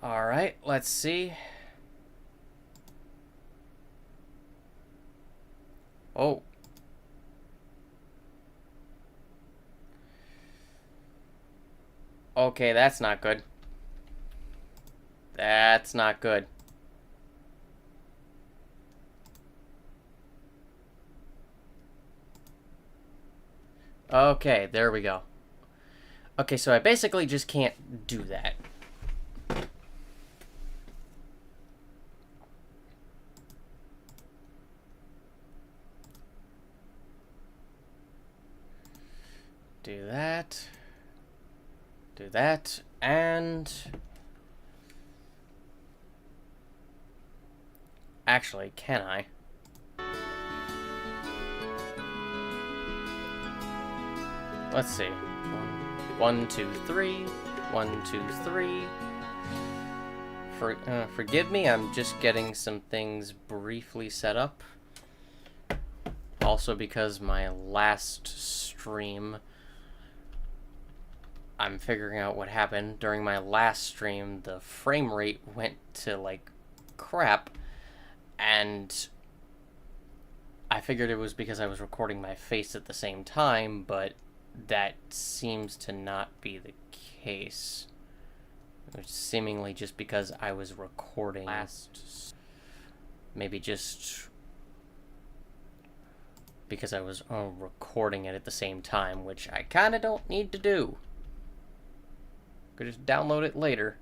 Alright, let's see. Oh. Okay, that's not good. That's not good. Okay, there we go. Okay, so I basically just can't do that. Do that. Do that. And... actually, can I? Let's see. 1, 2, 3. 1, 2, 3. Forgive me, I'm just getting some things briefly set up. Also because my last stream, I'm figuring out what happened. During my last stream, the frame rate went to, like, crap. And I figured it was because I was recording my face at the same time, but that seems to not be the case. It's seemingly just because I was recording last... maybe just because I was recording it at the same time, which I kind of don't need to do. Could just download it later.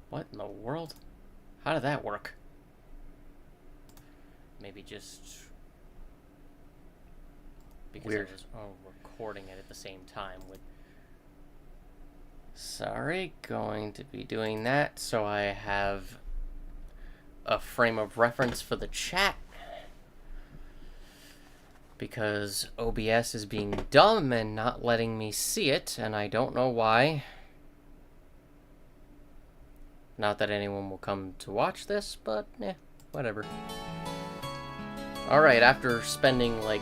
What in the world? How did that work? Maybe just because I was recording it at the same time would... Sorry, going to be doing that so I have a frame of reference for the chat. Because OBS is being dumb and not letting me see it, and I don't know why. Not that anyone will come to watch this, but whatever. Alright, after spending like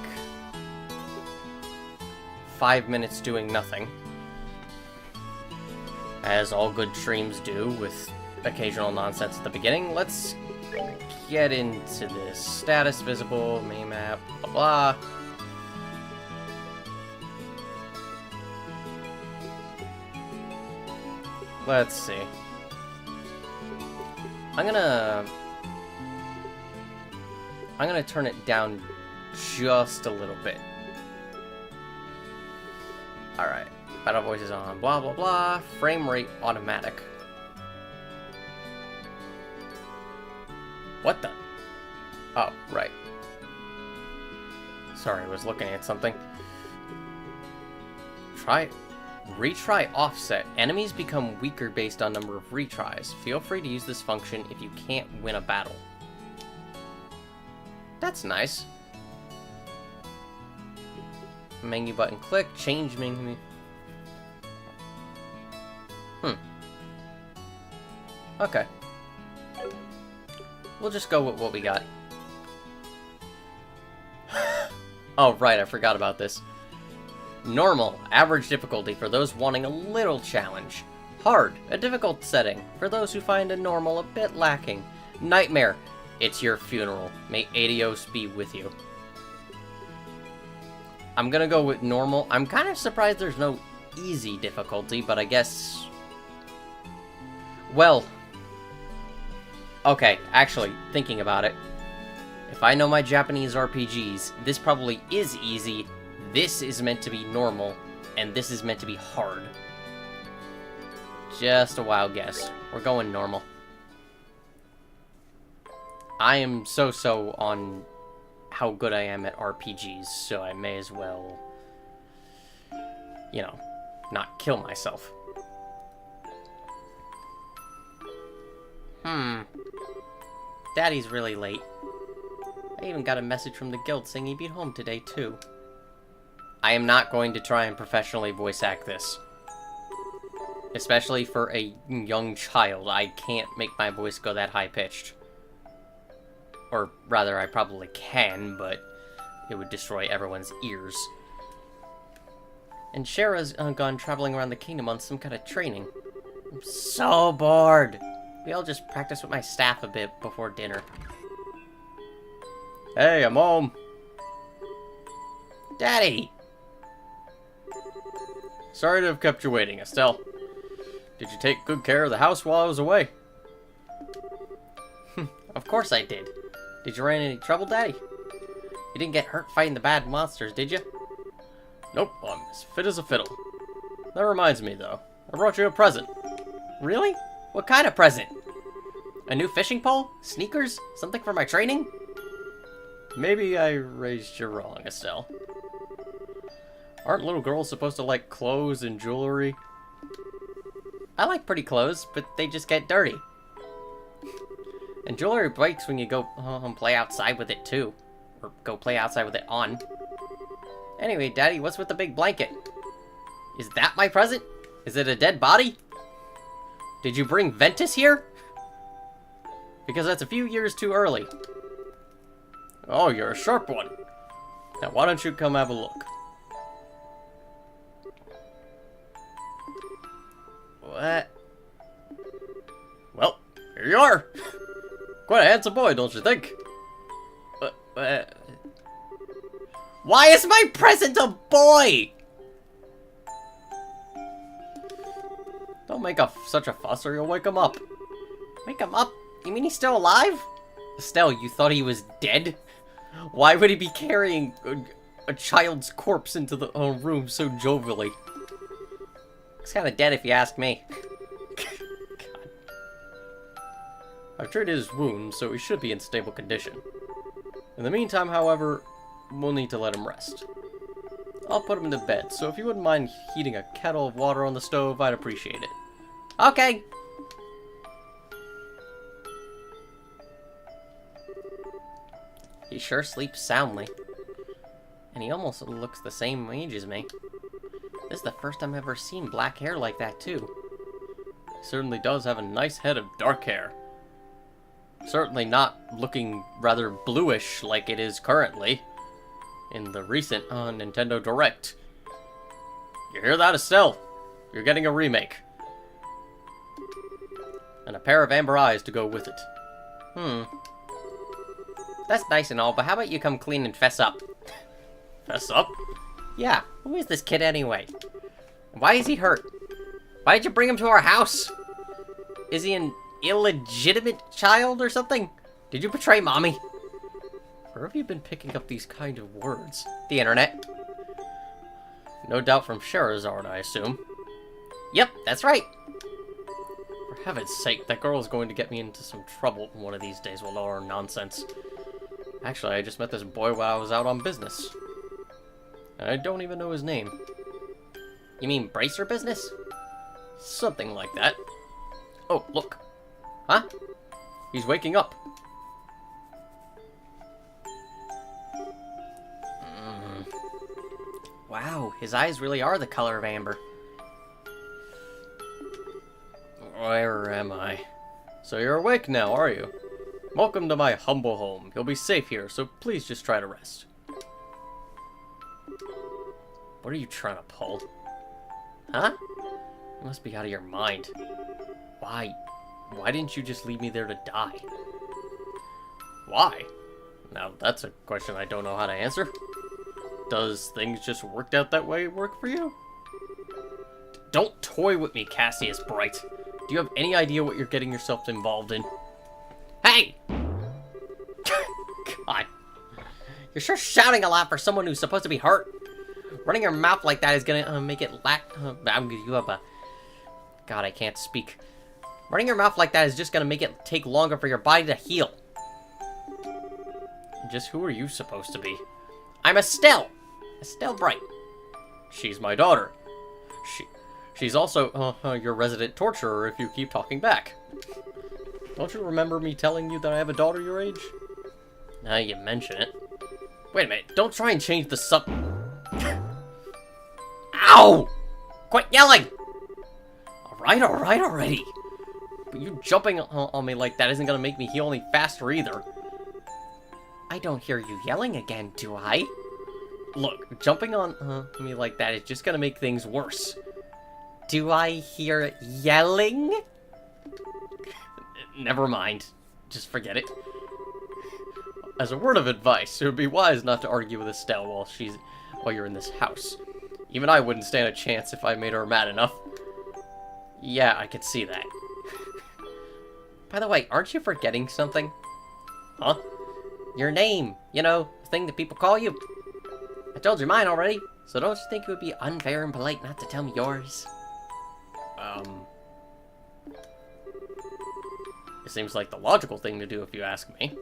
5 minutes doing nothing, as all good streams do with occasional nonsense at the beginning, let's get into this. Status visible, main map, blah blah. Let's see. I'm gonna turn it down just a little bit. Alright. Battle voice is on, blah blah blah. Frame rate automatic. What the? Oh, right. Sorry, I was looking at something. Retry offset. Enemies become weaker based on number of retries. Feel free to use this function if you can't win a battle. That's nice. Menu button click, change menu. Okay. We'll just go with what we got. Oh, right, I forgot about this. Normal, average difficulty for those wanting a little challenge. Hard, a difficult setting for those who find a normal a bit lacking. Nightmare, it's your funeral. May Adios be with you. I'm gonna go with normal. I'm kind of surprised there's no easy difficulty, but I guess... well... okay, actually, thinking about it. If I know my Japanese RPGs, this probably is easy, this is meant to be normal, and this is meant to be hard. Just a wild guess. We're going normal. I am so on how good I am at RPGs, so I may as well, you know, not kill myself. Daddy's really late. I even got a message from the guild saying he'd be home today, too. I am not going to try and professionally voice act this. Especially for a young child, I can't make my voice go that high-pitched. Or rather, I probably can, but it would destroy everyone's ears. And Shara's gone traveling around the kingdom on some kind of training. I'm so bored. Maybe I'll just practice with my staff a bit before dinner. Hey, I'm home. Daddy! Sorry to have kept you waiting, Estelle. Did you take good care of the house while I was away? Of course I did. Did you run into any trouble, Daddy? You didn't get hurt fighting the bad monsters, did you? Nope, I'm as fit as a fiddle. That reminds me, though. I brought you a present. Really? What kind of present? A new fishing pole? Sneakers? Something for my training? Maybe I raised you wrong, Estelle. Aren't little girls supposed to like clothes and jewelry? I like pretty clothes, but they just get dirty. And jewelry breaks when you go play outside with it, too. Or go play outside with it on. Anyway, Daddy, what's with the big blanket? Is that my present? Is it a dead body? Did you bring Ventus here? Because that's a few years too early. Oh, you're a sharp one. Now, why don't you come have a look? What? Well, here you are. Quite a handsome boy, don't you think? Why is my present a boy? Don't make such a fuss or you'll wake him up. Wake him up? You mean he's still alive? Estelle, you thought he was dead? Why would he be carrying a child's corpse into the room so jovially? He's kind of dead if you ask me. God. I've treated his wound, so he should be in stable condition. In the meantime, however, we'll need to let him rest. I'll put him to bed, so if you wouldn't mind heating a kettle of water on the stove, I'd appreciate it. Okay. He sure sleeps soundly. And he almost looks the same age as me. This is the first time I've ever seen black hair like that, too. He certainly does have a nice head of dark hair. Certainly not looking rather bluish like it is currently in the recent Nintendo Direct. You hear that, Estelle? You're getting a remake. And a pair of amber eyes to go with it. That's nice and all, but how about you come clean and fess up? Fess up? Yeah, who is this kid anyway? Why is he hurt? Why did you bring him to our house? Is he an illegitimate child or something? Did you betray Mommy? Where have you been picking up these kind of words? The internet. No doubt from Charizard, I assume. Yep, that's right. For heaven's sake, that girl is going to get me into some trouble one of these days with all her nonsense. Actually, I just met this boy while I was out on business. And I don't even know his name. You mean Bracer business? Something like that. Oh, look. Huh? He's waking up. Wow, his eyes really are the color of amber. Where am I? So you're awake now, are you? Welcome to my humble home. You'll be safe here, so please just try to rest. What are you trying to pull? Huh? You must be out of your mind. Why? Why didn't you just leave me there to die? Why? Now, that's a question I don't know how to answer. Does things just worked out that way work for you? Don't toy with me, Cassius Bright. Do you have any idea what you're getting yourself involved in? Hey! God. You're sure shouting a lot for someone who's supposed to be hurt. Running your mouth like that is gonna make it God, I can't speak. Running your mouth like that is just gonna make it take longer for your body to heal. Just who are you supposed to be? I'm Estelle. Estelle Bright. She's my daughter. She's also your resident torturer if you keep talking back. Don't you remember me telling you that I have a daughter your age? Now you mention it. Wait a minute, don't try and change the sub... Ow! Quit yelling! Alright already. But you jumping on me like that isn't gonna make me heal any faster either. I don't hear you yelling again, do I? Look, jumping on me like that is just gonna make things worse. Do I hear yelling? Never mind. Just forget it. As a word of advice, it would be wise not to argue with Estelle while you're in this house. Even I wouldn't stand a chance if I made her mad enough. Yeah, I could see that. By the way, aren't you forgetting something? Huh? Your name. You know, the thing that people call you. I told you mine already, so don't you think it would be unfair and polite not to tell me yours? It seems like the logical thing to do if you ask me.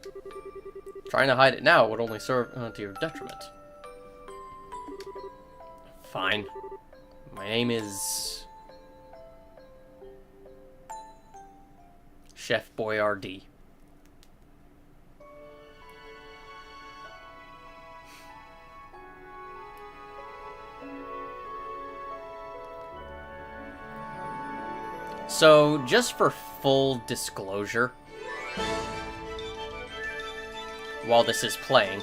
Trying to hide it now would only serve to your detriment. Fine. My name is... Chef Boyardee. So, just for full disclosure, while this is playing,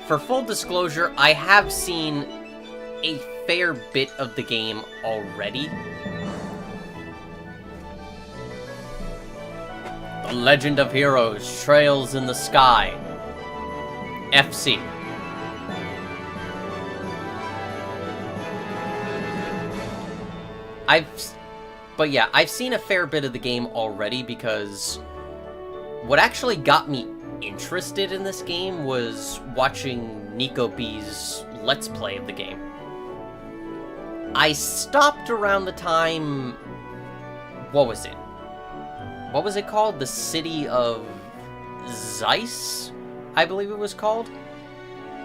for full disclosure, I have seen a fair bit of the game already. The Legend of Heroes, Trails in the Sky, FC. But yeah, I've seen a fair bit of the game already because what actually got me interested in this game was watching Nico B's Let's Play of the game. I stopped around the time... What was it? What was it called? The City of Zeiss, I believe it was called?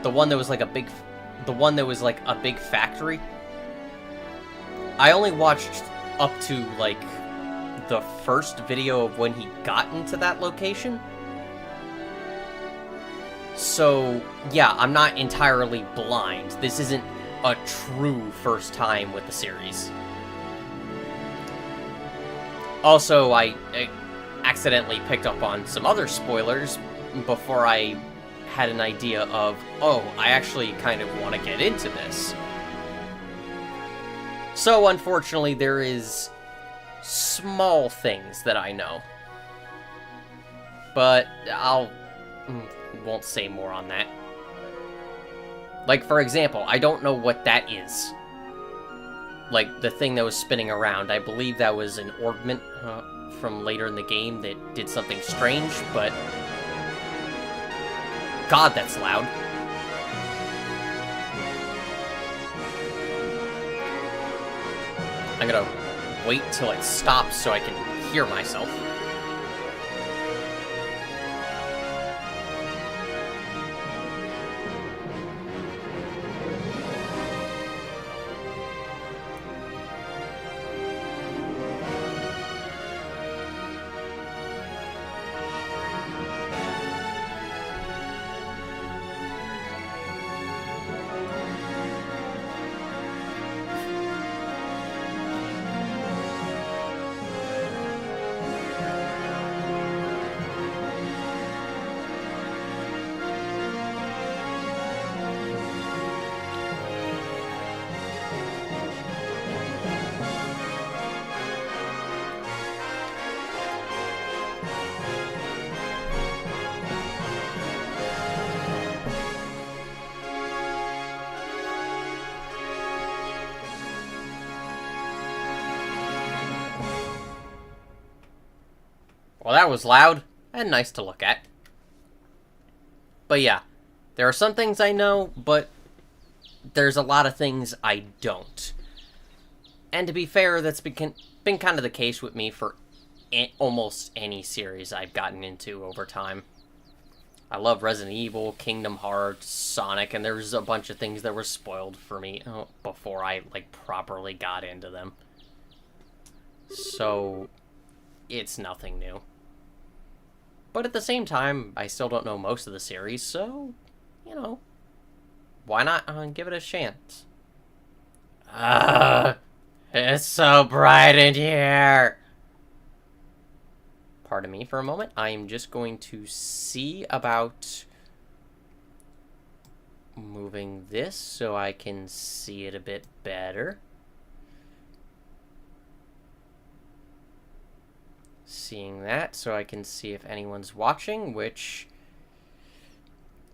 The one that was like a big... The one that was like a big factory? I only watched up to, like, the first video of when he got into that location. So, yeah, I'm not entirely blind. This isn't a true first time with the series. Also, I accidentally picked up on some other spoilers before I had an idea of, oh, I actually kind of want to get into this. So, unfortunately, there is small things that I know. But won't say more on that. Like, for example, I don't know what that is. Like, the thing that was spinning around. I believe that was an orbment from later in the game that did something strange, but... God, that's loud. I'm gonna wait till it stops so I can hear myself. Well, that was loud and nice to look at. But yeah, there are some things I know, but there's a lot of things I don't. And to be fair, that's been kind of the case with me for almost any series I've gotten into over time. I love Resident Evil, Kingdom Hearts, Sonic, and there's a bunch of things that were spoiled for me before I, like, properly got into them. So, it's nothing new. But at the same time, I still don't know most of the series, so, you know, why not give it a chance? It's so bright in here! pardon me for a moment. I am just going to see about moving this so I can see it a bit better. Seeing that so I can see if anyone's watching, which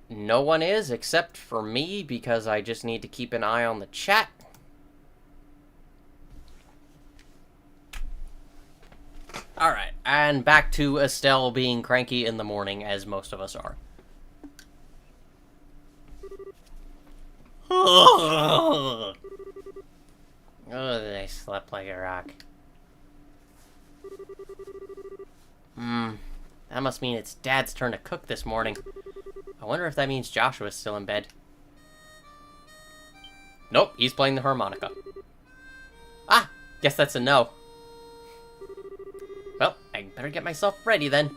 no one is except for me because I just need to keep an eye on the chat. Alright, and back to Estelle being cranky in the morning, as most of us are. Oh, I slept like a rock. That must mean it's Dad's turn to cook this morning. I wonder if that means Joshua's still in bed. Nope, he's playing the harmonica. Ah, guess that's a no. Well, I better get myself ready then.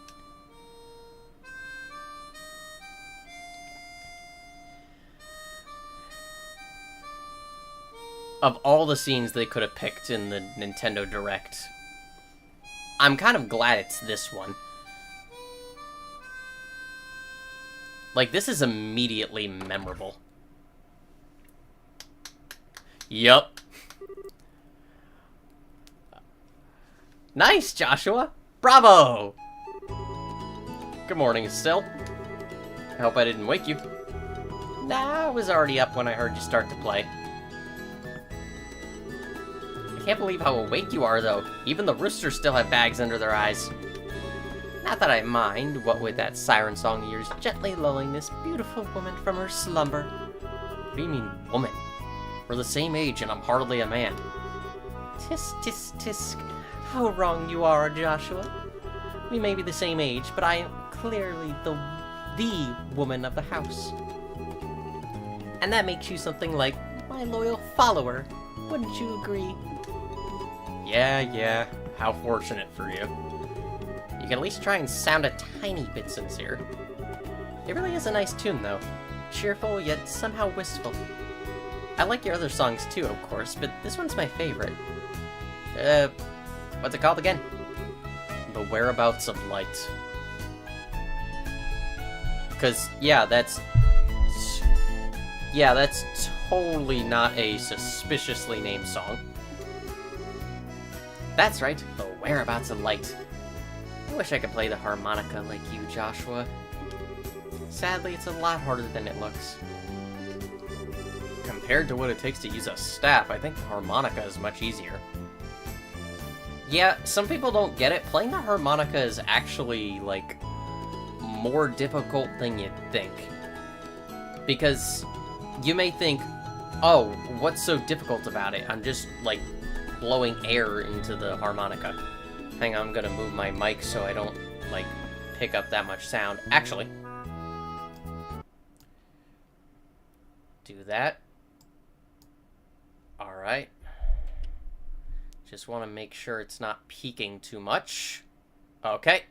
Of all the scenes they could have picked in the Nintendo Direct, I'm kind of glad it's this one. Like, this is immediately memorable. Yup. Nice, Joshua! Bravo! Good morning, Estelle. I hope I didn't wake you. Nah, I was already up when I heard you start to play. I can't believe how awake you are, though. Even the roosters still have bags under their eyes. Not that I mind, what with that siren song of yours gently lulling this beautiful woman from her slumber. What do you mean, woman? We're the same age and I'm hardly a man. Tisk, tisk, tisk. How wrong you are, Joshua. We may be the same age, but I am clearly the woman of the house. And that makes you something like my loyal follower. Wouldn't you agree? Yeah. How fortunate for you. You can at least try and sound a tiny bit sincere. It really is a nice tune, though. Cheerful, yet somehow wistful. I like your other songs, too, of course, but this one's my favorite. What's it called again? The Whereabouts of Light. Because, yeah, that's totally not a suspiciously named song. That's right, The Whereabouts of Light. I wish I could play the harmonica like you, Joshua. Sadly, it's a lot harder than it looks. Compared to what it takes to use a staff, I think the harmonica is much easier. Yeah, some people don't get it. Playing the harmonica is actually, like, more difficult than you'd think. Because you may think, oh, what's so difficult about it? I'm just, like, blowing air into the harmonica. Hang on, I'm gonna move my mic so I don't, like, pick up that much sound. Actually. Do that. Alright. Just want to make sure it's not peaking too much. Okay.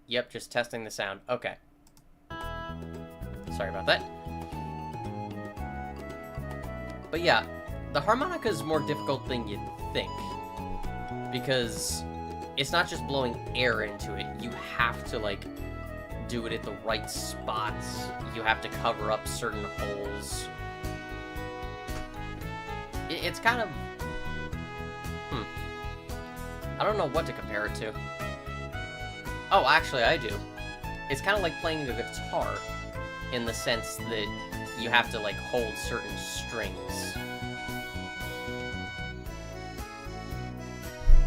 Yep, just testing the sound. Okay. Sorry about that. But yeah, the harmonica is more difficult than you'd think. Because it's not just blowing air into it. You have to, like, do it at the right spots. You have to cover up certain holes. It's kind of... I don't know what to compare it to. Oh, actually, I do. It's kind of like playing a guitar, in the sense that you have to, like, hold certain strings.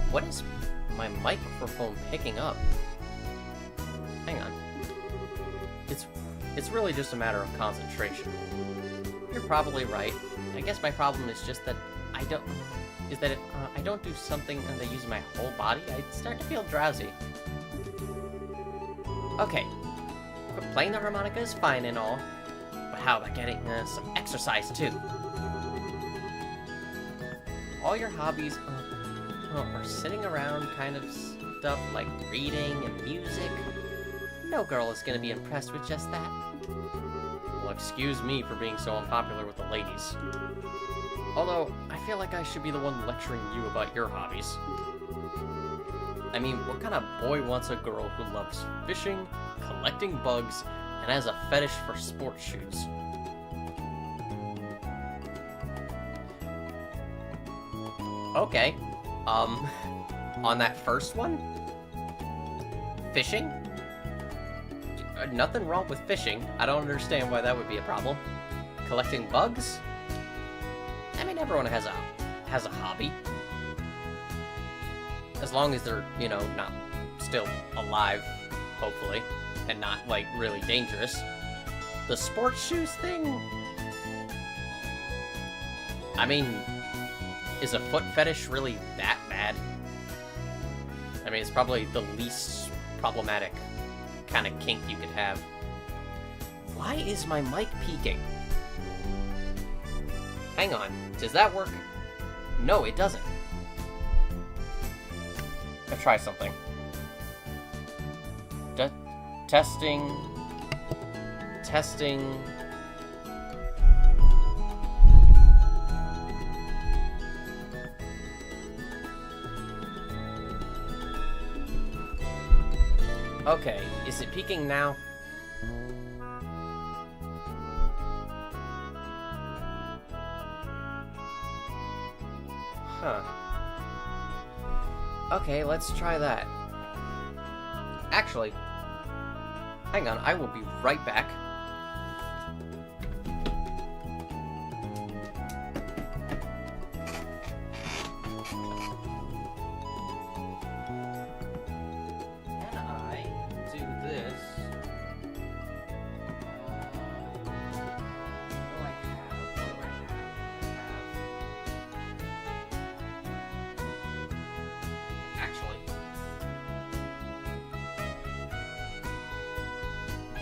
What is my microphone picking up? Hang on. It's really just a matter of concentration. You're probably right. I guess my problem is just that I don't... Is that if I don't do something and I use my whole body, I start to feel drowsy. Okay. Playing the harmonica is fine and all, but how about getting some exercise too? All your hobbies are sitting around kind of stuff like reading and music. No girl is going to be impressed with just that. Well, excuse me for being so unpopular with the ladies. Although, I feel like I should be the one lecturing you about your hobbies. I mean, what kind of boy wants a girl who loves fishing, collecting bugs, and has a fetish for sports shoes? Okay. On that first one? Fishing? Nothing wrong with fishing. I don't understand why that would be a problem. Collecting bugs? I mean, everyone has a hobby. As long as they're, you know, not still alive, hopefully, and not, like, really dangerous. The sports shoes thing? I mean, is a foot fetish really that bad? I mean, it's probably the least problematic kind of kink you could have. Why is my mic peaking? Hang on, does that work? No, it doesn't. Let's try something. Testing. Okay, is it peaking now? Huh. Okay, let's try that. Actually, hang on, I will be right back.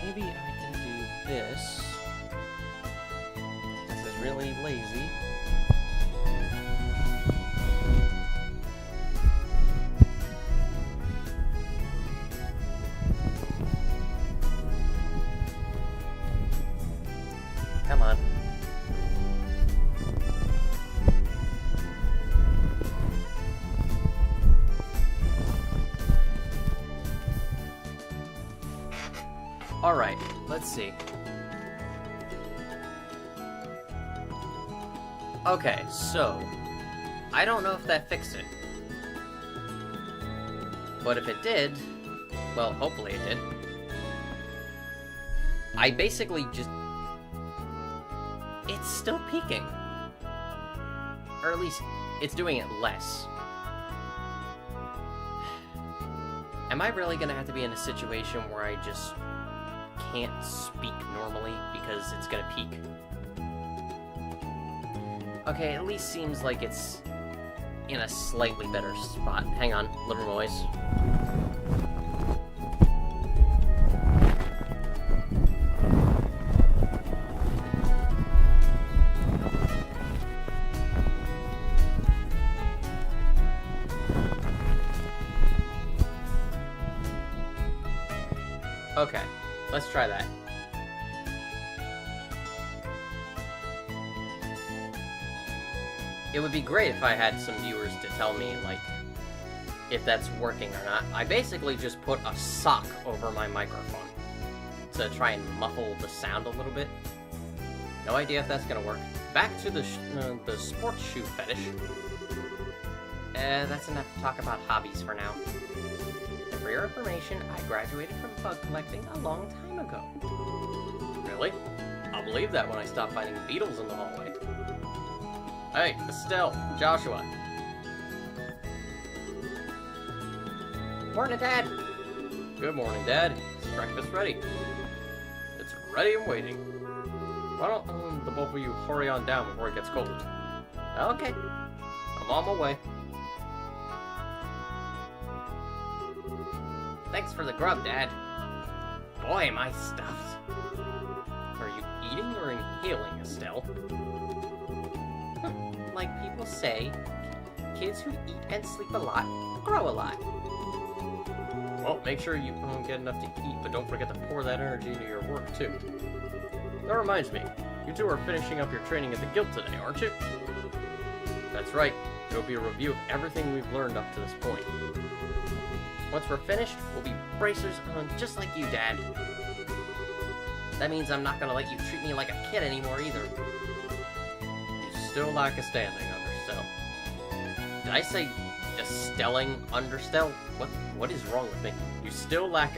Maybe I can do this. This is really lazy. Come on. Alright, let's see. Okay, so I don't know if that fixed it. But if it did, well, hopefully it did. I basically just... It's still peaking. Or at least, it's doing it less. Am I really gonna have to be in a situation where I just can't speak normally because it's gonna peak? Okay, at least seems like it's in a slightly better spot. Hang on, little noise. Okay, let's try that. It would be great if I had some viewers to tell me, like, if that's working or not. I basically just put a sock over my microphone to try and muffle the sound a little bit. No idea if that's gonna work. Back to the sports shoe fetish. That's enough to talk about hobbies for now. And for your information, I graduated from bug collecting a long time ago. Really? I'll believe that when I stop finding beetles in the hallway. Hey, Estelle, Joshua. Morning, Dad. Good morning, Dad. Is breakfast ready? It's ready and waiting. Why don't the both of you hurry on down before it gets cold? Okay. I'm on my way. Thanks for the grub, Dad. Boy, am I stuffed. Are you eating or inhaling, Estelle? Like people say, kids who eat and sleep a lot grow a lot. Well, make sure you get enough to eat, but don't forget to pour that energy into your work, too. That reminds me, you two are finishing up your training at the Guild today, aren't you? That's right. It'll be a review of everything we've learned up to this point. Once we're finished, we'll be bracers just like you, Dad. That means I'm not gonna let you treat me like a kid anymore either. You still lack a standing understell. Did I say Estelling understell? What is wrong with me? You still lack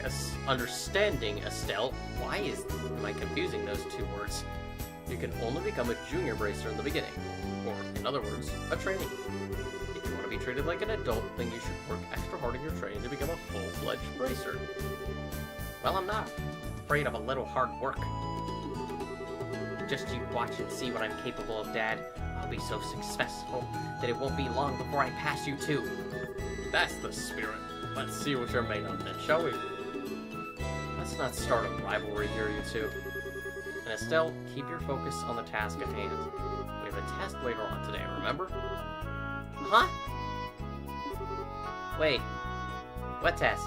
understanding, Estelle. Why am I confusing those two words? You can only become a junior bracer in the beginning. Or, in other words, a trainee. If you want to be treated like an adult, then you should work extra hard in your training to become a full-fledged bracer. Well, I'm not afraid of a little hard work. Just you watch and see what I'm capable of, Dad. I'll be so successful that it won't be long before I pass you too. That's the spirit. Let's see what you're made of then, shall we? Let's not start a rivalry here, you two. And Estelle, keep your focus on the task at hand. We have a test later on today, remember? Huh? Wait. What test?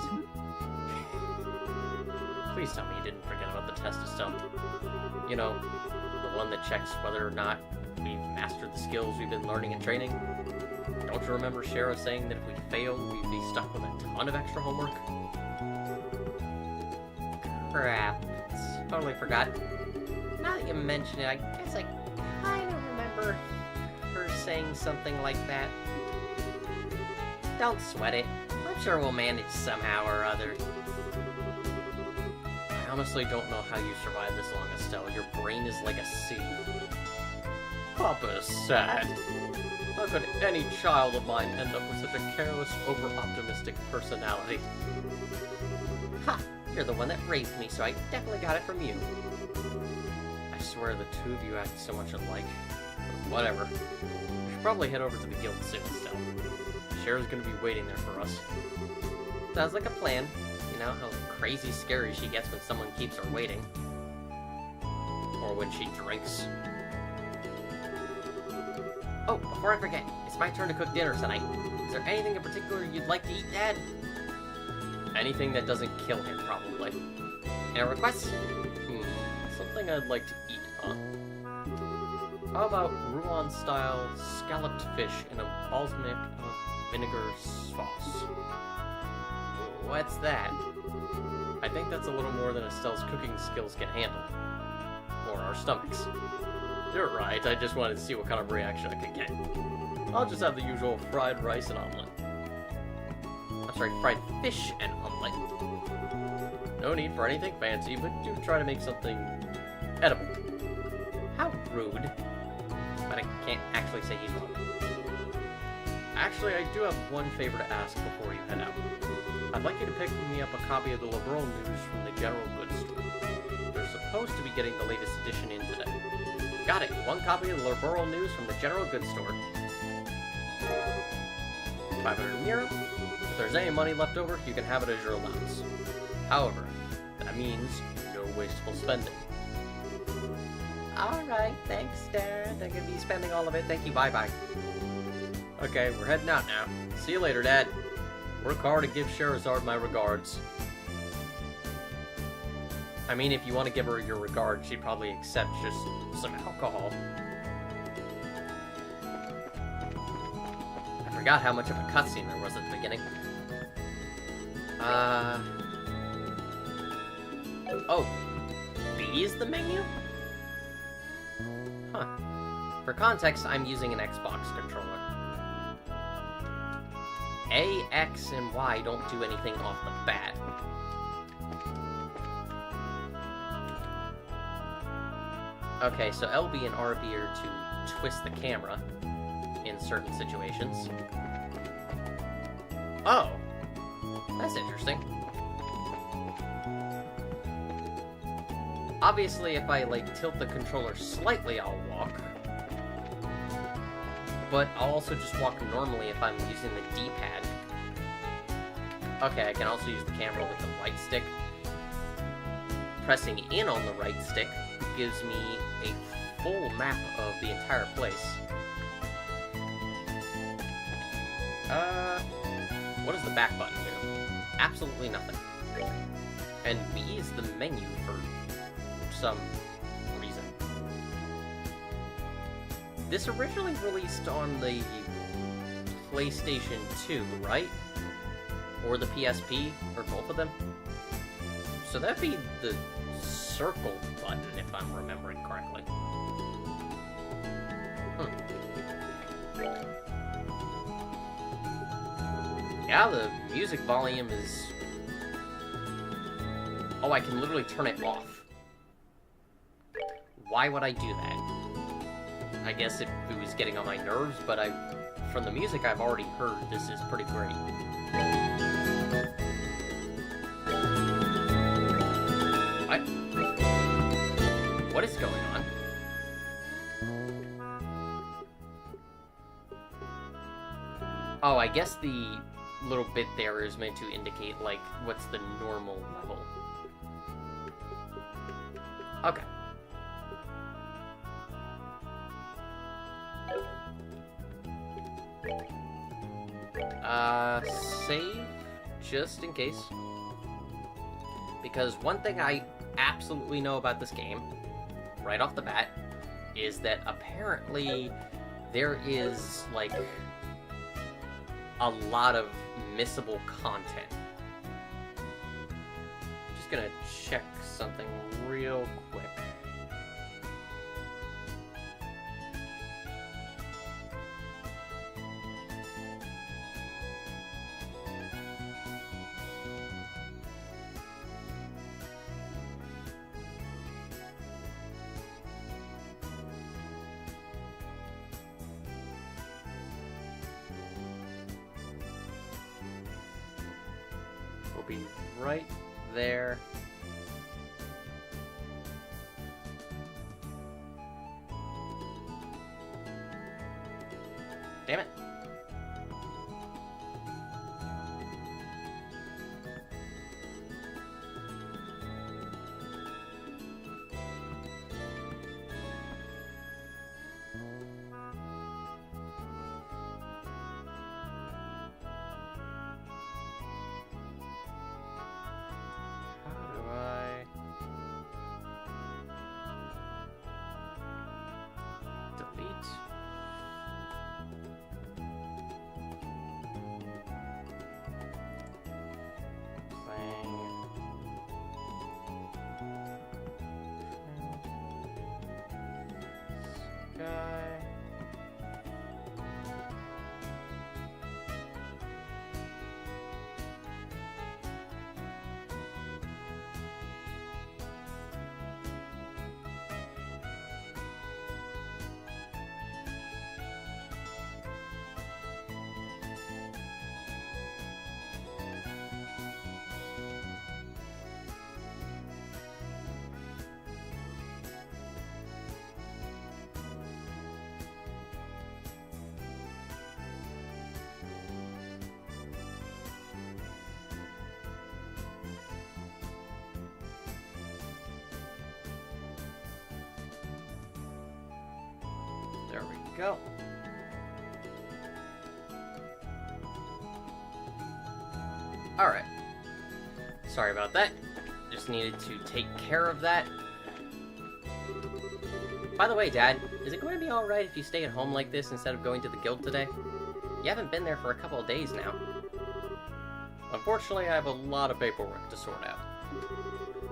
Please tell me you didn't forget about the test, Estelle. You know, the one that checks whether or not we've mastered the skills we've been learning and training. Don't you remember Shara saying that if we failed, we'd be stuck with a ton of extra homework? Crap. Totally forgot. Now that you mention it, I guess I kind of remember her saying something like that. Don't sweat it. I'm sure we'll manage somehow or other. I honestly don't know how you survived this long, Estelle. Your brain is like a sea. Papa is sad. How could any child of mine end up with such a careless, over-optimistic personality? Ha! You're the one that raised me, so I definitely got it from you. I swear the two of you act so much alike. But whatever. We should probably head over to the guild soon, Estelle. Shara's gonna be waiting there for us. Sounds like a plan. You know how crazy scary she gets when someone keeps her waiting. Or when she drinks. Oh, before I forget, it's my turn to cook dinner tonight. Is there anything in particular you'd like to eat, Dad? Anything that doesn't kill him, probably. Any requests? Something I'd like to eat, huh? How about Rouen-style scalloped fish in a balsamic vinegar sauce? What's that? I think that's a little more than Estelle's cooking skills can handle. Or our stomachs. You're right, I just wanted to see what kind of reaction I could get. I'll just have the usual fried rice and omelet. I'm sorry, fried fish and omelet. No need for anything fancy, but do try to make something edible. How rude. But I can't actually say he's wrong. Actually, I do have one favor to ask before you head out. I'd like you to pick me up a copy of the Liberal News from the General Goods Store. They're supposed to be getting the latest edition in today. Got it. One copy of the Liberal News from the General Goods Store. 500 Mira. If there's any money left over, you can have it as your allowance. However, that means no wasteful spending. Alright, thanks, Dad. I'm gonna be spending all of it. Thank you, bye-bye. Okay, we're heading out now. See you later, Dad. Work hard and give Scheherazade my regards. I mean, if you want to give her your regards, she'd probably accept just some alcohol. I forgot how much of a cutscene there was at the beginning. Oh. B is the menu? Huh. For context, I'm using an Xbox controller. A, X, and Y don't do anything off the bat. Okay, so LB and RB are to twist the camera in certain situations. Oh! That's interesting. Obviously, if I, tilt the controller slightly, I'll walk. But I'll also just walk normally if I'm using the D-pad. Okay, I can also use the camera with the right stick. Pressing in on the right stick gives me a full map of the entire place. What does the back button do? Absolutely nothing. And B is the menu for some reason. This originally released on the PlayStation 2, right? or the PSP, or both of them. So that'd be the circle button, if I'm remembering correctly. Yeah, the music volume is... Oh, I can literally turn it off. Why would I do that? I guess if it was getting on my nerves, but from the music I've already heard, this is pretty great. What? What is going on? Oh, I guess the little bit there is meant to indicate, like, what's the normal level. Okay. Save, just in case. Because one thing I absolutely know about this game, right off the bat, is that apparently there is, like, a lot of missable content. Just gonna check something real quick. We'll be right there. Damn it. There we go. Alright. Sorry about that. Just needed to take care of that. By the way, Dad, is it going to be alright if you stay at home like this instead of going to the guild today? You haven't been there for a couple of days now. Unfortunately, I have a lot of paperwork to sort out.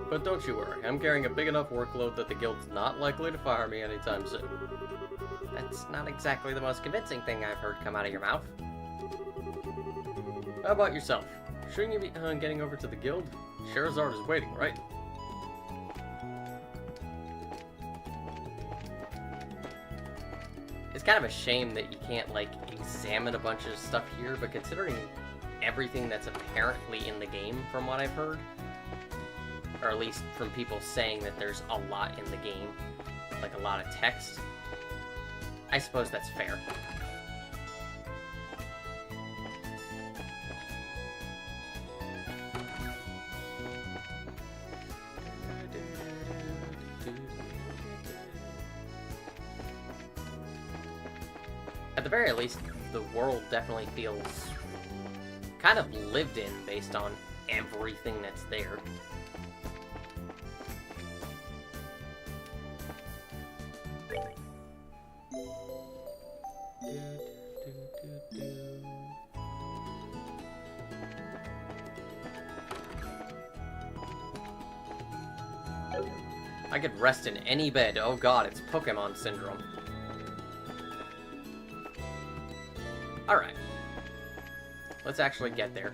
But don't you worry, I'm carrying a big enough workload that the guild's not likely to fire me anytime soon. That's not exactly the most convincing thing I've heard come out of your mouth. How about yourself? Shouldn't you be getting over to the guild? Sherazard is waiting, right? It's kind of a shame that you can't, like, examine a bunch of stuff here, but considering everything that's apparently in the game, from what I've heard, or at least from people saying that there's a lot in the game, like a lot of text, I suppose that's fair. At the very least, the world definitely feels kind of lived in based on everything that's there. I could rest in any bed. Oh god, it's Pokemon syndrome. Alright. Let's actually get there.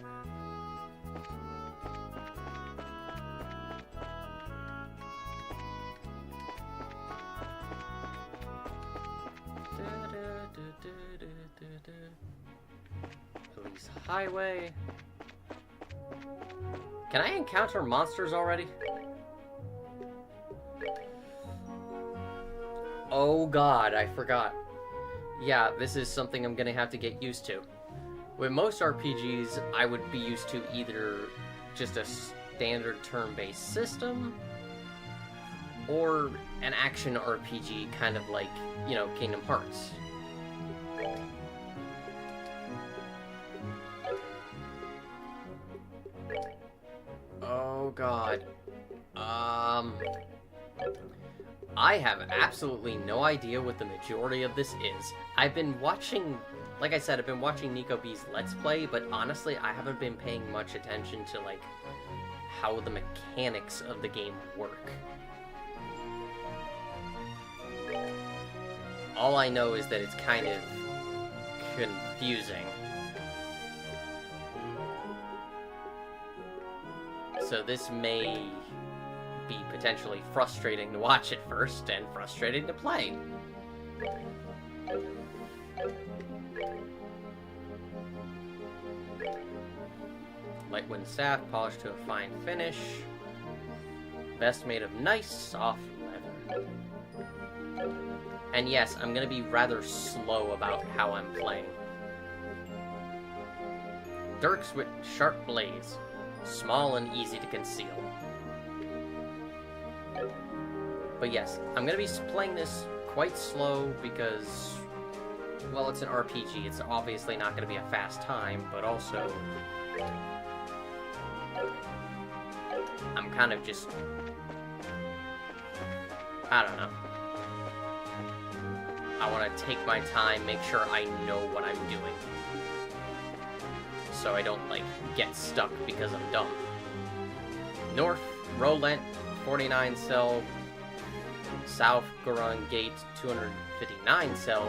Police Highway. Can I encounter monsters already? Oh god, I forgot. Yeah, this is something I'm gonna have to get used to. With most RPGs, I would be used to either just a standard turn-based system, or an action RPG, kind of like, you know, Kingdom Hearts. Oh god. I have absolutely no idea what the majority of this is. I've been watching, like I said, I've been watching Nico B's Let's Play, but honestly, I haven't been paying much attention to, like, how the mechanics of the game work. All I know is that it's kind of confusing. So this may be potentially frustrating to watch at first, and frustrating to play. Light wooden staff, polished to a fine finish. Best made of nice, soft leather. And yes, I'm gonna be rather slow about how I'm playing. Dirks with sharp blades. Small and easy to conceal. But yes, I'm gonna be playing this quite slow because, well, it's an RPG. It's obviously not gonna be a fast time, but also I'm kind of just, I don't know. I want to take my time, make sure I know what I'm doing, so I don't, like, get stuck because I'm dumb. North, Rolent, 49 cell. South, Goron Gate, 259 cell.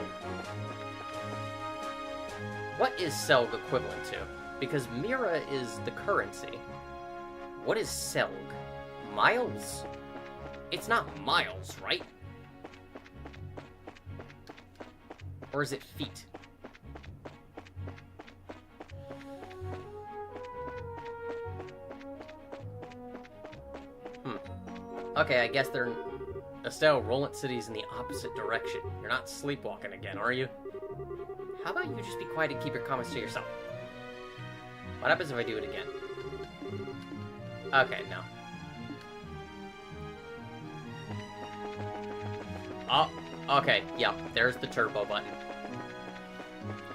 What is Selg equivalent to? Because Mira is the currency. What is Selg? Miles? It's not miles, right? Or is it feet? Okay, I guess they're... Estelle, Rolent City's in the opposite direction. You're not sleepwalking again, are you? How about you just be quiet and keep your comments to yourself? What happens if I do it again? Okay, no. Oh, okay, yeah, there's the turbo button.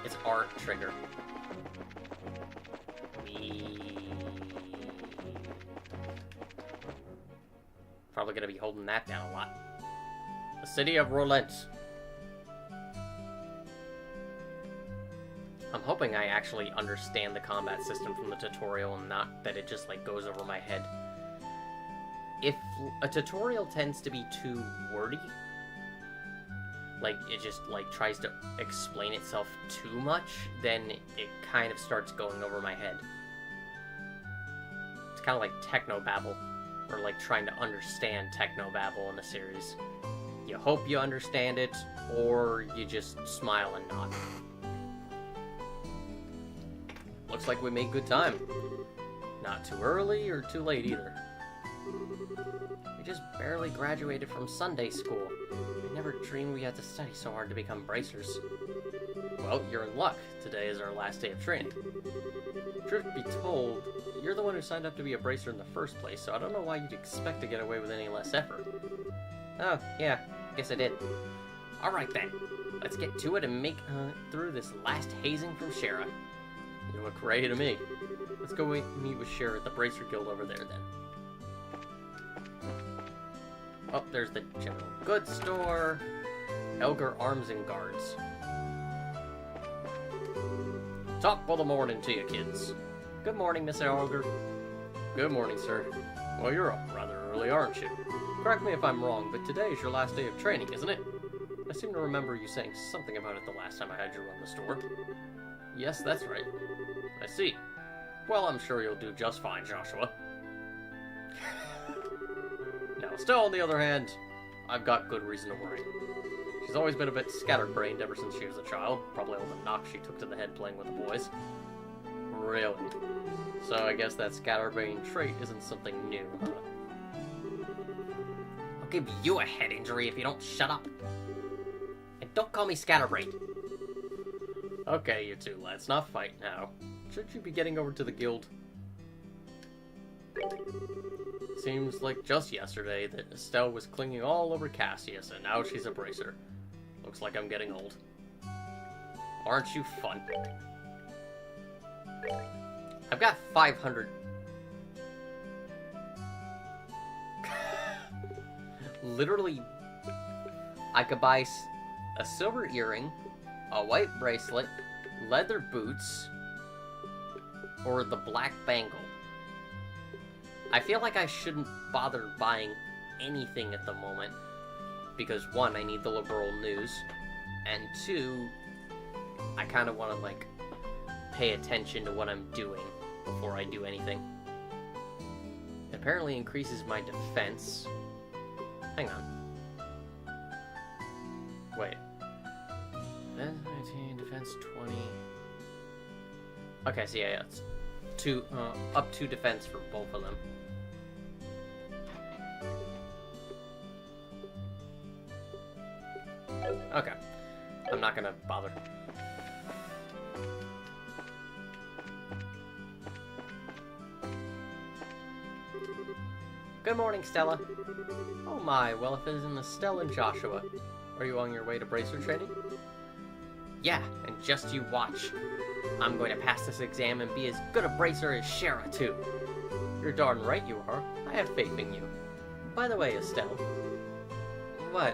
It's R trigger. Probably gonna be holding that down a lot. The city of Rolent. I'm hoping I actually understand the combat system from the tutorial and not that it just, like, goes over my head. If a tutorial tends to be too wordy, like, it just, like, tries to explain itself too much, then it kind of starts going over my head. It's kind of like technobabble, or, like, trying to understand technobabble in a series. You hope you understand it, or you just smile and nod. Looks like we made good time. Not too early or too late either. We just barely graduated from Sunday school. I never dreamed we had to study so hard to become bracers. Well, you're in luck. Today is our last day of training. Truth be told, you're the one who signed up to be a bracer in the first place, so I don't know why you'd expect to get away with any less effort. Oh, yeah, guess I did. Alright then, let's get to it and make through this last hazing from Shara. You look ready to me. Let's go meet with Shara at the Bracer Guild over there then. Oh, there's the general goods store. Elgar Arms and Guards. Top of the morning to you, kids. Good morning, Miss Elgar. Good morning, sir. Well, you're up rather early, aren't you? Correct me if I'm wrong, but today is your last day of training, isn't it? I seem to remember you saying something about it the last time I had you run the store. Yes, that's right. I see. Well, I'm sure you'll do just fine, Joshua. Now, Estelle, on the other hand, I've got good reason to worry. She's always been a bit scatterbrained ever since she was a child, probably all the knocks she took to the head playing with the boys. Really? So I guess that scatterbrained trait isn't something new, huh? I'll give you a head injury if you don't shut up. And don't call me scatterbrained. Okay, you two, let's not fight now. Should you be getting over to the guild? Seems like just yesterday that Estelle was clinging all over Cassius, and now she's a bracer. Looks like I'm getting old. Aren't you fun? I've got 500... Literally, I could buy a silver earring, a white bracelet, leather boots, or the black bangle. I feel like I shouldn't bother buying anything at the moment, because one, I need the liberal news, and two, I kind of want to, like, pay attention to what I'm doing before I do anything. It apparently increases my defense. Hang on. Wait. Defense 19, defense 20. Okay, so yeah, it's up 2 defense for both of them. Okay. I'm not gonna bother. Good morning, Stella. Oh my, well if it isn't Estelle and Joshua. Are you on your way to bracer training? Yeah, and just you watch. I'm going to pass this exam and be as good a bracer as Shara, too. You're darn right you are. I have faith in you. By the way, Estelle. What?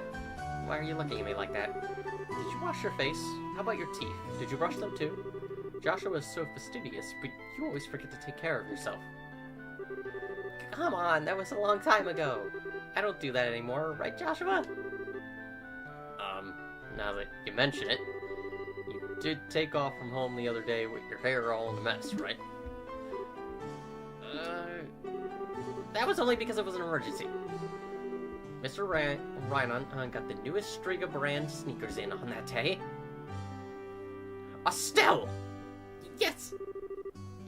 Why are you looking at me like that? Did you wash your face? How about your teeth? Did you brush them too? Joshua is so fastidious, but you always forget to take care of yourself. Come on, that was a long time ago. I don't do that anymore, right, Joshua? Now that you mention it, you did take off from home the other day with your hair all in a mess, right? That was only because it was an emergency. Mr. Rhinon got the newest Striga brand sneakers in on that day. Estelle! Yes!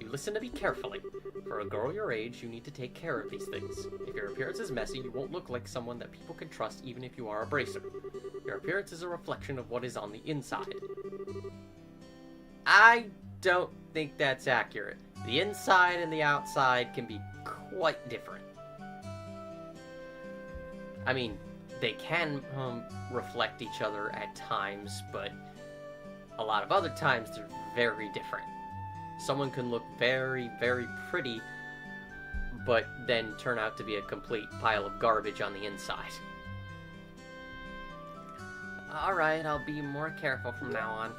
You listen to me carefully. For a girl your age, you need to take care of these things. If your appearance is messy, you won't look like someone that people can trust even if you are a bracer. Your appearance is a reflection of what is on the inside. I don't think that's accurate. The inside and the outside can be quite different. I mean, they can reflect each other at times, but a lot of other times they're very different. Someone can look very, very pretty, but then turn out to be a complete pile of garbage on the inside. Alright, I'll be more careful from now on.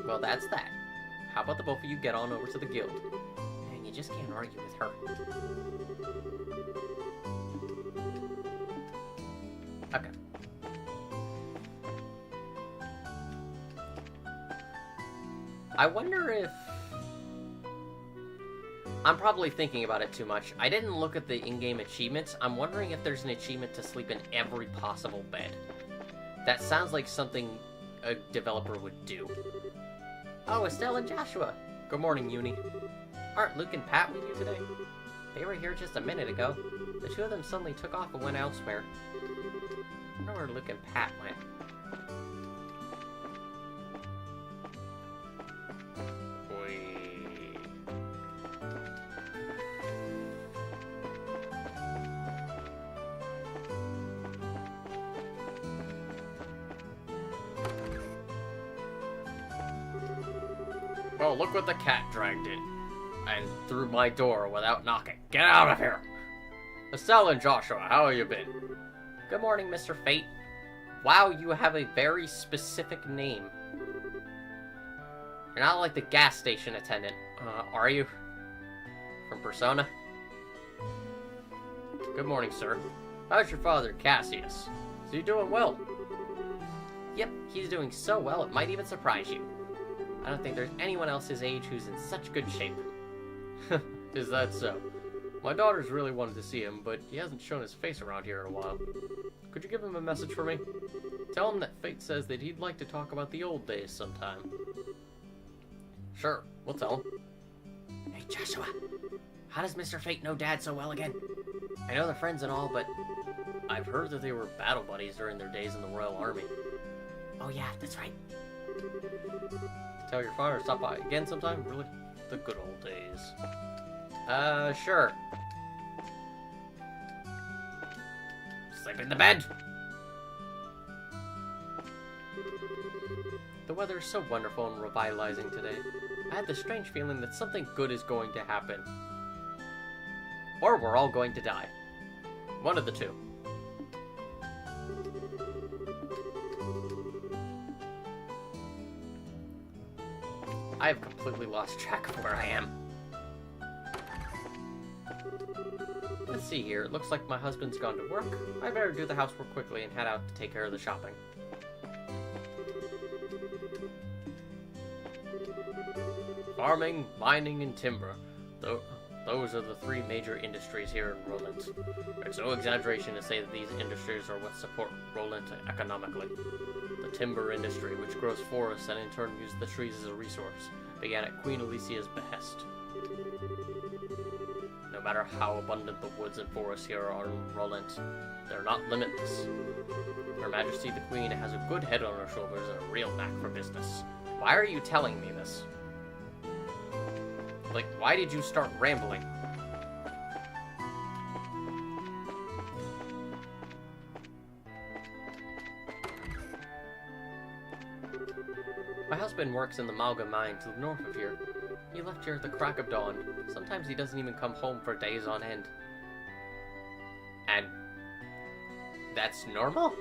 Well, that's that. How about the both of you get on over to the guild? And you just can't argue with her. Okay. I wonder if... I'm probably thinking about it too much. I didn't look at the in-game achievements. I'm wondering if there's an achievement to sleep in every possible bed. That sounds like something a developer would do. Oh, Estelle and Joshua. Good morning, Uni. Aren't Luke and Pat with you today? They were here just a minute ago. The two of them suddenly took off and went elsewhere. I wonder where Luke and Pat went. Oh, look what the cat dragged in. And through my door without knocking. Get out of here! Estelle and Joshua, how have you been? Good morning, Mr. Fate. Wow, you have a very specific name. You're not like the gas station attendant, are you? From Persona? Good morning, sir. How's your father, Cassius? Is he doing well? Yep, he's doing so well it might even surprise you. I don't think there's anyone else his age who's in such good shape. Is that so? My daughter's really wanted to see him, but he hasn't shown his face around here in a while. Could you give him a message for me? Tell him that Fate says that he'd like to talk about the old days sometime. Sure, we'll tell him. Hey, Joshua. How does Mr. Fate know Dad so well again? I know they're friends and all, but I've heard that they were battle buddies during their days in the Royal Army. Oh yeah, that's right. Tell your father to stop by again sometime? Really? The good old days. Sure. Sleep in the bed! The weather is so wonderful and revitalizing today. I had the strange feeling that something good is going to happen. Or we're all going to die. One of the two. I have completely lost track of where I am. Let's see here. It looks like my husband's gone to work. I better do the housework quickly and head out to take care of the shopping. Farming, mining, and timber. Those are the three major industries here in Roland. It's no exaggeration to say that these industries are what support Roland economically. The timber industry, which grows forests and in turn uses the trees as a resource, began at Queen Alicia's behest. No matter how abundant the woods and forests here are in Roland, they're not limitless. Her Majesty the Queen has a good head on her shoulders and a real knack for business. Why are you telling me this? Like, why did you start rambling? My husband works in the Malga mine to the north of here. He left here at the crack of dawn. Sometimes he doesn't even come home for days on end. And that's normal?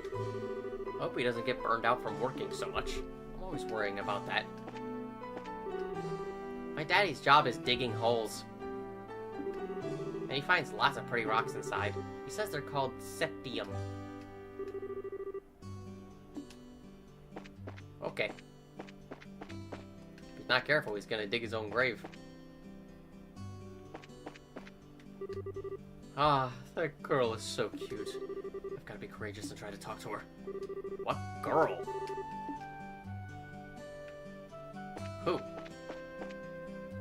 Hope he doesn't get burned out from working so much. I'm always worrying about that. My daddy's job is digging holes. And he finds lots of pretty rocks inside. He says they're called septium. Okay. If he's not careful, he's gonna dig his own grave. Ah, that girl is so cute. I've gotta be courageous and try to talk to her. What girl? Who?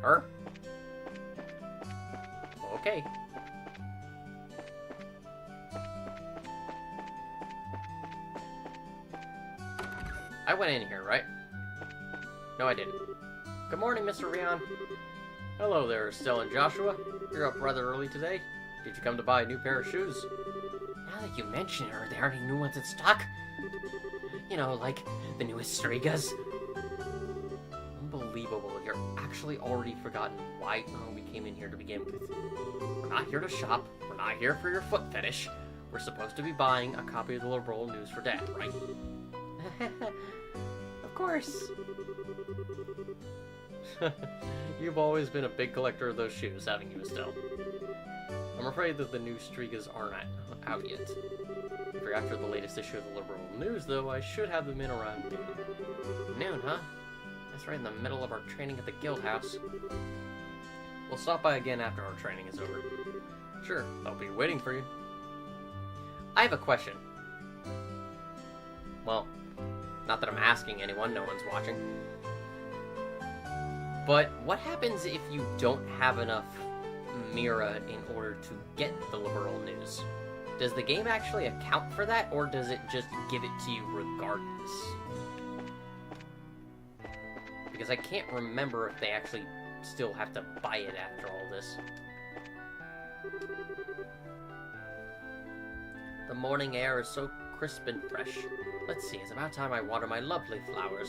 Her? Okay. I went in here, right? No, I didn't. Good morning, Mr. Rion. Hello there, Estelle and Joshua. You're up rather early today. Did you come to buy a new pair of shoes? Now that you mention it, are there any new ones in stock? You know, like the newest Strigas? Unbelievable. You're actually already forgotten why we came in here to begin with. We're not here to shop. We're not here for your foot fetish. We're supposed to be buying a copy of the Liberal News for Dad, right? Of course. You've always been a big collector of those shoes, haven't you, Estelle? I'm afraid that the new Strigas aren't out yet. For after the latest issue of the Liberal News, though, I should have them in around noon. Noon, huh? That's right in the middle of our training at the guild house. We'll stop by again after our training is over. Sure, I'll be waiting for you. I have a question. Well, not that I'm asking anyone, no one's watching. But what happens if you don't have enough Mira in order to get the Liberal News? Does the game actually account for that, or does it just give it to you regardless? Because I can't remember if they actually still have to buy it after all this. The morning air is so crisp and fresh. Let's see, it's about time I water my lovely flowers.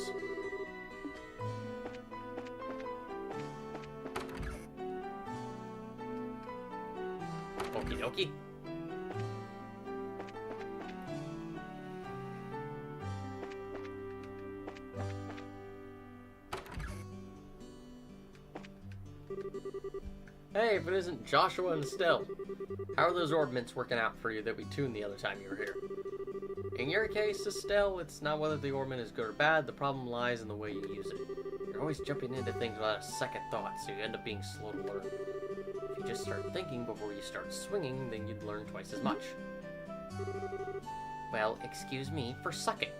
Okie dokie. Hey, Hey, if it isn't Joshua and Estelle. How are those orbments working out for you that we tuned the other time you were here? In your case, Estelle, it's not whether the orbment is good or bad, the problem lies in the way you use it. You're always jumping into things without a second thought, so you end up being slow to learn. If you just start thinking before you start swinging, then you'd learn twice as much. Well, excuse me for sucking.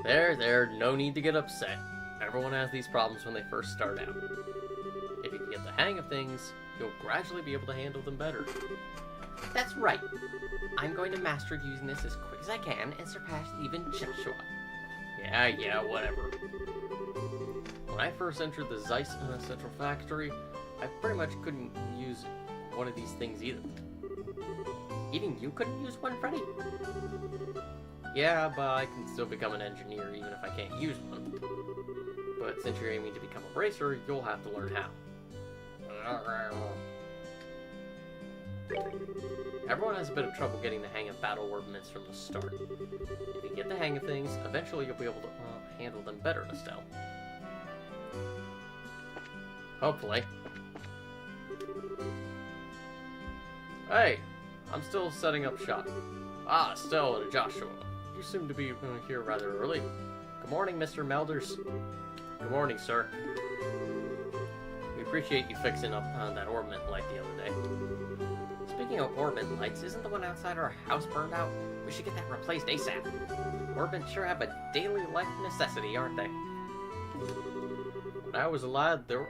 There, no need to get upset. Everyone has these problems when they first start out. If you can get the hang of things, you'll gradually be able to handle them better. That's right. I'm going to master using this as quick as I can and surpass even Joshua. Yeah, whatever. When I first entered the Zeiss Central Factory, I pretty much couldn't use one of these things either. Even you couldn't use one, Freddy? Yeah, but I can still become an engineer even if I can't use one. But since you're aiming to become a bracer, you'll have to learn how. Everyone has a bit of trouble getting the hang of battle orbments from the start. If you get the hang of things, eventually you'll be able to handle them better, Estelle. Hopefully. Hey, I'm still setting up shop. Ah, Estelle and Joshua. You seem to be here rather early. Good morning, Mr. Melders. Good morning, sir. We appreciate you fixing up that orbment light the other day. Speaking of orbment lights, isn't the one outside our house burned out? We should get that replaced ASAP. Orbments sure have a daily life necessity, aren't they? When I was a lad, there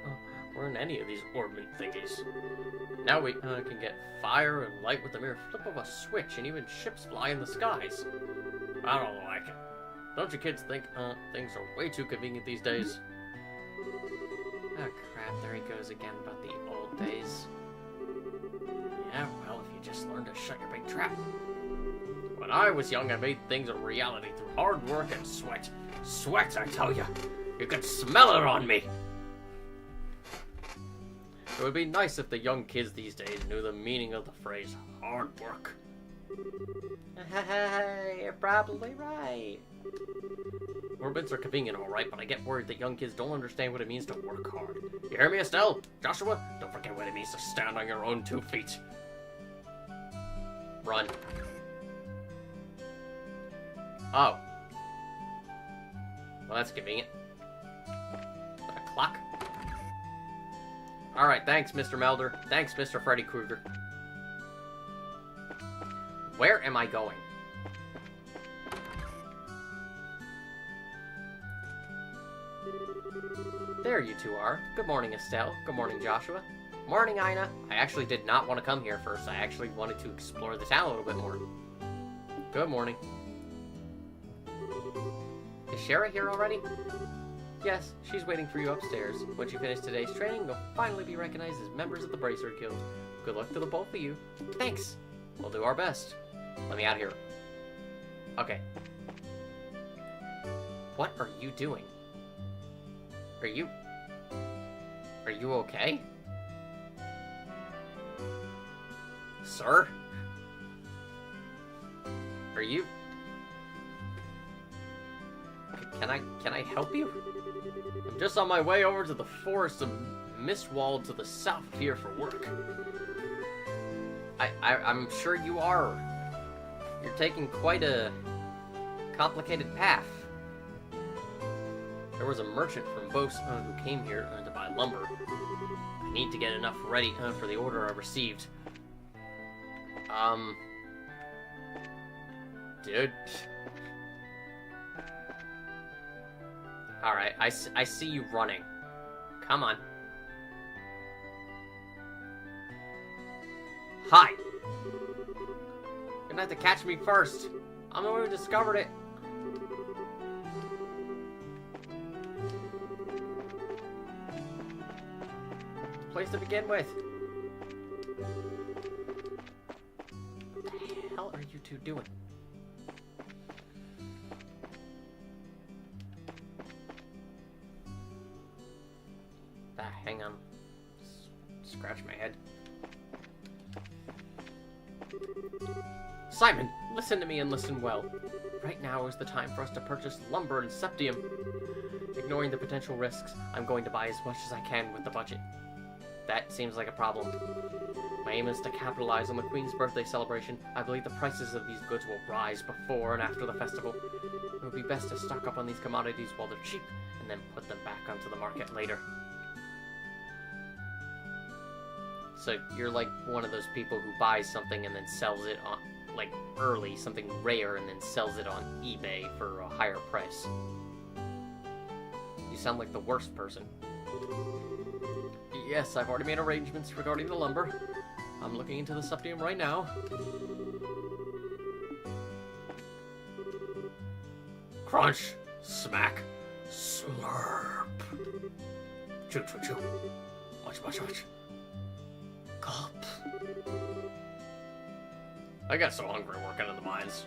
weren't any of these orbment thingies. Now we can get fire and light with the mere flip of a switch, and even ships fly in the skies. I don't like it. Don't you kids think things are way too convenient these days? Oh crap, there he goes again about the old days. Yeah, well, if you just learn to shut your big trap. When I was young, I made things a reality through hard work and sweat. Sweat, I tell you. You could smell it on me. It would be nice if the young kids these days knew the meaning of the phrase hard work. You're probably right. Orbits are convenient, alright, but I get worried that young kids don't understand what it means to work hard. You hear me, Estelle? Joshua? Don't forget what it means to stand on your own 2 feet. Run. Oh. Well, that's convenient. Is that a clock? Alright, thanks, Mr. Melder. Thanks, Mr. Freddy Krueger. Where am I going? There you two are. Good morning, Estelle. Good morning, Joshua. Morning, Ina. I actually did not want to come here first. I actually wanted to explore the town a little bit more. Good morning. Is Shara here already? Yes, she's waiting for you upstairs. Once you finish today's training, you'll finally be recognized as members of the Bracer Guild. Good luck to the both of you. Thanks. We'll do our best. Let me out of here. Okay. What are you doing? Are you okay? Sir? Are you... Can I help you? I'm just on my way over to the forest of Mistwald to the south of here for work. I'm sure you are. You're taking quite a complicated path. There was a merchant from Bos who came here to buy lumber. I need to get enough ready for the order I received. Dude. Alright, I see you running. Come on. Hi! You're gonna have to catch me first. I'm the one who discovered it. Place to begin with. What the hell are you two doing? Hang on. Scratch my head. Simon, listen to me and listen well. Right now is the time for us to purchase lumber and septium. Ignoring the potential risks, I'm going to buy as much as I can with the budget. That seems like a problem. My aim is to capitalize on the Queen's birthday celebration. I believe the prices of these goods will rise before and after the festival. It would be best to stock up on these commodities while they're cheap, and then put them back onto the market later. So you're like one of those people who buys something and then sells it on, like, early, something rare, and then sells it on eBay for a higher price. You sound like the worst person. Yes, I've already made arrangements regarding the lumber. I'm looking into the septium right now. Crunch! Smack! Slurp! Chew, chew, chew. Much, much, much. Gulp. I got so hungry working in the mines.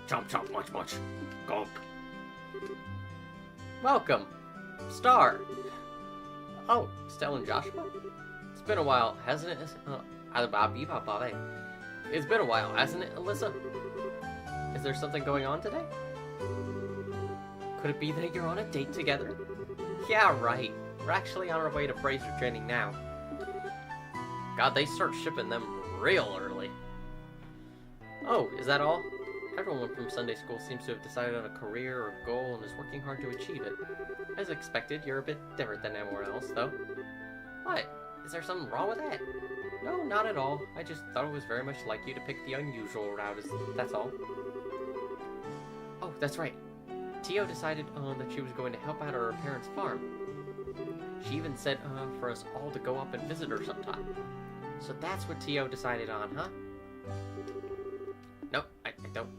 Chomp, chomp, much, much. Gulp. Welcome, Star. Oh, Stella and Joshua? It's been a while, hasn't it? It's been a while, hasn't it, Alyssa? Is there something going on today? Could it be that you're on a date together? Yeah, right. We're actually on our way to bracer training now. God, they start shipping them real early. Oh, is that all? Everyone from Sunday school seems to have decided on a career or goal and is working hard to achieve it. As expected, you're a bit different than everyone else, though. What? Is there something wrong with that? No, not at all. I just thought it was very much like you to pick the unusual route, that's all. Oh, that's right. Tio decided that she was going to help out at her parents' farm. She even said for us all to go up and visit her sometime. So that's what Tio decided on, huh? Nope, I don't.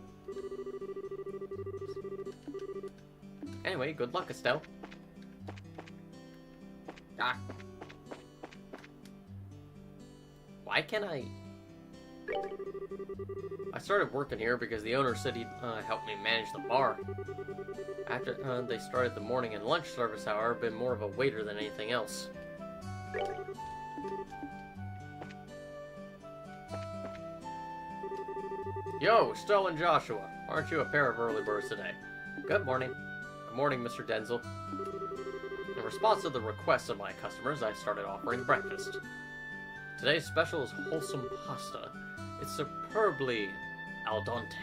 Anyway, good luck, Estelle. Ah. Why can't I started working here because the owner said he'd help me manage the bar. After they started the morning and lunch service, however, I've been more of a waiter than anything else. Yo, Stella and Joshua, aren't you a pair of early birds today? Good morning. Good morning, Mr. Denzel. In response to the requests of my customers, I started offering breakfast. Today's special is wholesome pasta. It's superbly al dente.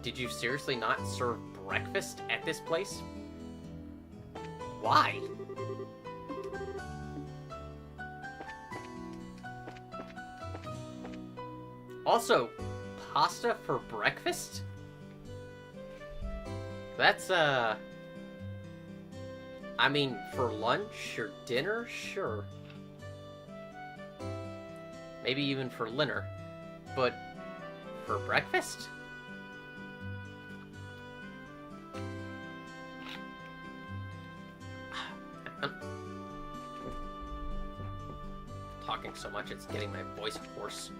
Did you seriously not serve breakfast at this place? Why? Also, pasta for breakfast? That's, I mean, for lunch or dinner, sure. Maybe even for dinner. But for breakfast? Talking so much, it's getting my voice hoarse.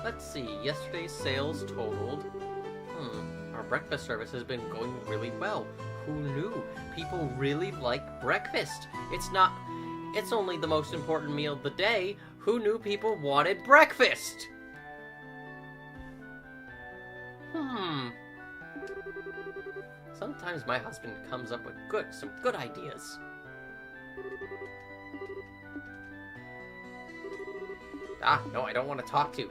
Let's see, yesterday's sales totaled... Our breakfast service has been going really well. Who knew? People really like breakfast. It's only the most important meal of the day. Who knew people wanted breakfast? Sometimes my husband comes up with some good ideas. Ah, no, I don't want to talk to.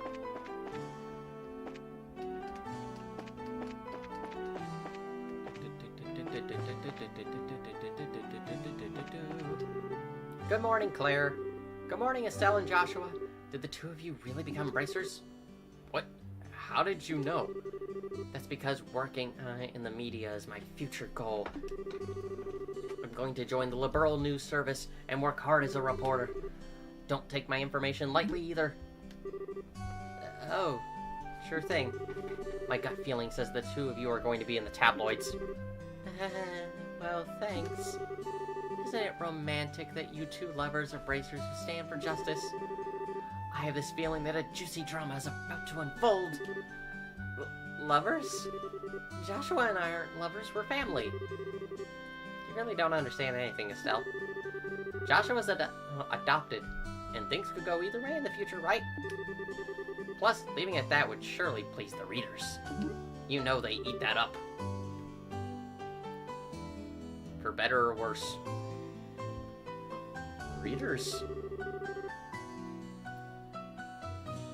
Good morning, Claire. Good morning, Estelle and Joshua. Did the two of you really become bracers? What? How did you know? That's because working in the media is my future goal. I'm going to join the Liberal News Service and work hard as a reporter. Don't take my information lightly either. Oh, sure thing. My gut feeling says the two of you are going to be in the tabloids. Well, thanks. Isn't it romantic that you two lovers are bracers who stand for justice? I have this feeling that a juicy drama is about to unfold. Lovers? Joshua and I aren't lovers, we're family. You really don't understand anything, Estelle. Joshua was adopted, and things could go either way in the future, right? Plus, leaving it at that would surely please the readers. You know they eat that up. For better or worse. Readers?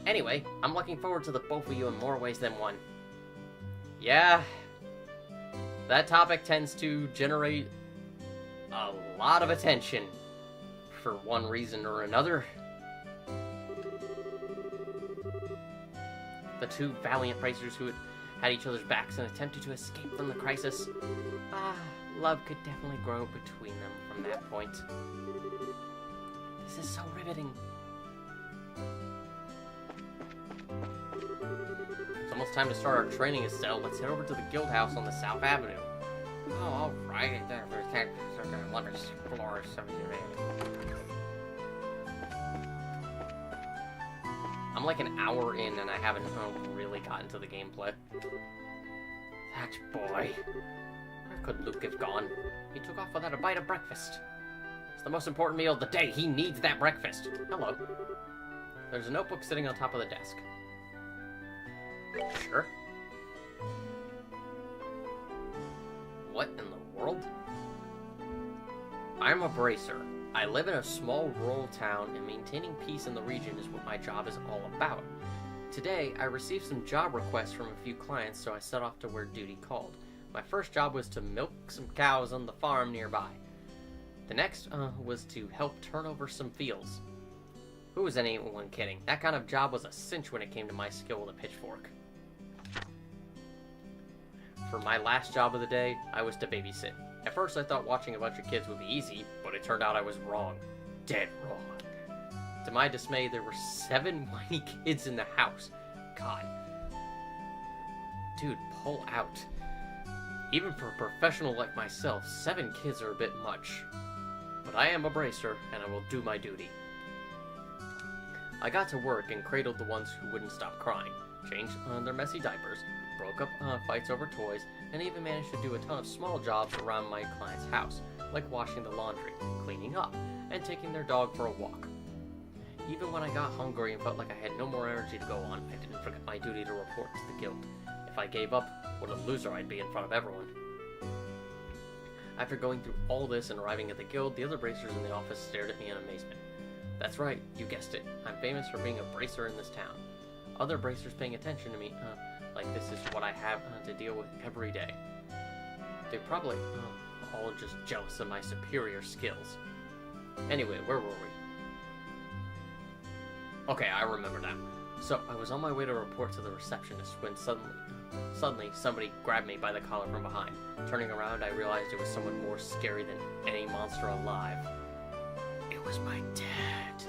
Anyway, I'm looking forward to the both of you in more ways than one. Yeah, that topic tends to generate a lot of attention for one reason or another. The two valiant bracers who had each other's backs and attempted to escape from the crisis. Love could definitely grow between them from that point. This is so riveting. It's almost time to start our training, Estelle. Let's head over to the guild house on the South Avenue. Oh, alright. Let me explore some of your. I'm like an hour in and I haven't really gotten to the gameplay. That boy. Where could Luke have gone? He took off without a bite of breakfast. It's the most important meal of the day. He needs that breakfast. Hello. There's a notebook sitting on top of the desk. Sure. What in the world? I'm a bracer. I live in a small rural town, and maintaining peace in the region is what my job is all about. Today, I received some job requests from a few clients, so I set off to where duty called. My first job was to milk some cows on the farm nearby. The next was to help turn over some fields. Who was anyone kidding? That kind of job was a cinch when it came to my skill with a pitchfork. For my last job of the day, I was to babysit. At first I thought watching a bunch of kids would be easy, but it turned out I was wrong. Dead wrong. To my dismay, there were 7 whiny kids in the house. God. Dude, pull out. Even for a professional like myself, 7 kids are a bit much. But I am a bracer, and I will do my duty. I got to work and cradled the ones who wouldn't stop crying, changed their messy diapers, broke up fights over toys, and even managed to do a ton of small jobs around my client's house, like washing the laundry, cleaning up, and taking their dog for a walk. Even when I got hungry and felt like I had no more energy to go on, I didn't forget my duty to report to the guild. If I gave up, what a loser I'd be in front of everyone. After going through all this and arriving at the guild, the other bracers in the office stared at me in amazement. That's right, you guessed it. I'm famous for being a bracer in this town. Other bracers paying attention to me, like this is what I have to deal with every day. They're probably all just jealous of my superior skills. Anyway, where were we? Okay, I remember now. So, I was on my way to report to the receptionist when suddenly somebody grabbed me by the collar from behind. Turning around, I realized it was someone more scary than any monster alive. It was my dad.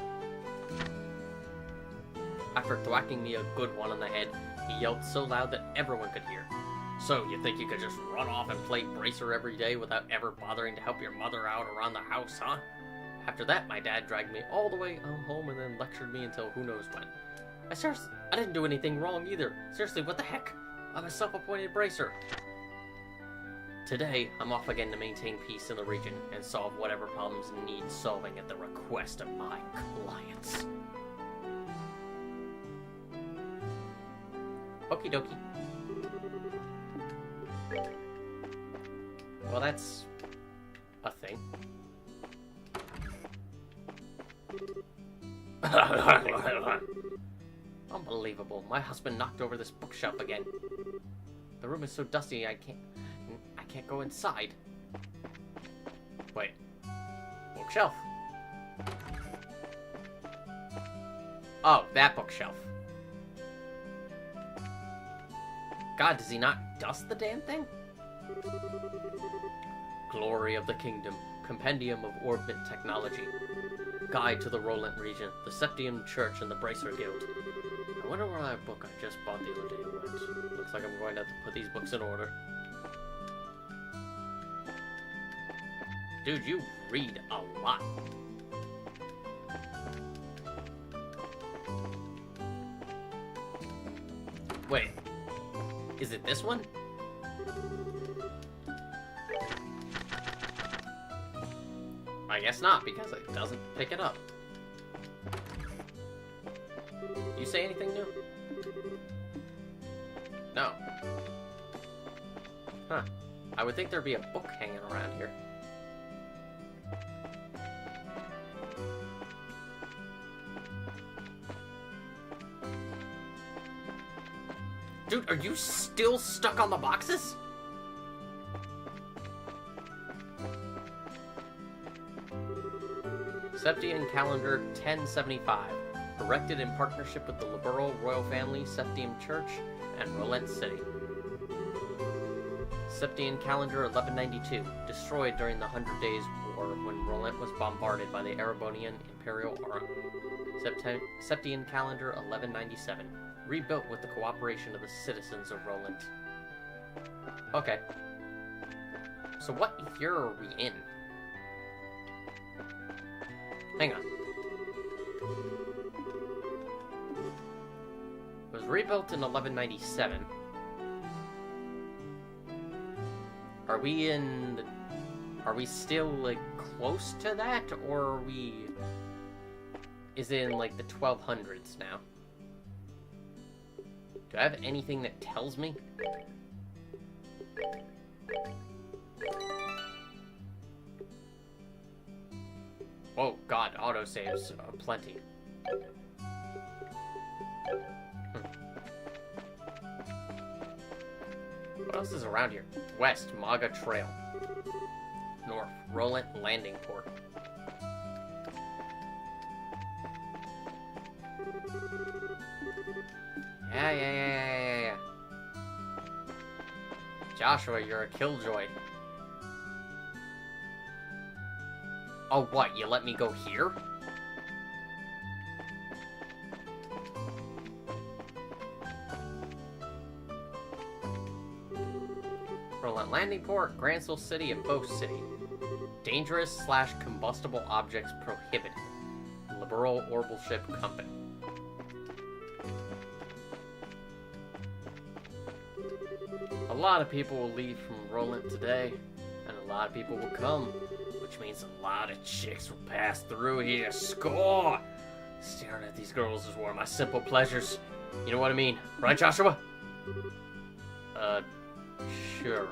After thwacking me a good one on the head, he yelled so loud that everyone could hear. So, you think you could just run off and play bracer every day without ever bothering to help your mother out around the house, huh? After that, my dad dragged me all the way home and then lectured me until who knows when. I didn't do anything wrong either. Seriously, what the heck? I'm a self-appointed bracer. Today, I'm off again to maintain peace in the region and solve whatever problems need solving at the request of my clients. Okie dokie. Well, that's a thing. Unbelievable. My husband knocked over this bookshelf again. The room is so dusty I can't go inside. Wait. Bookshelf. Oh, that bookshelf. God, does he not dust the damn thing? Glory of the Kingdom. Compendium of Orbit Technology. Guide to the Roland region, the Septium Church, and the Bracer Guild. I wonder where that book I just bought the other day went. Looks like I'm going to have to put these books in order. Dude, you read a lot. Wait. Is it this one? I guess not, because it doesn't pick it up. You say anything new? No. Huh. I would think there'd be a book hanging around here. Dude, are you still stuck on the boxes? Septian Calendar 1075. Erected in partnership with the liberal royal family, Septium Church, and Rolent City. Septian Calendar 1192. Destroyed during the 100 Days War when Rolent was bombarded by the Erebonian Imperial Army. Septian Calendar 1197. Rebuilt with the cooperation of the citizens of Rolent. Okay. So what year are we in? Hang on. It was rebuilt in 1197. Are we in the... Are we still, like, close to that? Or are we... Is it in, like, the 1200s now? Do I have anything that tells me? Oh god, autosaves plenty. What else is around here? West, Maga Trail. North, Rolent Landing Port. Yeah. Joshua, you're a killjoy. Oh, what? You let me go here? Rolent Landing Port, Grantsville City, and Bow City. Dangerous/combustible objects prohibited. Liberal Orbital Ship Company. A lot of people will leave from Rolent today, and a lot of people will come, which means a lot of chicks will pass through here. Score! Staring at these girls is one of my simple pleasures. You know what I mean, right, Joshua? Sure.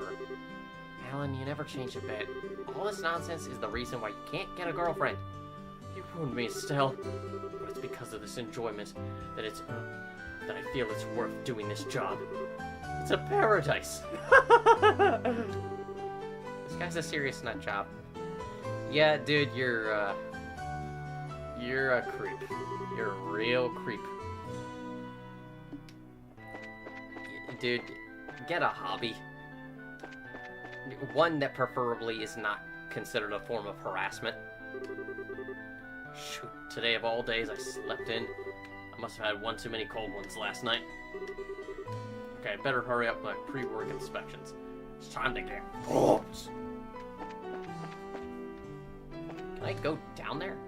Alan, you never change a bit. All this nonsense is the reason why you can't get a girlfriend. You ruined me, Estelle. But it's because of this enjoyment that I feel it's worth doing this job. It's a paradise. This guy's a serious nut job. Yeah, dude, you're a creep. You're a real creep. Dude, get a hobby. One that preferably is not considered a form of harassment. Shoot, today of all days I slept in. I must have had one too many cold ones last night. Okay, I better hurry up my pre-work inspections. It's time to get bombs. Can I go down there?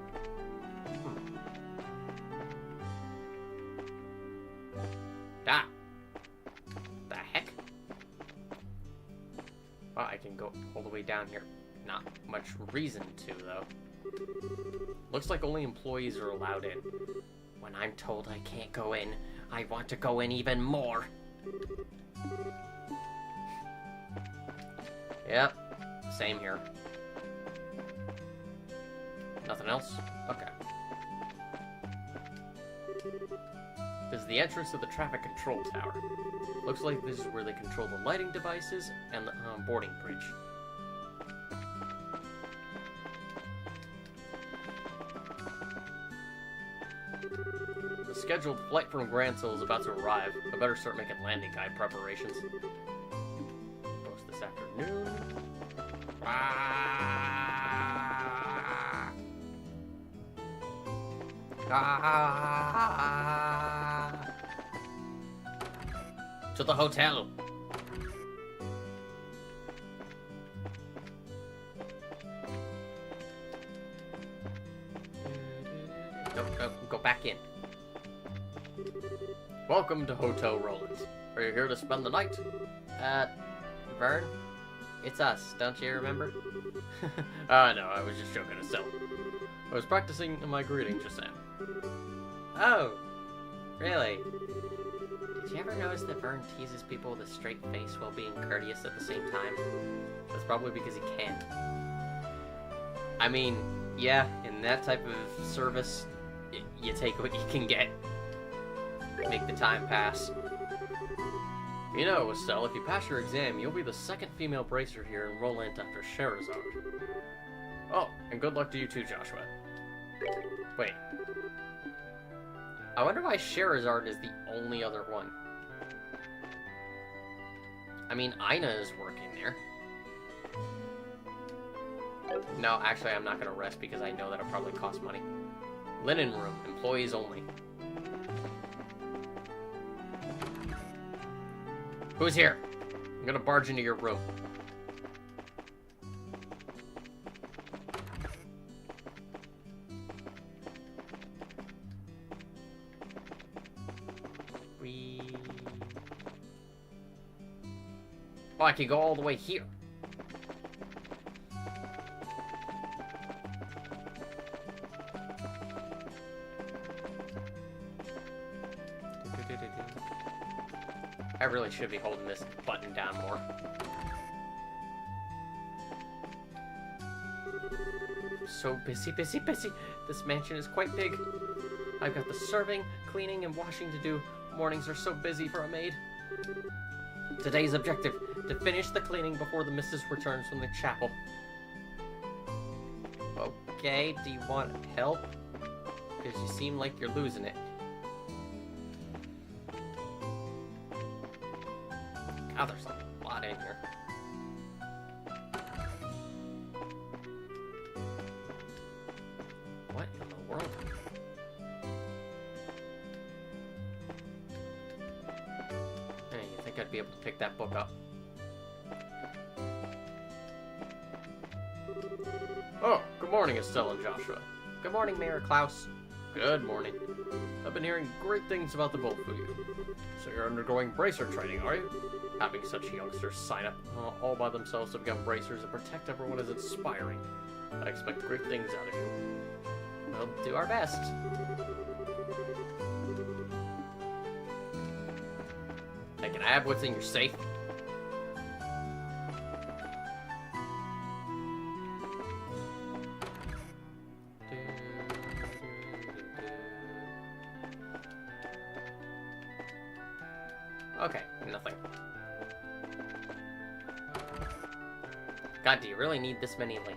Ah! The heck? Well, I can go all the way down here. Not much reason to, though. Looks like only employees are allowed in. When I'm told I can't go in, I want to go in even more. Yep, same here. Nothing else? Okay. This is the entrance to the traffic control tower. Looks like this is where they control the lighting devices and the boarding bridge. The scheduled flight from Grantsville is about to arrive. I better start making landing guide preparations. Post this afternoon. To the hotel. Go back in. Welcome to Hotel Rolent. Are you here to spend the night? Vern? It's us, don't you remember? No, I was just joking, Estelle. I was practicing my greeting just now. Oh, Really? Did you ever notice that Vern teases people with a straight face while being courteous at the same time? That's probably because he can. I mean, yeah, in that type of service, you take what you can get. Make the time pass. You know, Estelle, if you pass your exam, you'll be the second female bracer here in Roland after Scheherazade. Oh, and good luck to you too, Joshua. Wait. I wonder why Scheherazade is the only other one. I mean, Ina is working there. No, actually, I'm not going to rest because I know that it'll probably cost money. Linen room, employees only. Who's here? I'm going to barge into your room. Oh, I can go all the way here. I really should be holding this button down more. So busy, busy, busy. This mansion is quite big. I've got the serving, cleaning, and washing to do. Mornings are so busy for a maid. Today's objective, to finish the cleaning before the missus returns from the chapel. Okay, do you want help? Because you seem like you're losing it. God, there's a lot in here. What in the world? Hey, you think I'd be able to pick that book up? Oh, good morning, Estelle and Joshua. Good morning, Mayor Klaus. Good morning. I've been hearing great things about the both of you. So you're undergoing bracer training, are you? Having such youngsters sign up all by themselves to become bracers and protect everyone is inspiring. I expect great things out of you. We'll do our best. Hey, can I have what's in your safe? Okay, nothing. God, do you really need this many, like,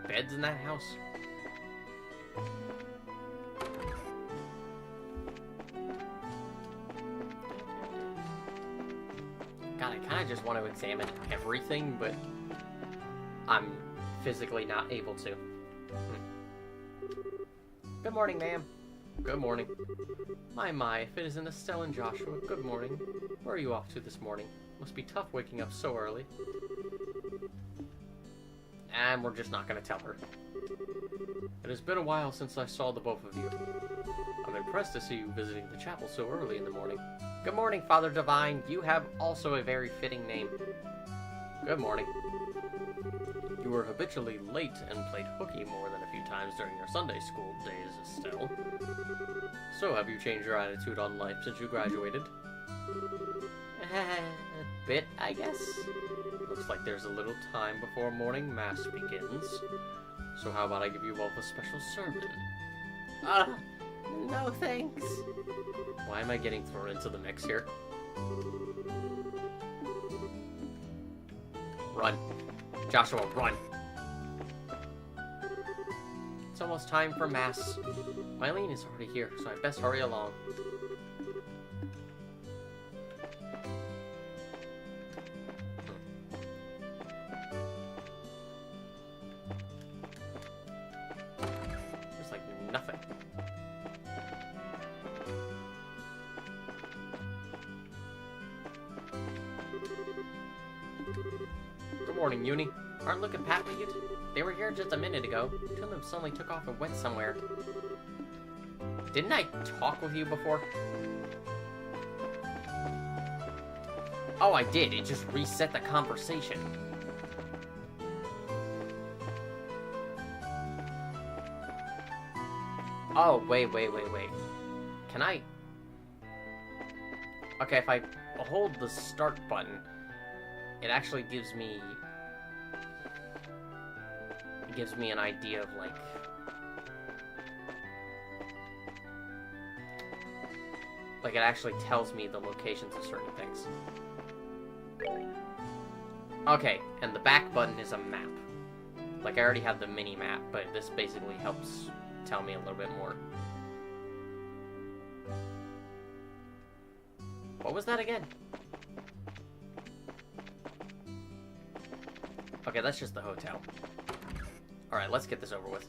beds in that house? God, I kind of just want to examine everything, but I'm physically not able to. Good morning, ma'am. Good morning. My, if it isn't Estelle and Joshua, good morning. Where are you off to this morning? Must be tough waking up so early. And we're just not going to tell her. It has been a while since I saw the both of you. I'm impressed to see you visiting the chapel so early in the morning. Good morning, Father Divine. You have also a very fitting name. Good morning. You were habitually late and played hooky more than a few times during your Sunday school days, Estelle. So, have you changed your attitude on life since you graduated? A bit, I guess. Looks like there's a little time before morning mass begins. So how about I give you both a special sermon? No thanks. Why am I getting thrown into the mix here? Run. Joshua, run. It's almost time for mass. Mylene is already here, so I best hurry along. There's like nothing. Good morning, Uni. Aren't Luke and Pat with you? They were here just a minute ago. Two of them suddenly took off and went somewhere. Didn't I talk with you before? Oh, I did. It just reset the conversation. Oh, wait. Can I... Okay, if I hold the start button, it actually gives me an idea of, like, it actually tells me the locations of certain things. Okay, and the back button is a map. Like, I already have the mini map, but this basically helps tell me a little bit more. What was that again? Okay, that's just the hotel. Alright, let's get this over with.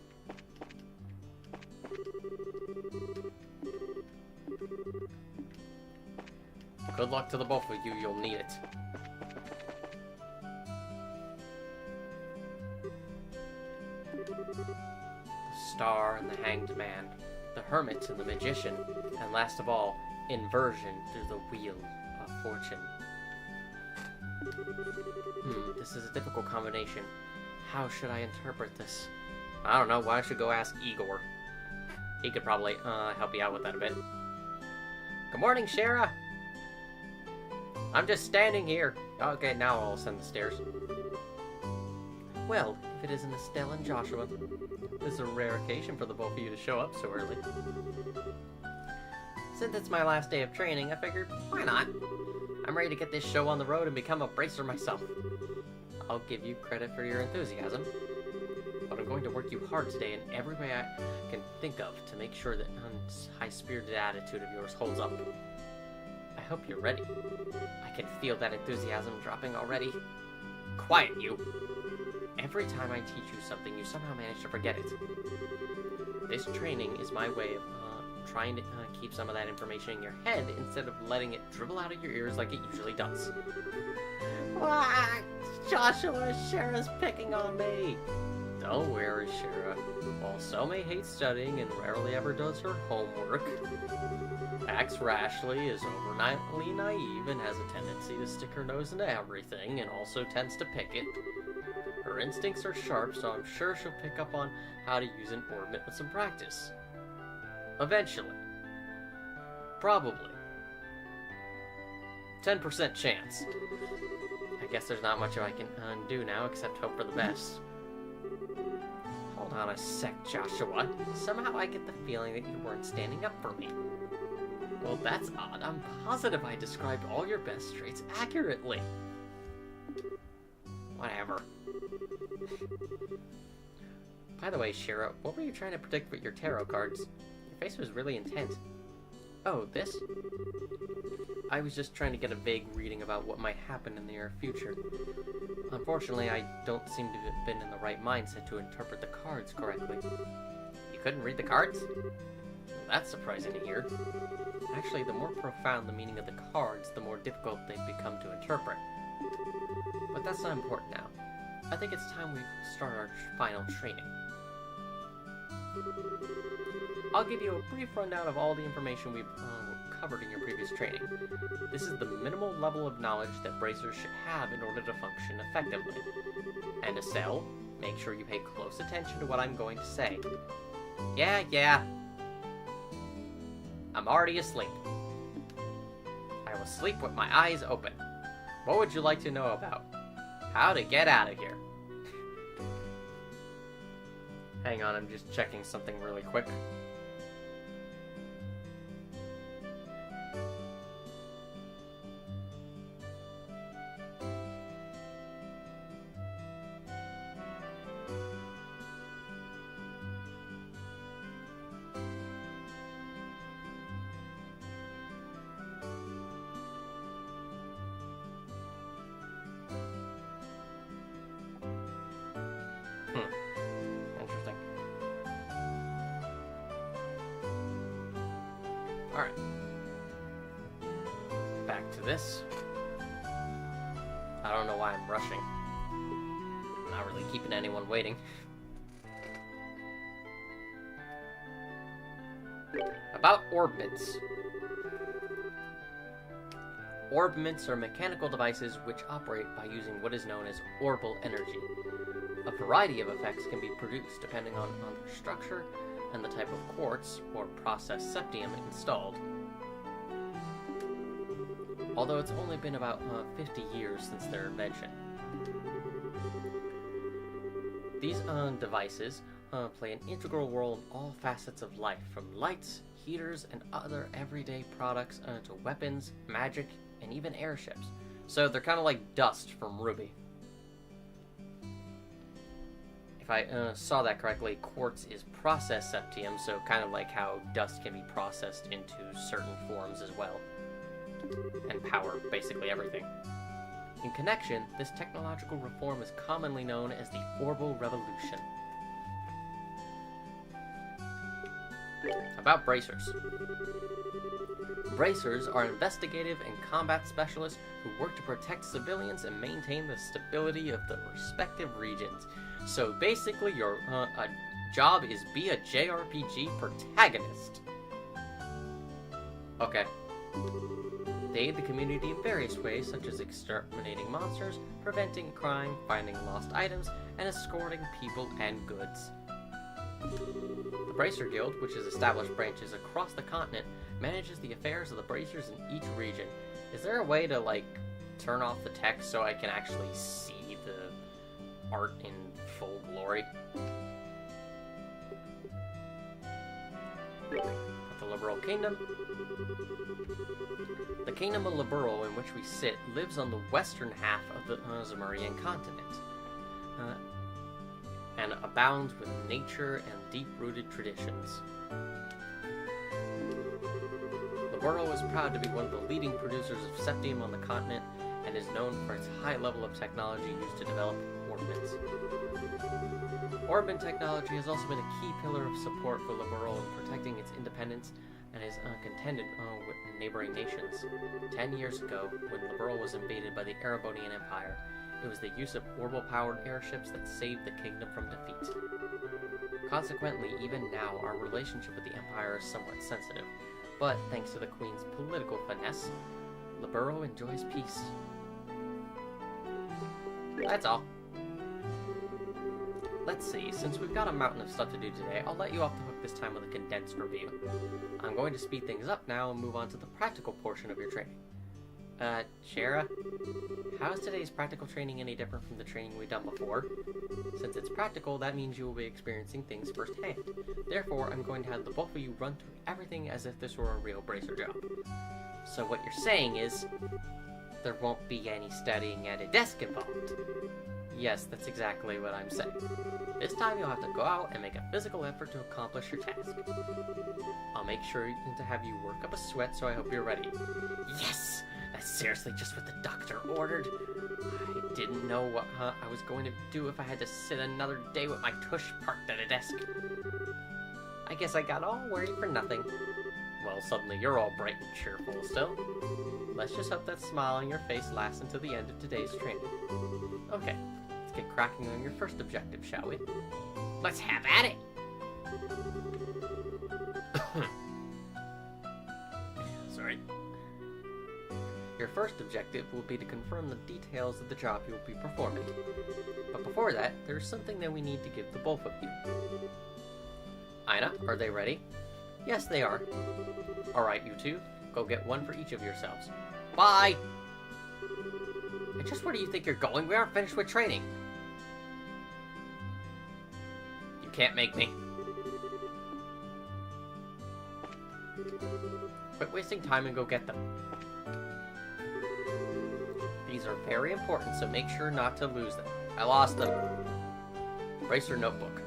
Good luck to the both of you, you'll need it. The Star and the Hanged Man, the Hermit and the Magician, and last of all, inversion through the Wheel of Fortune. This is a difficult combination. How should I interpret this? I don't know, why don't you go ask Igor? He could probably help you out with that a bit. Good morning, Shara! I'm just standing here. Okay, now I'll ascend the stairs. Well, if it isn't Estelle and Joshua, this is a rare occasion for the both of you to show up so early. Since it's my last day of training, I figured, why not? I'm ready to get this show on the road and become a bracer myself. I'll give you credit for your enthusiasm, but I'm going to work you hard today in every way I can think of to make sure that high-spirited attitude of yours holds up. I hope you're ready. I can feel that enthusiasm dropping already. Quiet, you! Every time I teach you something, you somehow manage to forget it. This training is my way of trying to keep some of that information in your head instead of letting it dribble out of your ears like it usually does. Wah! Joshua, Shara's picking on me! Don't worry, Shara. While Some hates studying and rarely ever does her homework, acts rashly, is overnightly naive, and has a tendency to stick her nose into everything, and also tends to pick it. Her instincts are sharp, so I'm sure she'll pick up on how to use an orbit with some practice. Eventually. Probably. 10% chance. I guess there's not much I can do now except hope for the best. Hold on a sec, Joshua. Somehow I get the feeling that you weren't standing up for me. Well, that's odd. I'm positive I described all your best traits accurately. Whatever. By the way, Shara, what were you trying to predict with your tarot cards? Your face was really intent. Oh, this? I was just trying to get a vague reading about what might happen in the near future. Unfortunately, I don't seem to have been in the right mindset to interpret the cards correctly. You couldn't read the cards? Well, that's surprising to hear. Actually, the more profound the meaning of the cards, the more difficult they become to interpret. But that's not important now. I think it's time we start our final training. I'll give you a brief rundown of all the information we've covered in your previous training. This is the minimal level of knowledge that bracers should have in order to function effectively. And Estelle, make sure you pay close attention to what I'm going to say. Yeah. I'm already asleep. I will sleep with my eyes open. What would you like to know about? How to get out of here. Hang on, I'm just checking something really quick. Interesting. Alright. Back to this. I don't know why I'm rushing. I'm not really keeping anyone waiting. About orbits. Orbments are mechanical devices which operate by using what is known as orbal energy. A variety of effects can be produced depending on their structure and the type of quartz or processed septium installed. although it's only been about 50 years since their invention. These devices play an integral role in all facets of life, from lights, heaters, and other everyday products to weapons, magic, and even airships. So they're kind of like dust from Ruby. If I saw that correctly, quartz is processed septium, so kind of like how dust can be processed into certain forms as well. And power basically everything. In connection, this technological reform is commonly known as the Orbital Revolution. About bracers. Bracers are investigative and combat specialists who work to protect civilians and maintain the stability of the respective regions. So basically, your job is be a JRPG protagonist. Okay. They aid the community in various ways, such as exterminating monsters, preventing crime, finding lost items, and escorting people and goods. The Bracer Guild, which has established branches across the continent, manages the affairs of the bracers in each region. Is there a way to, like, turn off the text so I can actually see the art in full glory? The Liberal Kingdom. The Kingdom of Liberal, in which we sit, lives on the western half of the Zemurian continent, and abounds with nature and deep-rooted traditions. Liberal is proud to be one of the leading producers of septium on the continent, and is known for its high level of technology used to develop orbits. Orbit technology has also been a key pillar of support for Liberal in protecting its independence and is contended with neighboring nations. 10 years ago, when Liberal was invaded by the Erebonian Empire, it was the use of orbital-powered airships that saved the kingdom from defeat. Consequently, even now, our relationship with the Empire is somewhat sensitive, but thanks to the Queen's political finesse, Liberal enjoys peace. That's all. Let's see, since we've got a mountain of stuff to do today, I'll let you off the hook this time with a condensed review. I'm going to speed things up now and move on to the practical portion of your training. Shara, how is today's practical training any different from the training we've done before? Since it's practical, that means you will be experiencing things firsthand. Therefore, I'm going to have the both of you run through everything as if this were a real bracer job. So what you're saying is, there won't be any studying at a desk involved. Yes, that's exactly what I'm saying. This time you'll have to go out and make a physical effort to accomplish your task. I'll make sure to have you work up a sweat, so I hope you're ready. Yes! That's seriously just what the doctor ordered. I didn't know what I was going to do if I had to sit another day with my tush parked at a desk. I guess I got all worried for nothing. Well, suddenly you're all bright and cheerful still. Let's just hope that smile on your face lasts until the end of today's training. Okay, let's get cracking on your first objective, shall we? Let's have at it! Sorry. Your first objective will be to confirm the details of the job you will be performing. But before that, there is something that we need to give the both of you. Aina, are they ready? Yes, they are. Alright, you two, go get one for each of yourselves. Bye! And just where do you think you're going? We aren't finished with training. You can't make me. Quit wasting time and go get them. These are very important, so make sure not to lose them. I lost them. Bracer Notebook.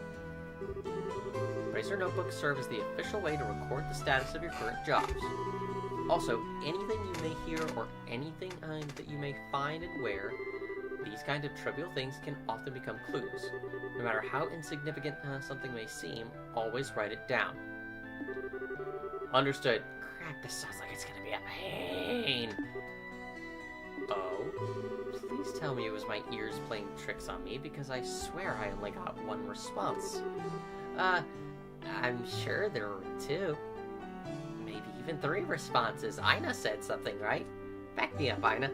Bracer Notebooks serve as the official way to record the status of your current jobs. Also, anything you may hear or anything that you may find and wear, these kind of trivial things can often become clues. No matter how insignificant something may seem, always write it down. Understood. Crap, this sounds like it's gonna be a pain. Oh? Please tell me it was my ears playing tricks on me, because I swear I only got one response. I'm sure there were two. Maybe even 3 responses. Aina said something, right? Back me up, Aina.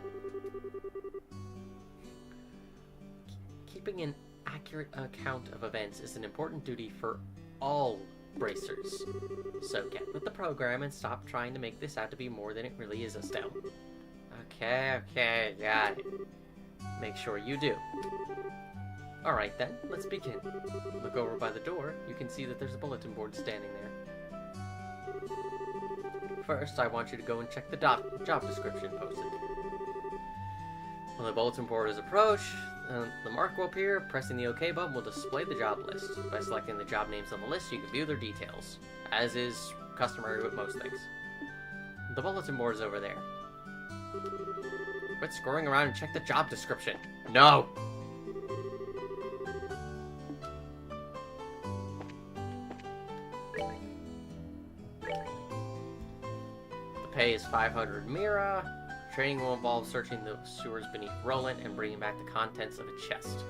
Keeping an accurate account of events is an important duty for all bracers. So get with the program and stop trying to make this out to be more than it really is, Estelle. Okay, got it. Make sure you do. Alright then, let's begin. Look over by the door, you can see that there's a bulletin board standing there. First, I want you to go and check the job description posted. When the bulletin board is approached, the mark will appear. Pressing the OK button will display the job list. By selecting the job names on the list, you can view their details, as is customary with most things. The bulletin board is over there. Quit screwing around and check the job description. No! The pay is 500 Mira. Training will involve searching the sewers beneath Roland and bringing back the contents of a chest.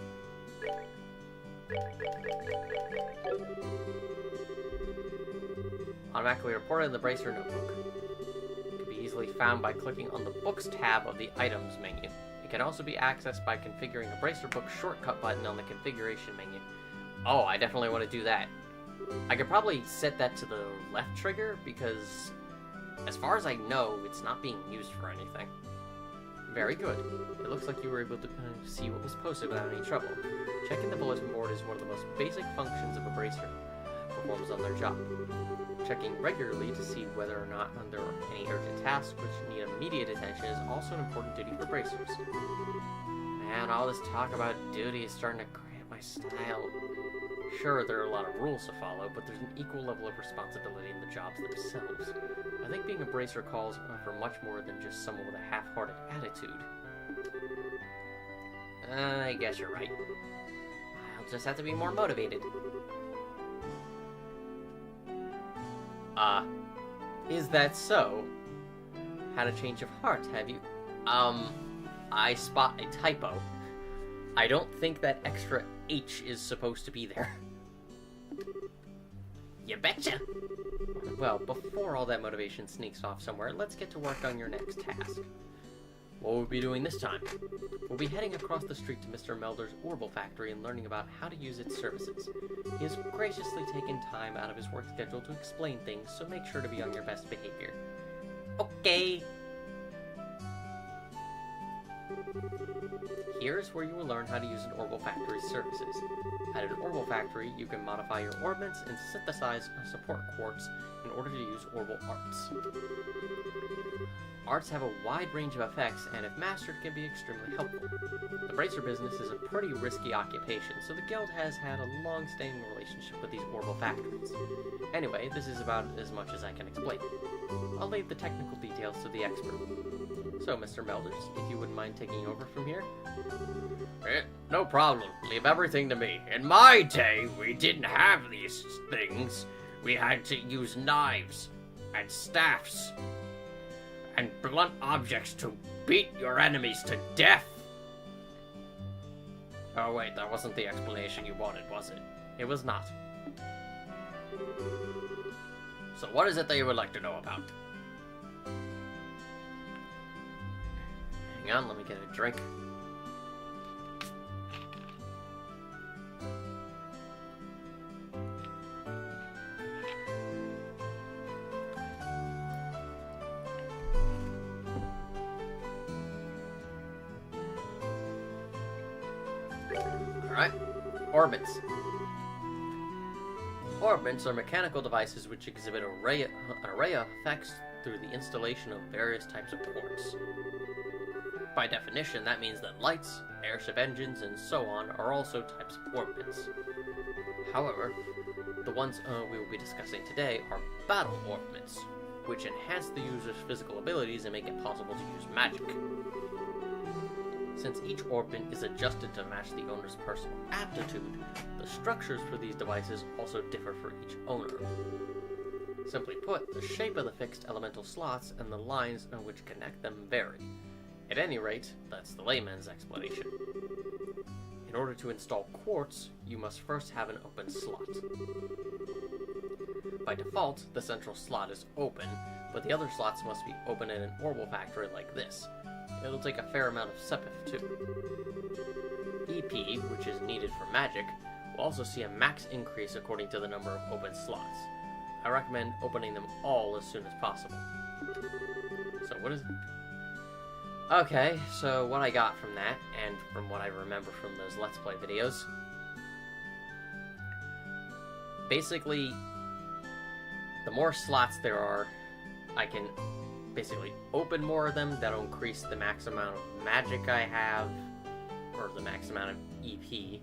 Automatically reported in the Bracer notebook. It can be easily found by clicking on the Books tab of the Items menu. It can also be accessed by configuring a Bracer book shortcut button on the Configuration menu. Oh, I definitely want to do that. I could probably set that to the left trigger because, as far as I know, it's not being used for anything. Very good. It looks like you were able to see what was posted without any trouble. Checking the bulletin board is one of the most basic functions of a Bracer performs on their job. Checking regularly to see whether or not there are any urgent tasks which need immediate attention is also an important duty for Bracers. Man, all this talk about duty is starting to cramp my style. Sure, there are a lot of rules to follow, but there's an equal level of responsibility in the jobs themselves. I think being a Bracer calls for much more than just someone with a half-hearted attitude. I guess you're right. I'll just have to be more motivated. Is that so? Had a change of heart, have you? I spot a typo. I don't think that extra H is supposed to be there. You betcha! Well, before all that motivation sneaks off somewhere, let's get to work on your next task. What will we be doing this time? We'll be heading across the street to Mr. Melder's Orbital Factory and learning about how to use its services. He has graciously taken time out of his work schedule to explain things, so make sure to be on your best behavior. Okay! Here's where you will learn how to use an Orbital Factory's services. At an Orbital Factory, you can modify your orbments and synthesize support quartz in order to use Orbital Arts. Arts have a wide range of effects, and if mastered, can be extremely helpful. The Bracer business is a pretty risky occupation, so the Guild has had a long-standing relationship with these Orbital Factories. Anyway, this is about as much as I can explain. I'll leave the technical details to the expert. So, Mr. Melders, if you wouldn't mind taking over from here? No problem. Leave everything to me. In my day, we didn't have these things. We had to use knives and staffs and blunt objects to beat your enemies to death. Oh wait, that wasn't the explanation you wanted, was it? It was not. So what is it that you would like to know about? Hang on, let me get a drink. Alright, orbits. Orbits are mechanical devices which exhibit an array of effects through the installation of various types of ports. By definition, that means that lights, airship engines, and so on are also types of orbits. However, the ones we will be discussing today are battle orbits, which enhance the user's physical abilities and make it possible to use magic. Since each orbit is adjusted to match the owner's personal aptitude, the structures for these devices also differ for each owner. Simply put, the shape of the fixed elemental slots and the lines on which connect them vary. At any rate, that's the layman's explanation. In order to install quartz, you must first have an open slot. By default, the central slot is open, but the other slots must be open in an Orbital Factory like this. It'll take a fair amount of Sepith too. EP, which is needed for magic, will also see a max increase according to the number of open slots. I recommend opening them all as soon as possible. So what is... Okay, so what I got from that, and from what I remember from those Let's Play videos, basically, the more slots there are, I can basically open more of them. That'll increase the max amount of magic I have, or the max amount of EP.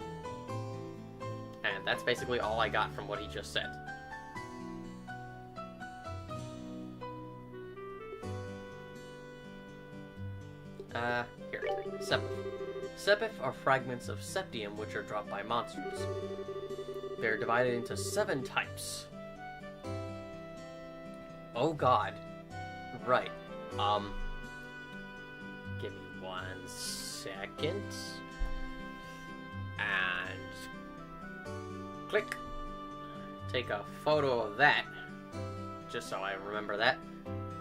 And that's basically all I got from what he just said. Here. Sepith. Sepith are fragments of septium which are dropped by monsters. They're divided into 7 types. Oh god. Right. Give me 1 second. And click. Take a photo of that. Just so I remember that.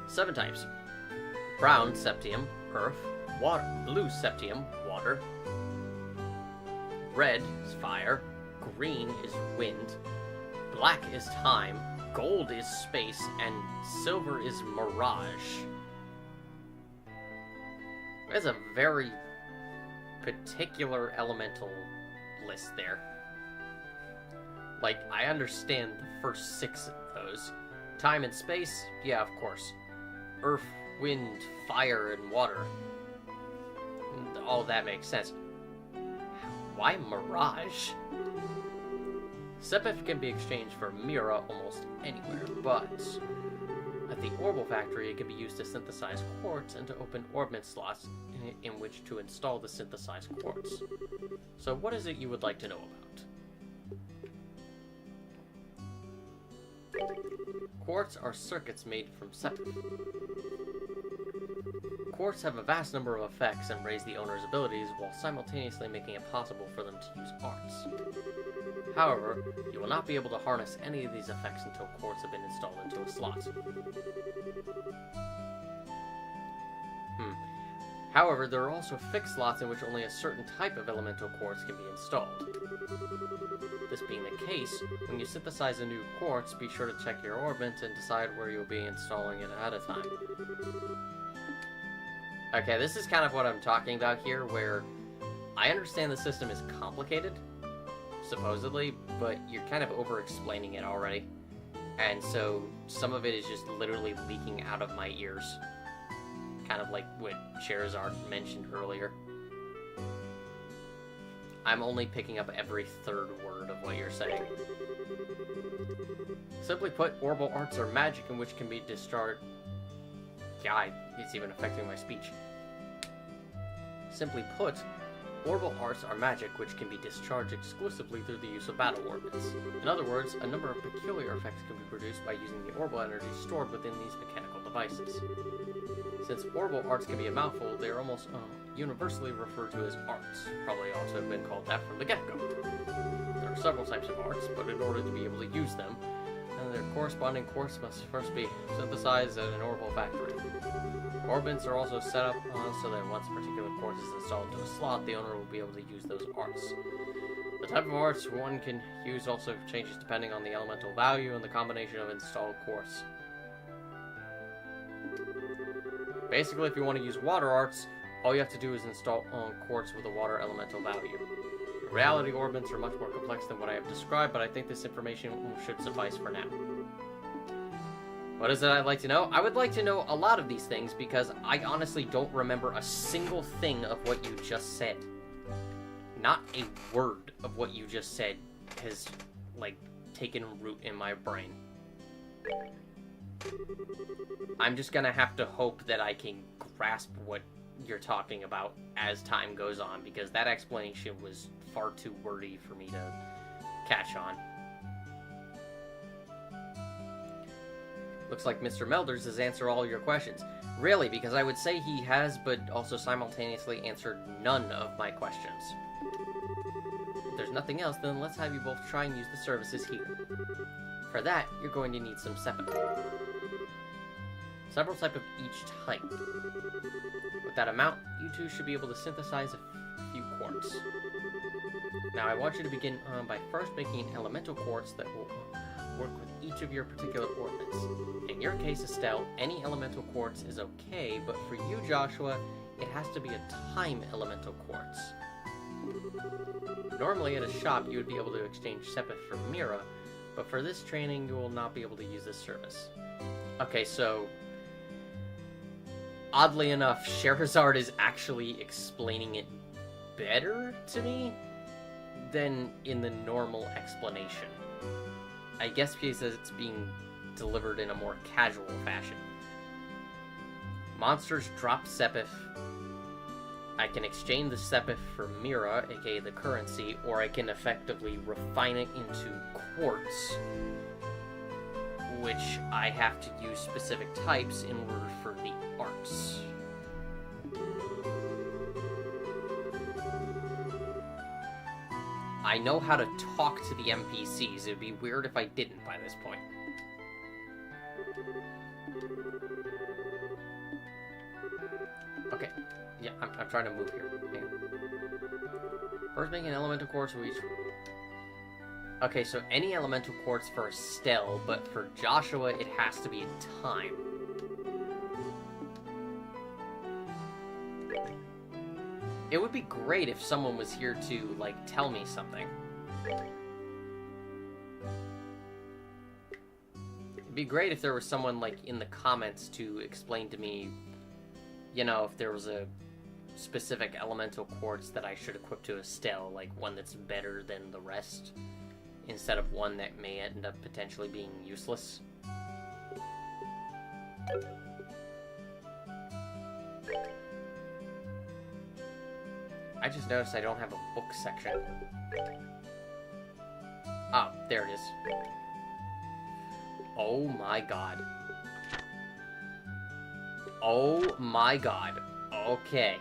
7 types. Brown septium, earth. Blue septium, water. Red is fire. Green is wind. Black is time. Gold is space. And silver is mirage. There's a very particular elemental list there. Like, I understand the first 6 of those. Time and space? Yeah, of course. Earth, wind, fire, and water. All that makes sense. Why Mirage? Sepith can be exchanged for Mira almost anywhere, but at the Orbital Factory it can be used to synthesize quartz and to open orbment slots in which to install the synthesized quartz. So what is it you would like to know about? Quartz are circuits made from Sepith. Quartz have a vast number of effects and raise the owner's abilities while simultaneously making it possible for them to use arts. However, you will not be able to harness any of these effects until quartz have been installed into a slot. However, there are also fixed slots in which only a certain type of elemental quartz can be installed. This being the case, when you synthesize a new quartz, be sure to check your orbit and decide where you'll be installing it ahead of time. Okay, this is kind of what I'm talking about here, where I understand the system is complicated, supposedly, but you're kind of over-explaining it already. And so, some of it is just literally leaking out of my ears. Kind of like what Charizard mentioned earlier. I'm only picking up every 3rd word of what you're saying. Simply put, orbital arts are magic in which can be discharged. God, it's even affecting my speech. Simply put, orbital arts are magic which can be discharged exclusively through the use of battle orbits. In other words, a number of peculiar effects can be produced by using the orbital energy stored within these mechanical devices. Since orbital arts can be a mouthful, they are almost universally referred to as arts, probably also have been called that from the get-go. There are several types of arts, but in order to be able to use them, their corresponding quartz must first be synthesized at an orbital factory. Orbits are also set up so that once a particular quartz is installed into a slot, the owner will be able to use those arts. The type of arts one can use also changes depending on the elemental value and the combination of installed quartz. Basically, if you want to use water arts, all you have to do is install quartz with a water elemental value. In reality, orbits are much more complex than what I have described, but I think this information should suffice for now. What is it I'd like to know? I would like to know a lot of these things because I honestly don't remember a single thing of what you just said. Not a word of what you just said has, like, taken root in my brain. I'm just gonna have to hope that I can grasp what you're talking about as time goes on, because that explanation was far too wordy for me to catch on. Looks like Mr. Melders has answered all your questions. Really, because I would say he has, but also simultaneously answered none of my questions. If there's nothing else, then let's have you both try and use the services here. For that, you're going to need some Sepith. Several types of each type. With that amount, you two should be able to synthesize a few quartz. Now I want you to begin by first making an elemental quartz that will work with each of your particular orbits. In your case, Estelle, any elemental quartz is okay, but for you, Joshua, it has to be a time elemental quartz. Normally at a shop you would be able to exchange Sepith for Mira, but for this training you will not be able to use this service. Okay, so oddly enough, Scheherazade is actually explaining it better to me than in the normal explanation. I guess because it's being delivered in a more casual fashion. Monsters drop Sepith. I can exchange the Sepith for Mira, aka the currency, or I can effectively refine it into quartz, which I have to use specific types in order for the arts. I know how to talk to the NPCs. It would be weird if I didn't by this point. Okay. Yeah, I'm trying to move here. Hang on. First, make an elemental quartz for each. Okay, so any elemental quartz for Estelle, but for Joshua, it has to be a time. It would be great if someone was here to, like, tell me something. It'd be great if there was someone, like, in the comments to explain to me, you know, if there was a specific elemental quartz that I should equip to Estelle, like one that's better than the rest, instead of one that may end up potentially being useless. I just noticed I don't have a book section. Oh, there it is. Oh my god. Oh my god. Okay.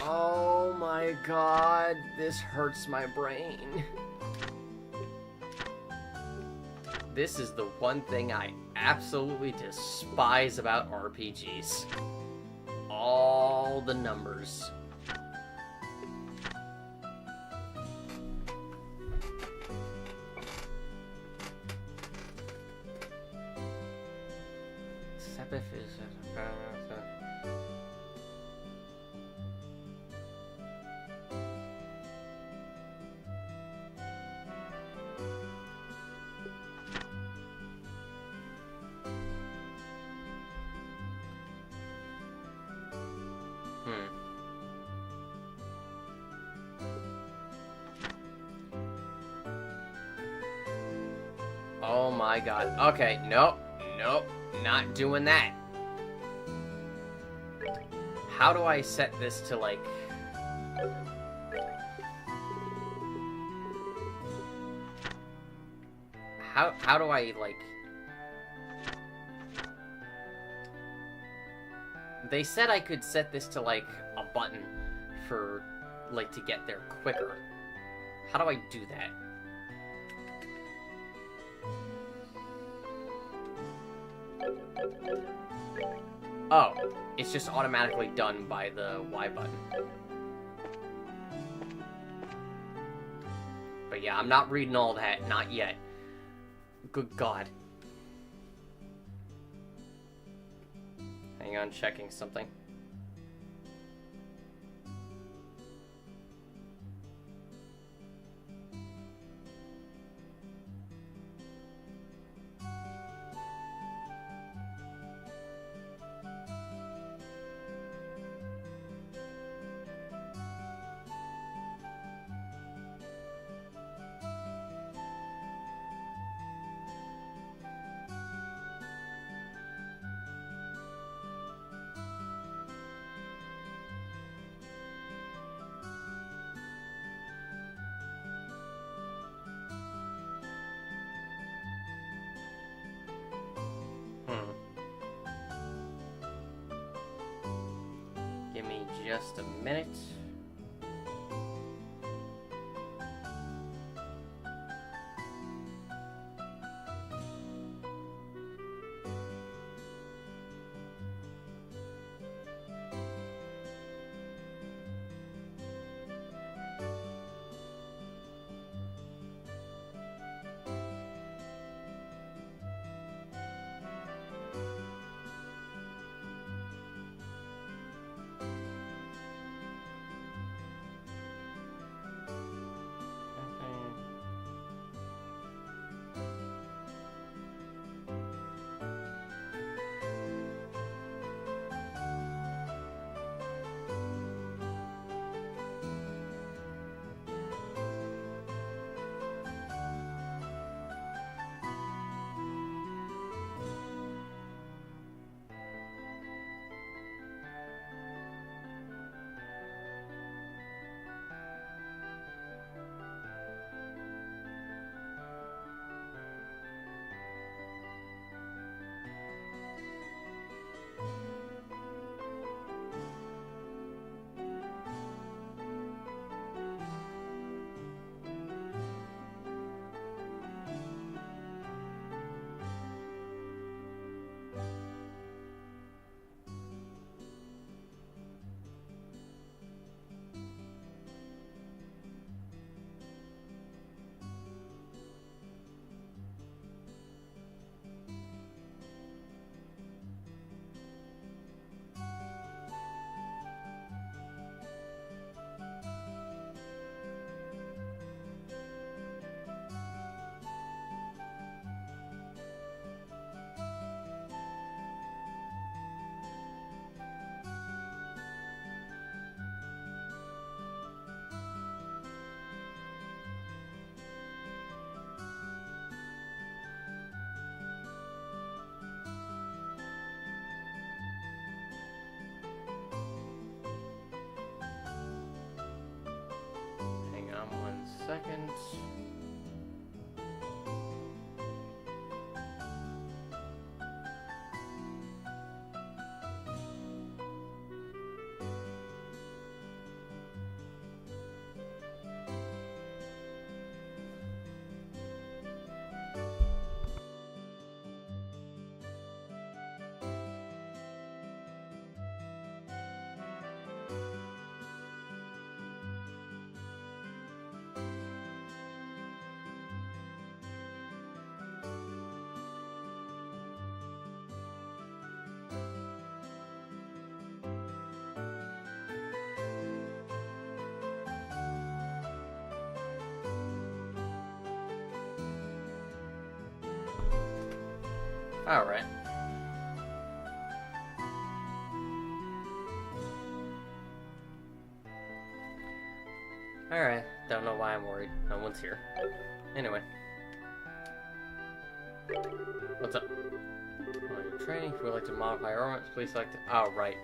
Oh my god, this hurts my brain. This is the one thing I absolutely despise about RPGs. All the numbers. Sepith is... Oh my god. Okay, nope, not doing that. How do I set this to, like... How do I, like... They said I could set this to, like, a button for, like, to get there quicker. How do I do that? Oh, it's just automatically done by the Y button. But yeah, I'm not reading all that, not yet. Good God. Hang on, checking something. Give me just a minute. second. Alright. Alright, don't know why I'm worried. No one's here. Anyway. What's up? While you're training, if you would like to modify your armaments, please select... Oh, right.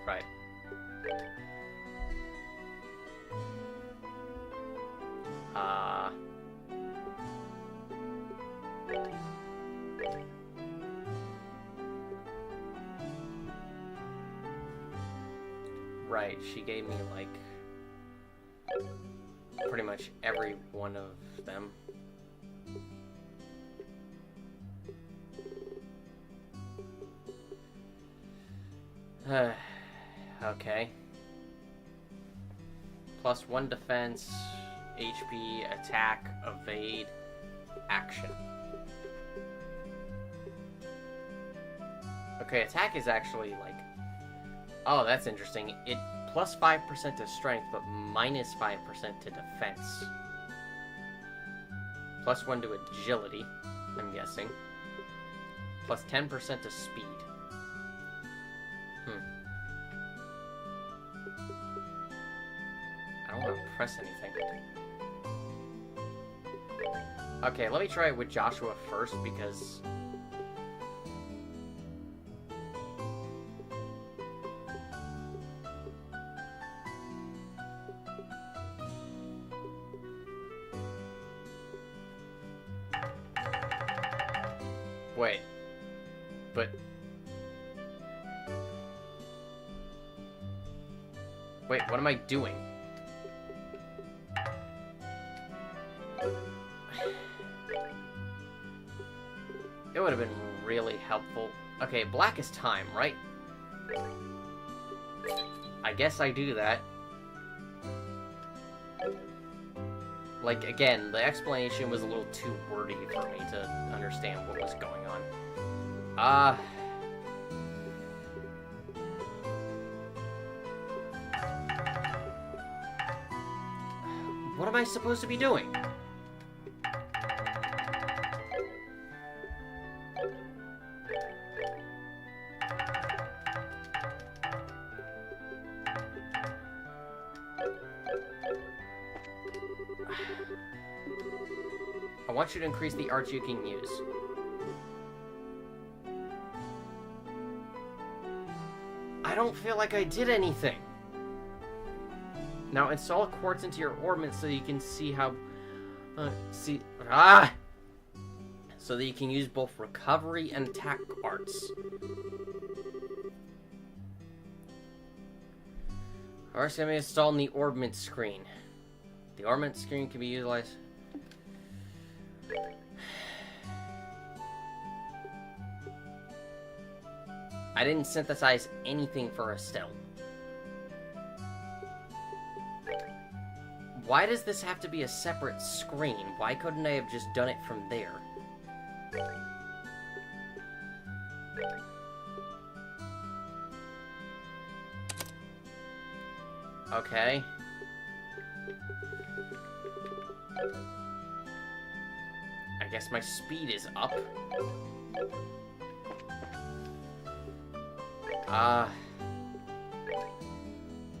Right, she gave me, like, pretty much every one of them. Okay. +1 defense, HP, attack, evade, action. Okay, attack is actually, like... Oh, that's interesting. It +5% to strength, but -5% to defense. +1 to agility, I'm guessing. +10% to speed. I don't want to press anything. Okay, let me try it with Joshua first, because... Wait. But... Wait, what am I doing? It would have been really helpful. Okay, black is time, right? I guess I do that. Like, again, the explanation was a little too wordy for me to understand what was going on. What am I supposed to be doing? I want you to increase the arts you can use. I don't feel like I did anything. Now install a quartz into your orbment so you can see how... So that you can use both recovery and attack arts. Arts can be installed in the orbment screen. The orbment screen can be utilized... I didn't synthesize anything for Estelle. Why does this have to be a separate screen? Why couldn't I have just done it from there? Okay. I guess my speed is up.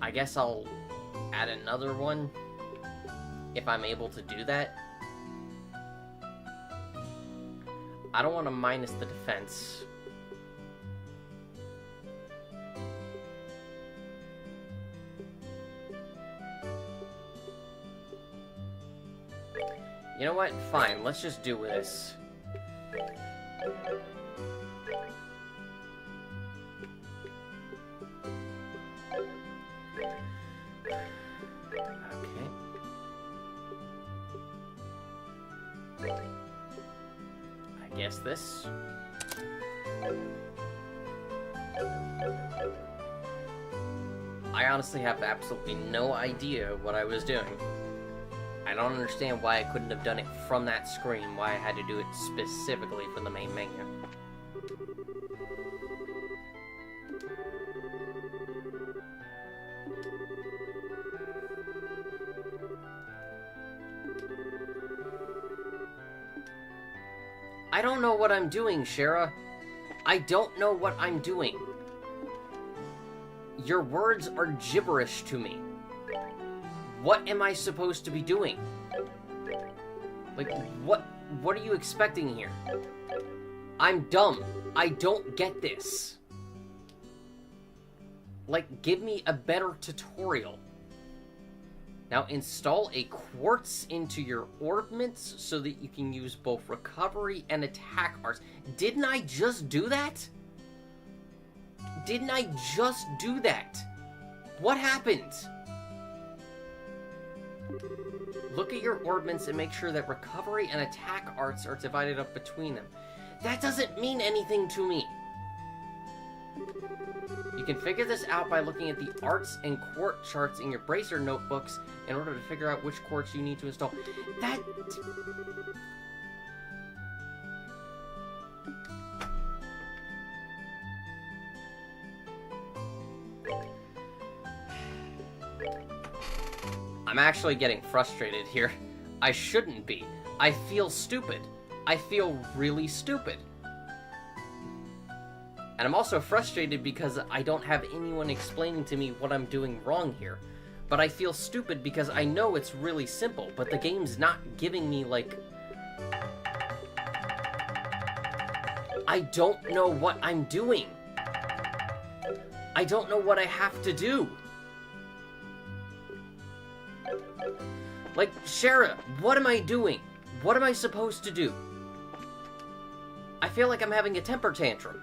I guess I'll add another one if I'm able to do that. I don't want to minus the defense. You know what? Fine, let's just do this. Okay. I guess this. I honestly have absolutely no idea what I was doing. I don't understand why I couldn't have done it from that screen, why I had to do it specifically from the main menu. I don't know what I'm doing, Shara. I don't know what I'm doing. Your words are gibberish to me. What am I supposed to be doing? Like, what are you expecting here? I'm dumb. I don't get this. Like, give me a better tutorial. Now, install a quartz into your orbments so that you can use both recovery and attack arts. Didn't I just do that? Didn't I just do that? What happened? Look at your orbments and make sure that recovery and attack arts are divided up between them. That doesn't mean anything to me. You can figure this out by looking at the arts and quartz charts in your bracer notebooks in order to figure out which quartz you need to install. That... I'm actually getting frustrated here. I shouldn't be. I feel stupid. I feel really stupid. And I'm also frustrated because I don't have anyone explaining to me what I'm doing wrong here. But I feel stupid because I know it's really simple, but the game's not giving me, like... I don't know what I'm doing. I don't know what I have to do. Like, Shara, what am I doing? What am I supposed to do? I feel like I'm having a temper tantrum.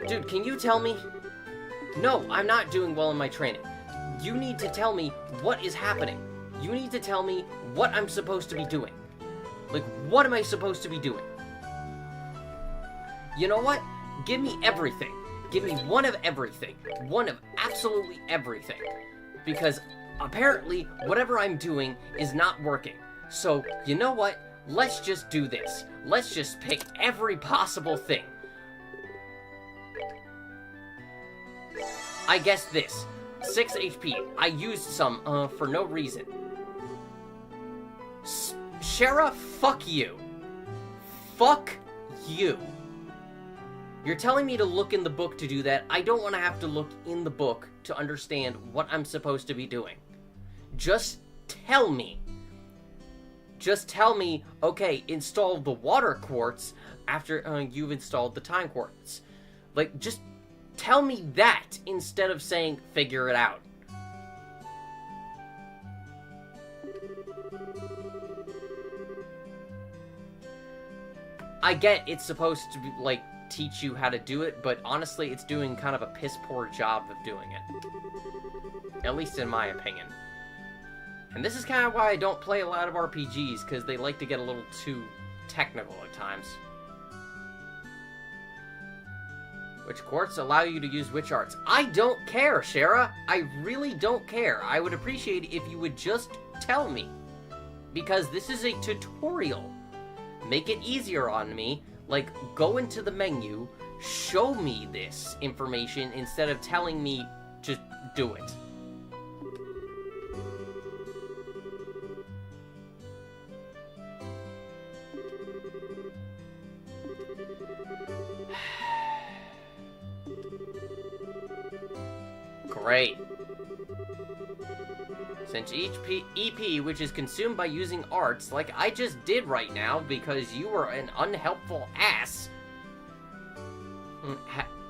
Dude, can you tell me? No, I'm not doing well in my training. You need to tell me what is happening. You need to tell me what I'm supposed to be doing. Like, what am I supposed to be doing? You know what? Give me everything. Give me one of everything. One of absolutely everything. Because apparently, whatever I'm doing is not working. So, you know what? Let's just do this. Let's just pick every possible thing. I guess this. 6 HP. I used some, for no reason. Shara, fuck you. Fuck you. You're telling me to look in the book to do that. I don't want to have to look in the book to understand what I'm supposed to be doing. Just tell me. Just tell me, okay, install the water quartz after you've installed the time quartz. Like, just tell me that instead of saying, figure it out. I get it's supposed to be, like, teach you how to do it, but honestly, it's doing kind of a piss-poor job of doing it. At least in my opinion. And this is kind of why I don't play a lot of RPGs, because they like to get a little too technical at times. Which quartz allow you to use which arts? I don't care, Shara. I really don't care. I would appreciate it if you would just tell me. Because this is a tutorial. Make it easier on me. Like, go into the menu, show me this information instead of telling me just do it. Great. Since each EP, which is consumed by using arts, like I just did right now because you were an unhelpful ass,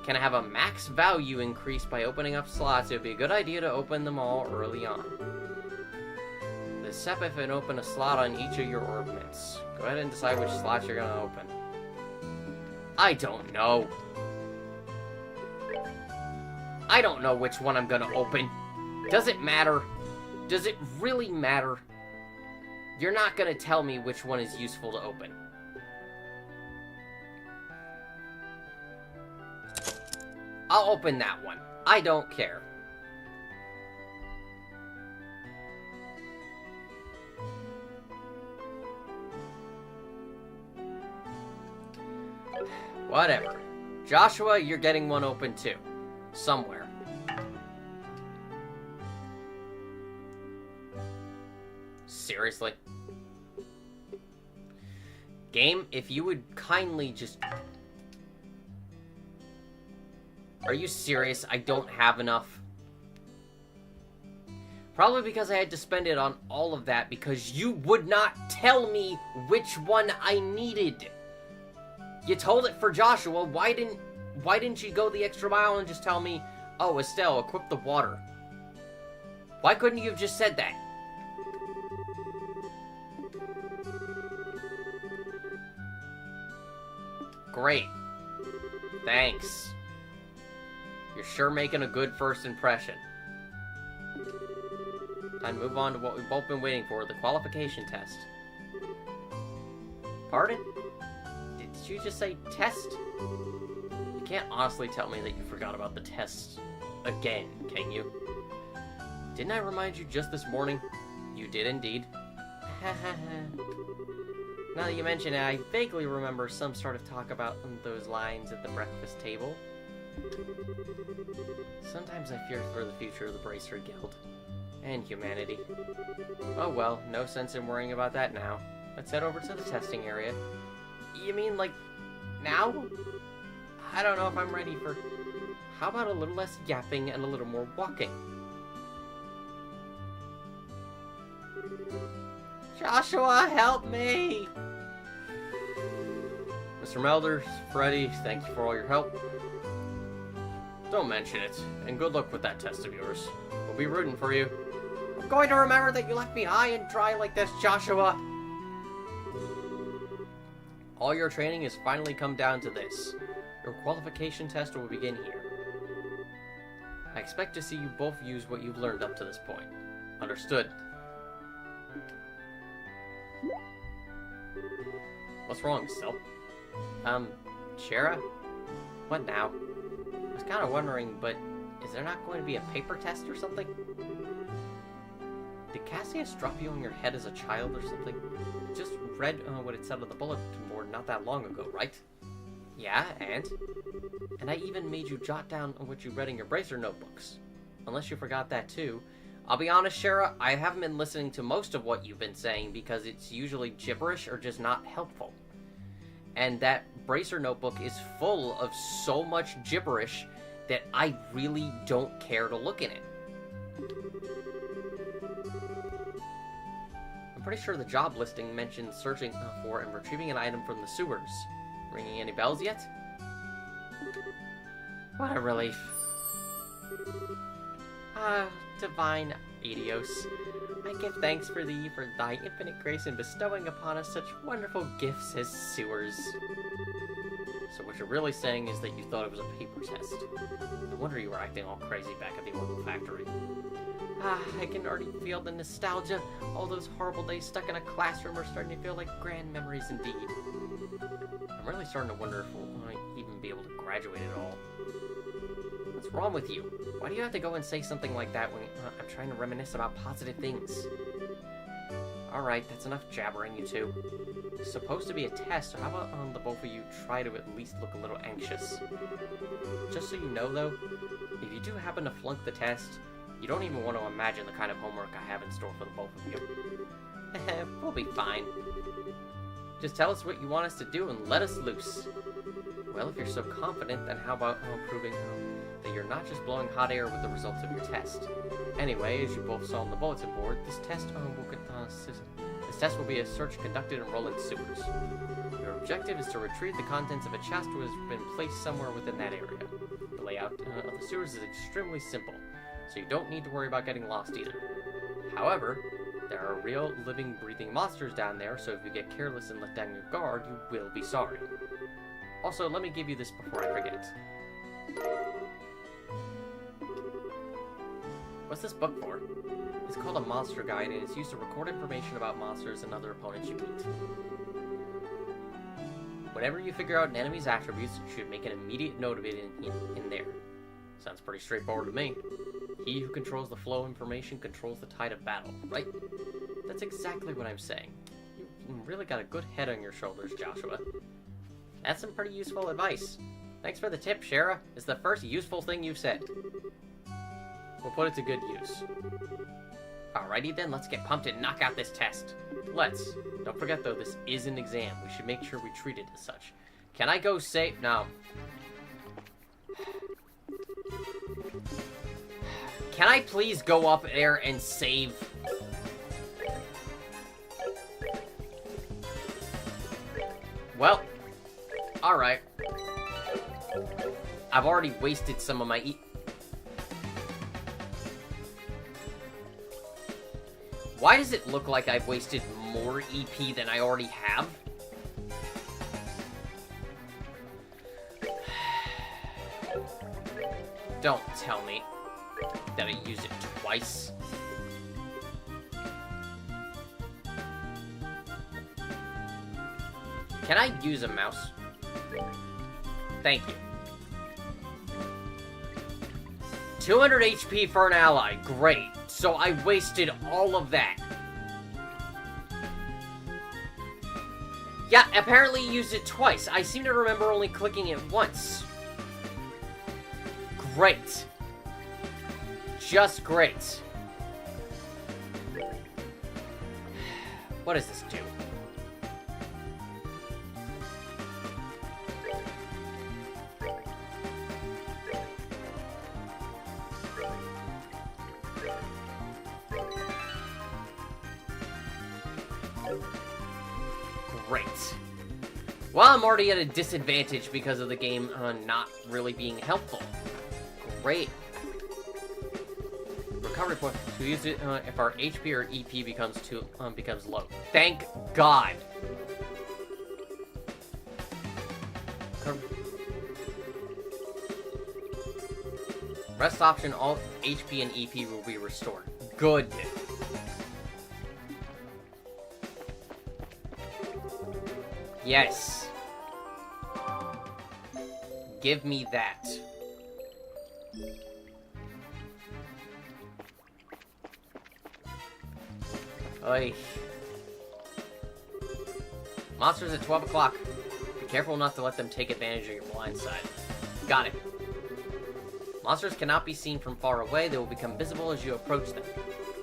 can have a max value increase by opening up slots. It would be a good idea to open them all early on. Sepif and open a slot on each of your orbments. Go ahead and decide which slot you're gonna open. I don't know. I don't know which one I'm gonna open. Does it matter? Does it really matter? You're not gonna tell me which one is useful to open. I'll open that one. I don't care. Whatever. Joshua, you're getting one open too. Somewhere. Seriously? Game, if you would kindly just... Are you serious? I don't have enough. Probably because I had to spend it on all of that because you would not tell me which one I needed. You told it for Joshua. Why didn't you go the extra mile and just tell me, oh, Estelle, equip the water? Why couldn't you have just said that? Great. Thanks. You're sure making a good first impression. Time to move on to what we've both been waiting for, the qualification test. Pardon? Did you just say test? You can't honestly tell me that you forgot about the test again, can you? Didn't I remind you just this morning? You did indeed. Now that you mention it, I vaguely remember some sort of talk about those lines at the breakfast table. Sometimes I fear for the future of the Bracer Guild. And humanity. Oh well, no sense in worrying about that now. Let's head over to the testing area. You mean, like, now? I don't know if I'm ready for... How about a little less yapping and a little more walking? Joshua, help me! Mr. Melder, Freddy, thank you for all your help. Don't mention it, and good luck with that test of yours. We'll be rooting for you. I'm going to remember that you left me high and dry like this, Joshua! All your training has finally come down to this. Your qualification test will begin here. I expect to see you both use what you've learned up to this point. Understood. What's wrong, Sel? Shara? What now? I was kind of wondering, but is there not going to be a paper test or something? Did Cassius drop you on your head as a child or something? Just read what it said on the bulletin board not that long ago, right? Yeah, and? And I even made you jot down what you read in your Bracer notebooks. Unless you forgot that too. I'll be honest, Shara, I haven't been listening to most of what you've been saying because it's usually gibberish or just not helpful. And that Bracer notebook is full of so much gibberish that I really don't care to look in it. I'm pretty sure the job listing mentions searching for and retrieving an item from the sewers. Ringing any bells yet? What a relief. Divine Adios, I give thanks for thee for thy infinite grace in bestowing upon us such wonderful gifts as sewers. So what you're really saying is that you thought it was a paper test. No wonder you were acting all crazy back at the Orbital Factory. I can already feel the nostalgia. All those horrible days stuck in a classroom are starting to feel like grand memories indeed. I'm really starting to wonder if we'll even be able to graduate at all. What's wrong with you? Why do you have to go and say something like that when I'm trying to reminisce about positive things? Alright, that's enough jabbering, you two. It's supposed to be a test, so how about the both of you try to at least look a little anxious? Just so you know, though, if you do happen to flunk the test, you don't even want to imagine the kind of homework I have in store for the both of you. We'll be fine. Just tell us what you want us to do and let us loose. Well, if you're so confident, then how about proving that you're not just blowing hot air with the results of your test? Anyway, as you both saw on the bulletin board, this test will be a search conducted in Roland sewers. Your objective is to retrieve the contents of a chest that has been placed somewhere within that area. The layout of the sewers is extremely simple, so you don't need to worry about getting lost either. However, There are real, living, breathing monsters down there, so if you get careless and let down your guard, you will be sorry. Also, let me give you this before I forget. What's this book for? It's called a monster guide, and it's used to record information about monsters and other opponents you meet. Whenever you figure out an enemy's attributes, you should make an immediate note of it in there. Sounds pretty straightforward to me. He who controls the flow of information controls the tide of battle, right? That's exactly what I'm saying. You really got a good head on your shoulders, Joshua. That's some pretty useful advice. Thanks for the tip, Shara. It's the first useful thing you've said. We'll put it to good use. Alrighty then, let's get pumped and knock out this test. Let's. Don't forget though, this is an exam. We should make sure we treat it as such. Can I go save? No. Can I please go up there and save? Well, alright. I've already wasted some of my Why does it look like I've wasted more EP than I already have? Don't tell me that I used it twice. Can I use a mouse? Thank you. 200 HP for an ally. Great. So I wasted all of that. Yeah, apparently you used it twice. I seem to remember only clicking it once. Great. Just great. What does this do? Great. Well, I'm already at a disadvantage because of the game not really being helpful. Great. Recovery point to use it if our HP or EP becomes low. Thank God. Rest option, all HP and EP will be restored. Good. Yes. Give me that. Oy. Monsters at 12 o'clock. Be careful not to let them take advantage of your blind side. Got it. Monsters cannot be seen from far away. They will become visible as you approach them.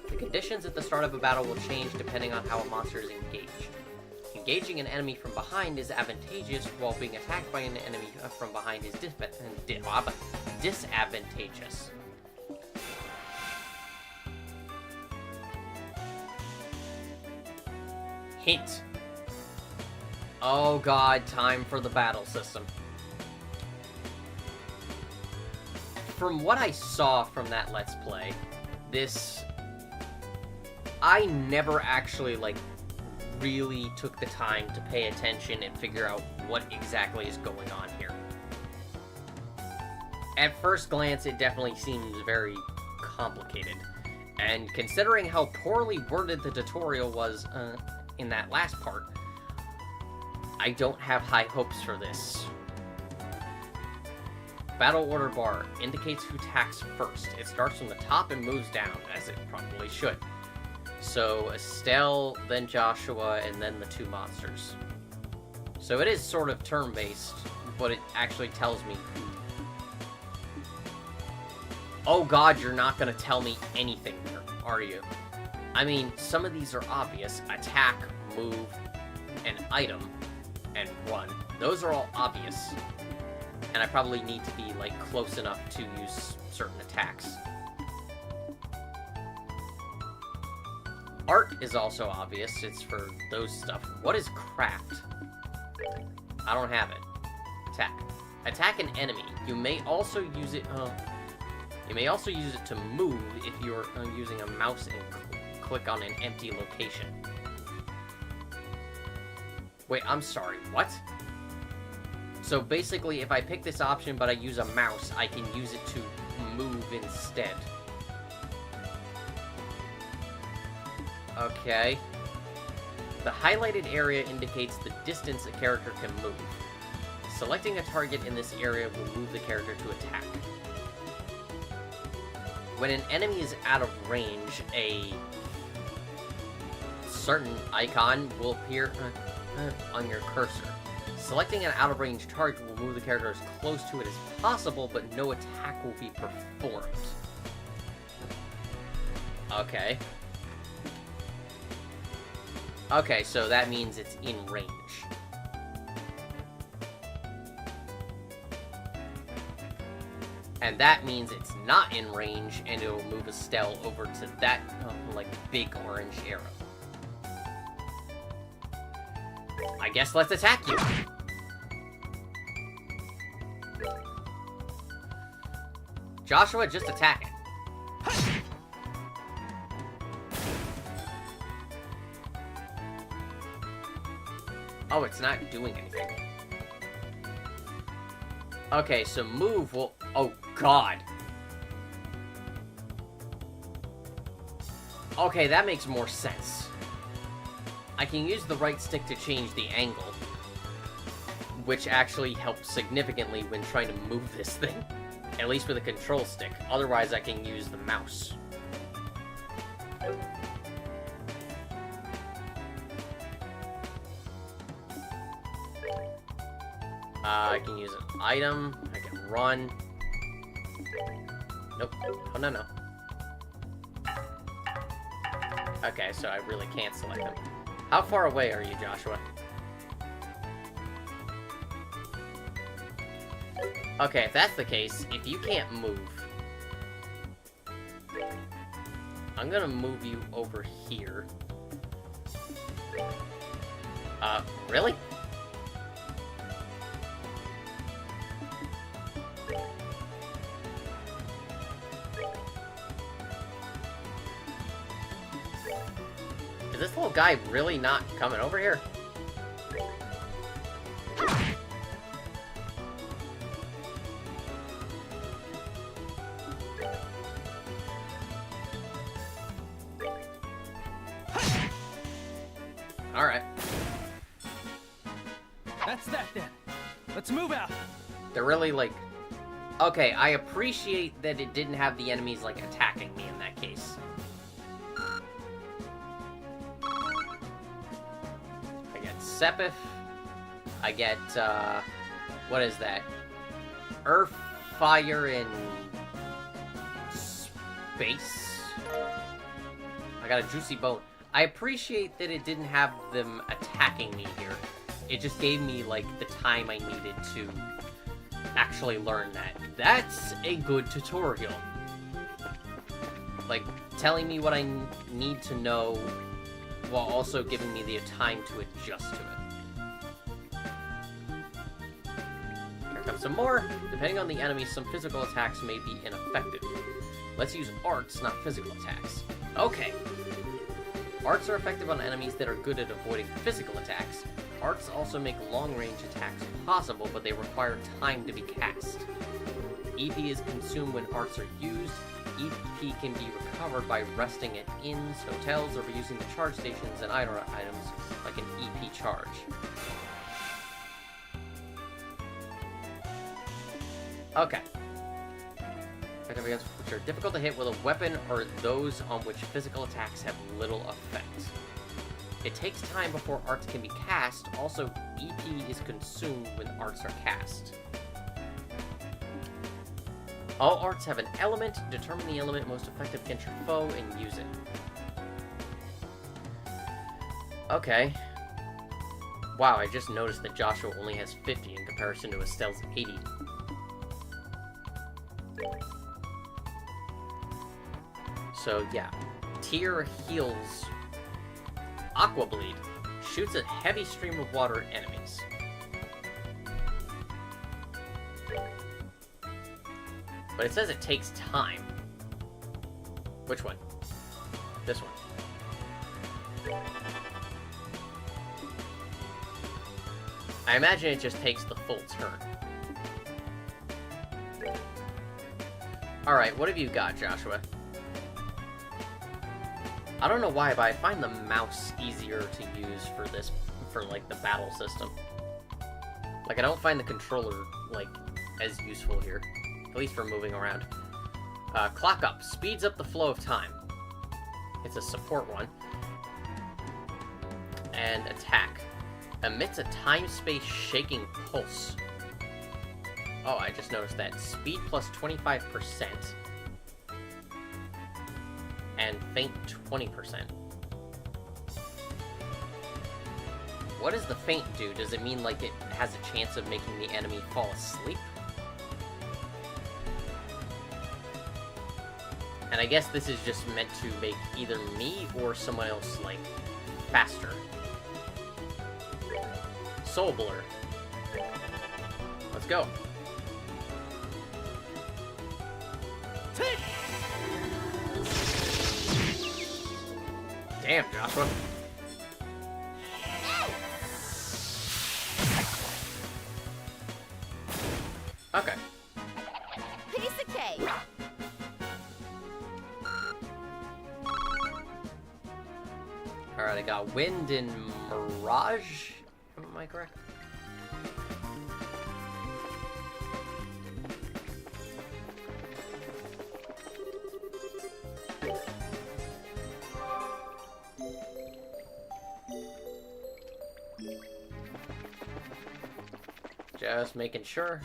The conditions at the start of a battle will change depending on how a monster is engaged. Engaging an enemy from behind is advantageous, while being attacked by an enemy from behind is disadvantageous. Hint. Oh god, time for the battle system. From what I saw from that Let's Play, I never actually, really took the time to pay attention and figure out what exactly is going on here. At first glance, it definitely seems very complicated. And considering how poorly worded the tutorial was in that last part, I don't have high hopes for this. Battle order bar indicates who attacks first. It starts from the top and moves down, as it probably should. So, Estelle, then Joshua, and then the two monsters. So it is sort of turn-based, but it actually tells me who. Oh god, you're not gonna tell me anything here, are you? I mean, some of these are obvious. Attack, move, and item, and run. Those are all obvious. And I probably need to be, close enough to use certain attacks. Art is also obvious. It's for those stuff. What is craft? I don't have it. Attack. Attack an enemy. You may also use it. You may also use it to move if you're using a mouse and click on an empty location. Wait, I'm sorry, what? So basically, if I pick this option but I use a mouse, I can use it to move instead. Okay. The highlighted area indicates the distance a character can move. Selecting a target in this area will move the character to attack. When an enemy is out of range, a certain icon will appear on your cursor. Selecting an out-of-range target will move the character as close to it as possible, but no attack will be performed. Okay. Okay, so that means it's in range. And that means it's not in range, and it'll move Estelle over to that, like, big orange arrow. I guess let's attack you! Joshua, just attack it. Oh, it's not doing anything. Okay, so move will... Oh, God. Okay, that makes more sense. I can use the right stick to change the angle, which actually helps significantly when trying to move this thing. At least with a control stick. Otherwise, I can use the mouse. I can use an item. I can run. Nope. Oh, no, no. Okay, so I really can't select them. How far away are you, Joshua? Okay, if that's the case, if you can't move, I'm gonna move you over here. Really? Is this little guy really not coming over here? Alright. That's that then. Let's move out. They're really like... Okay, I appreciate that it didn't have the enemies like attacking me in that case. I get Sepith. I get, what is that? Earth, Fire, and... Space? I got a Juicy Bone. I appreciate that it didn't have them attacking me here. It just gave me, like, the time I needed to actually learn that. That's a good tutorial. Like, telling me what I need to know while also giving me the time to adjust to it. Here comes some more. Depending on the enemy, some physical attacks may be ineffective. Let's use arts, not physical attacks. Okay. Arts are effective on enemies that are good at avoiding physical attacks. Arts also make long-range attacks possible, but they require time to be cast. EP is consumed when arts are used. EP can be recovered by resting at inns, hotels, or by using the charge stations and items like an EP charge. Okay. Effective against which are difficult to hit with a weapon or those on which physical attacks have little effect. It takes time before arts can be cast. Also, EP is consumed when arts are cast. All arts have an element. Determine the element most effective against your foe and use it. Okay. Wow, I just noticed that Joshua only has 50 in comparison to Estelle's 80. So, yeah. Tear heals Aqua Bleed. Shoots a heavy stream of water at enemies. But it says it takes time. Which one? This one. I imagine it just takes the full turn. Alright, what have you got, Joshua? I don't know why, but I find the mouse easier to use for like, the battle system. Like, I don't find the controller, like, as useful here. At least for moving around. Clock Up. Speeds up the flow of time. It's a support one. And Attack. Emits a time-space shaking pulse. Oh, I just noticed that. Speed plus 25%. And Feint 20%. What does the Feint do? Does it mean, like, it has a chance of making the enemy fall asleep? And I guess this is just meant to make either me or someone else, like, faster. Soul Blur. Let's go. Damn, Joshua. Okay. Piece of cake. Alright, I got Wind and Mirage. Am I correct? Just making sure.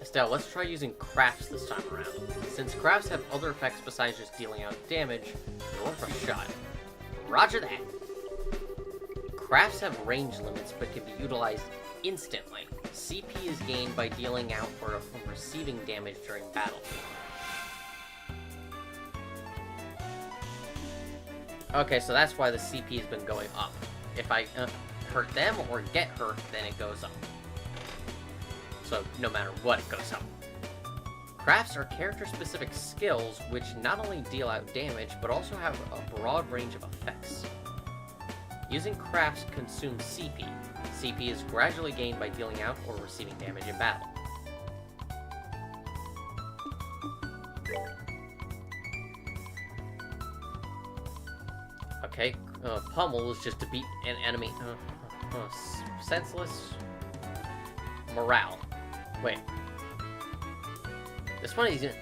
Estelle, let's try using crafts this time around. Since crafts have other effects besides just dealing out damage, they're worth a shot. Roger that. Crafts have range limits but can be utilized instantly. CP is gained by dealing out or receiving damage during battle. Okay, so that's why the CP has been going up. If I hurt them or get hurt, then it goes up. So no matter what, it goes up. Crafts are character-specific skills which not only deal out damage, but also have a broad range of effects. Using crafts consumes CP. CP is gradually gained by dealing out or receiving damage in battle. Okay, Pummel is just to beat an enemy. Senseless. Morale. Wait. This one isn't...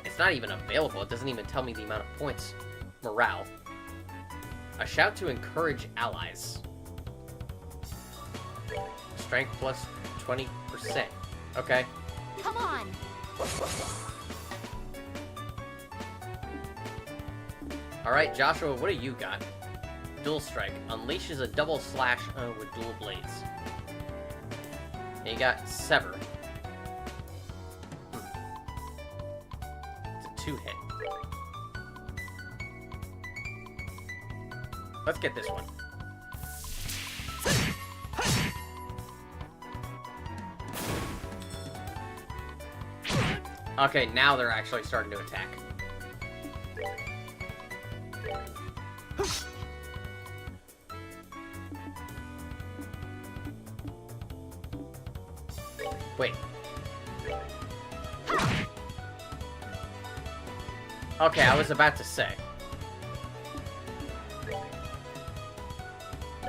It's not even available. It doesn't even tell me the amount of points. Morale. A shout to encourage allies. Strength plus 20%. Okay. Come on. Alright, Joshua, what do you got? Dual Strike. Unleashes a double slash with dual blades. And you got Sever. It's a 2-hit. Let's get this one. Okay, now they're actually starting to attack. Wait. Okay, I was about to say.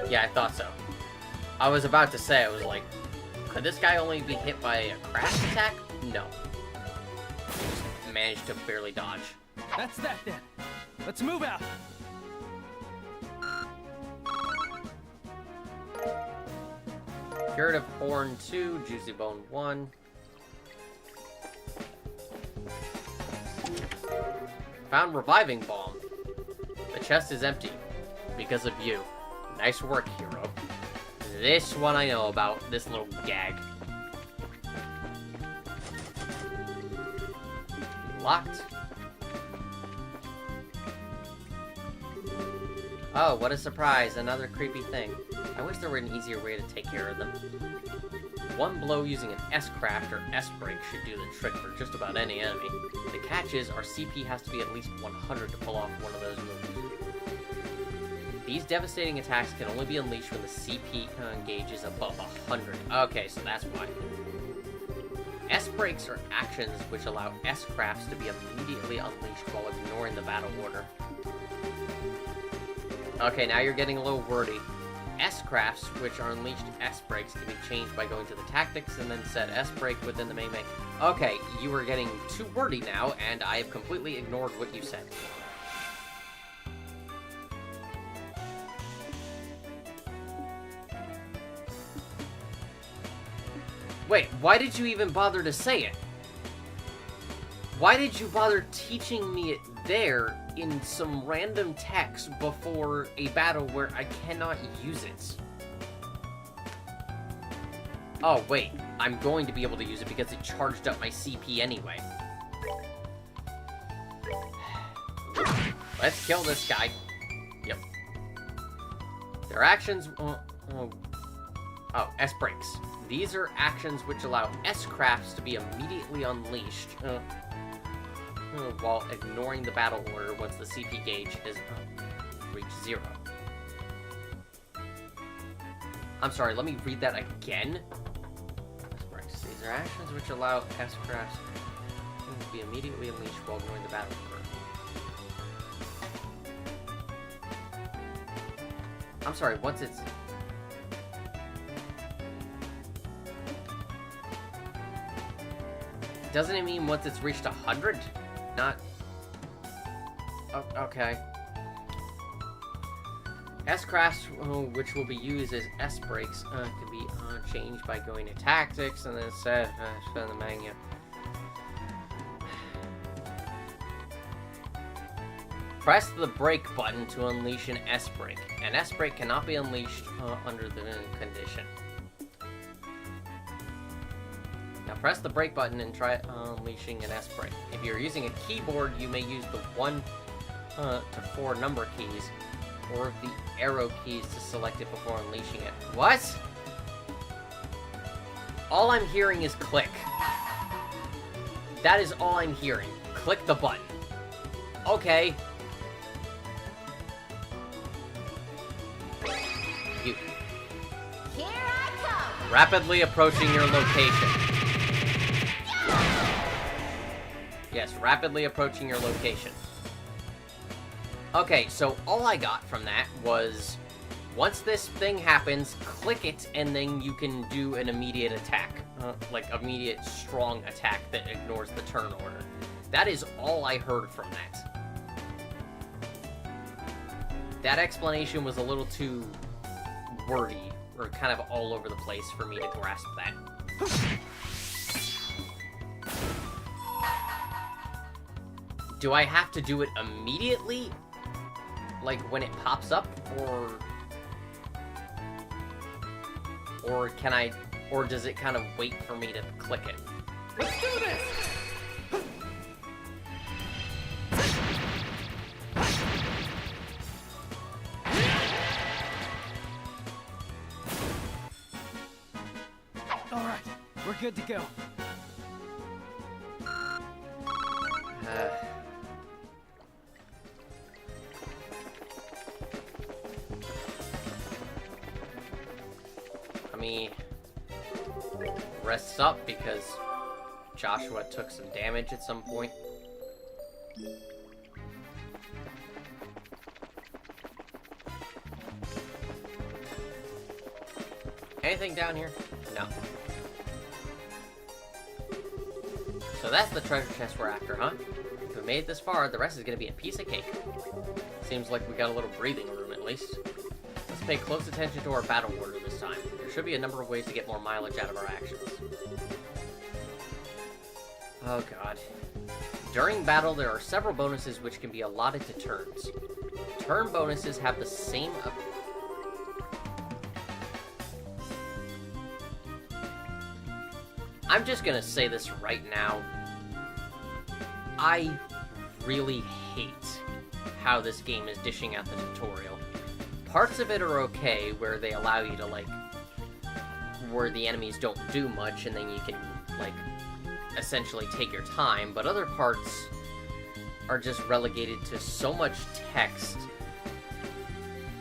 Yeah, I thought so. I was about to say, I was like, could this guy only be hit by a crash attack? No. Just managed to barely dodge. That's that then. Let's move out. Curative Horn 2, Juicy Bone 1. Found Reviving Balm. The chest is empty. Because of you. Nice work, hero. This one I know about. This little gag. Locked. Oh, what a surprise. Another creepy thing. I wish there were an easier way to take care of them. One blow using an S-Craft or S-Break should do the trick for just about any enemy. The catch is our CP has to be at least 100 to pull off one of those moves. These devastating attacks can only be unleashed when the CP gauge is above 100. Okay, so that's why. S-Breaks are actions which allow S-Crafts to be immediately unleashed while ignoring the battle order. Okay, now you're getting a little wordy. S-Crafts, which are unleashed S-Breaks, can be changed by going to the tactics and then set S-Break within the main menu. Okay, you are getting too wordy now, and I have completely ignored what you said. Wait, why did you even bother to say it? Why did you bother teaching me it there in some random text before a battle where I cannot use it? Oh, wait. I'm going to be able to use it because it charged up my CP anyway. Let's kill this guy. Yep. Their actions... Oh, S-Breaks. These are actions which allow S-Crafts to be immediately unleashed while ignoring the battle order once the CP gauge has reached 0. I'm sorry, let me read that again. S-Breaks. These are actions which allow S-Crafts to be immediately unleashed while ignoring the battle order. I'm sorry, once it's... Doesn't it mean once it's reached 100? Not... Oh, okay. S-Crafts, which will be used as S-Breaks, can be changed by going to Tactics and then set in the menu. Press the break button to unleash an S-Break. An S-Break cannot be unleashed under the condition. Now press the break button and try unleashing an S-Break. If you're using a keyboard, you may use the 1 to 4 number keys, or the arrow keys to select it before unleashing it. What? All I'm hearing is click. That is all I'm hearing. Click the button. Okay. You. Here I come. Rapidly approaching your location. Yes, rapidly approaching your location. Okay, so all I got from that was, once this thing happens, click it, and then you can do an immediate attack. Like, immediate strong attack that ignores the turn order. That is all I heard from that. That explanation was a little too wordy, or kind of all over the place for me to grasp that. Do I have to do it immediately? Like, when it pops up? Or can I... Or does it kind of wait for me to click it? Let's do this! Alright, we're good to go. Let me rest up because Joshua took some damage at some point. Anything down here? No. So that's the treasure chest we're after, huh? If we made it this far, the rest is gonna be a piece of cake. Seems like we got a little breathing room at least. Let's pay close attention to our battle order this time. There should be a number of ways to get more mileage out of our actions. Oh god. During battle, there are several bonuses which can be allotted to turns. Turn bonuses have the same... I'm just gonna say this right now. I really hate how this game is dishing out the tutorial. Parts of it are okay, where they allow you to, like, where the enemies don't do much, and then you can, like, essentially take your time, but other parts are just relegated to so much text,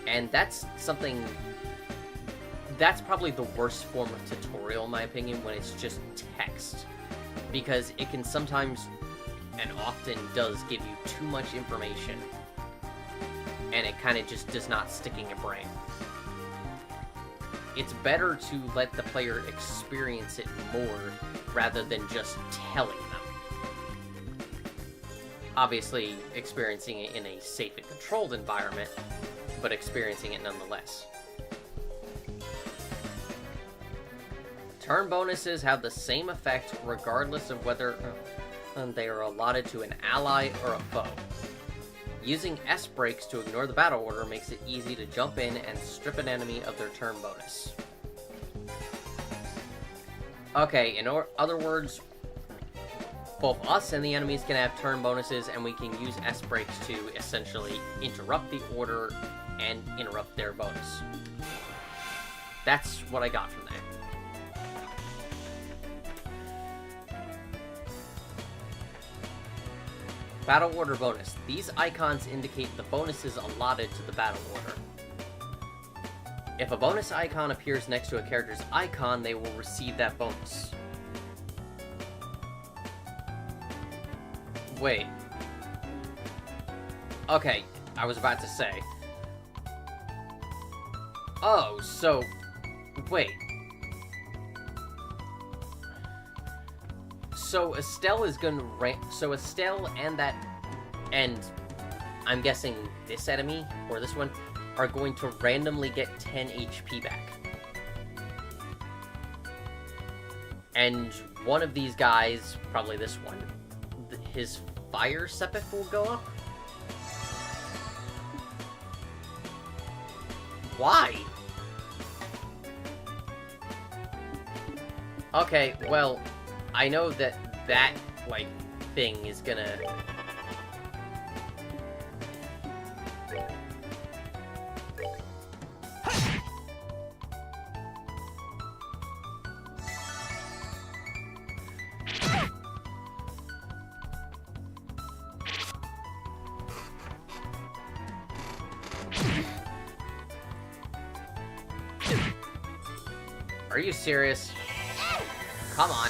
and that's something... That's probably the worst form of tutorial, in my opinion, when it's just text, because it can sometimes, and often does, give you too much information, and it kind of just does not stick in your brain. It's better to let the player experience it more rather than just telling them. Obviously, experiencing it in a safe and controlled environment, but experiencing it nonetheless. Turn bonuses have the same effect regardless of whether they are allotted to an ally or a foe. Using S breaks to ignore the battle order makes it easy to jump in and strip an enemy of their turn bonus. Okay, in other words, both us and the enemies can have turn bonuses, and we can use S breaks to essentially interrupt the order and interrupt their bonus. That's what I got from that. Battle order bonus. These icons indicate the bonuses allotted to the battle order. If a bonus icon appears next to a character's icon, they will receive that bonus. Wait. Okay, I was about to say. Oh, so... Wait. So Estelle is gonna so Estelle and that, and I'm guessing this enemy, or this one, are going to randomly get 10 HP back. And one of these guys, probably this one, his fire sepith will go up? Why? Okay, well... I know that, like, thing is gonna... Are you serious? Come on.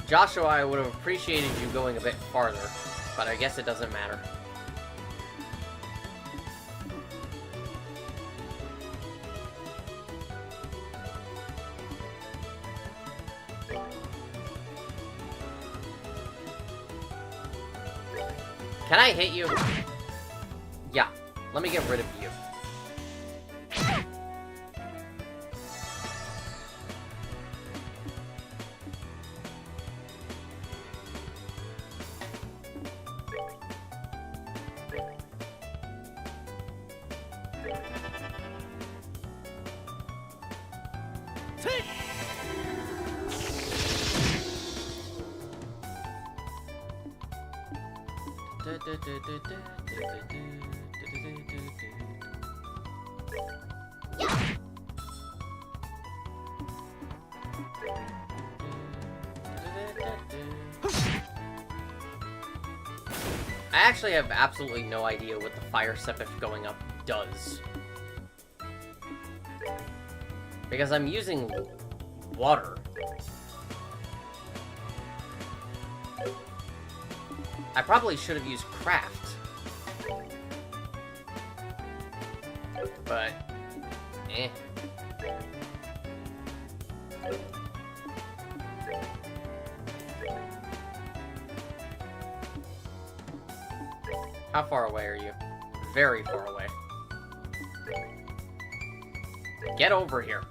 Joshua, I would have appreciated you going a bit farther, but I guess it doesn't matter. Can I hit you? Yeah, let me get rid of you. I actually have absolutely no idea what the fire sepith going up does. Because I'm using water. I probably should have used craft. But, eh. How far away are you? Very far away. Get over here.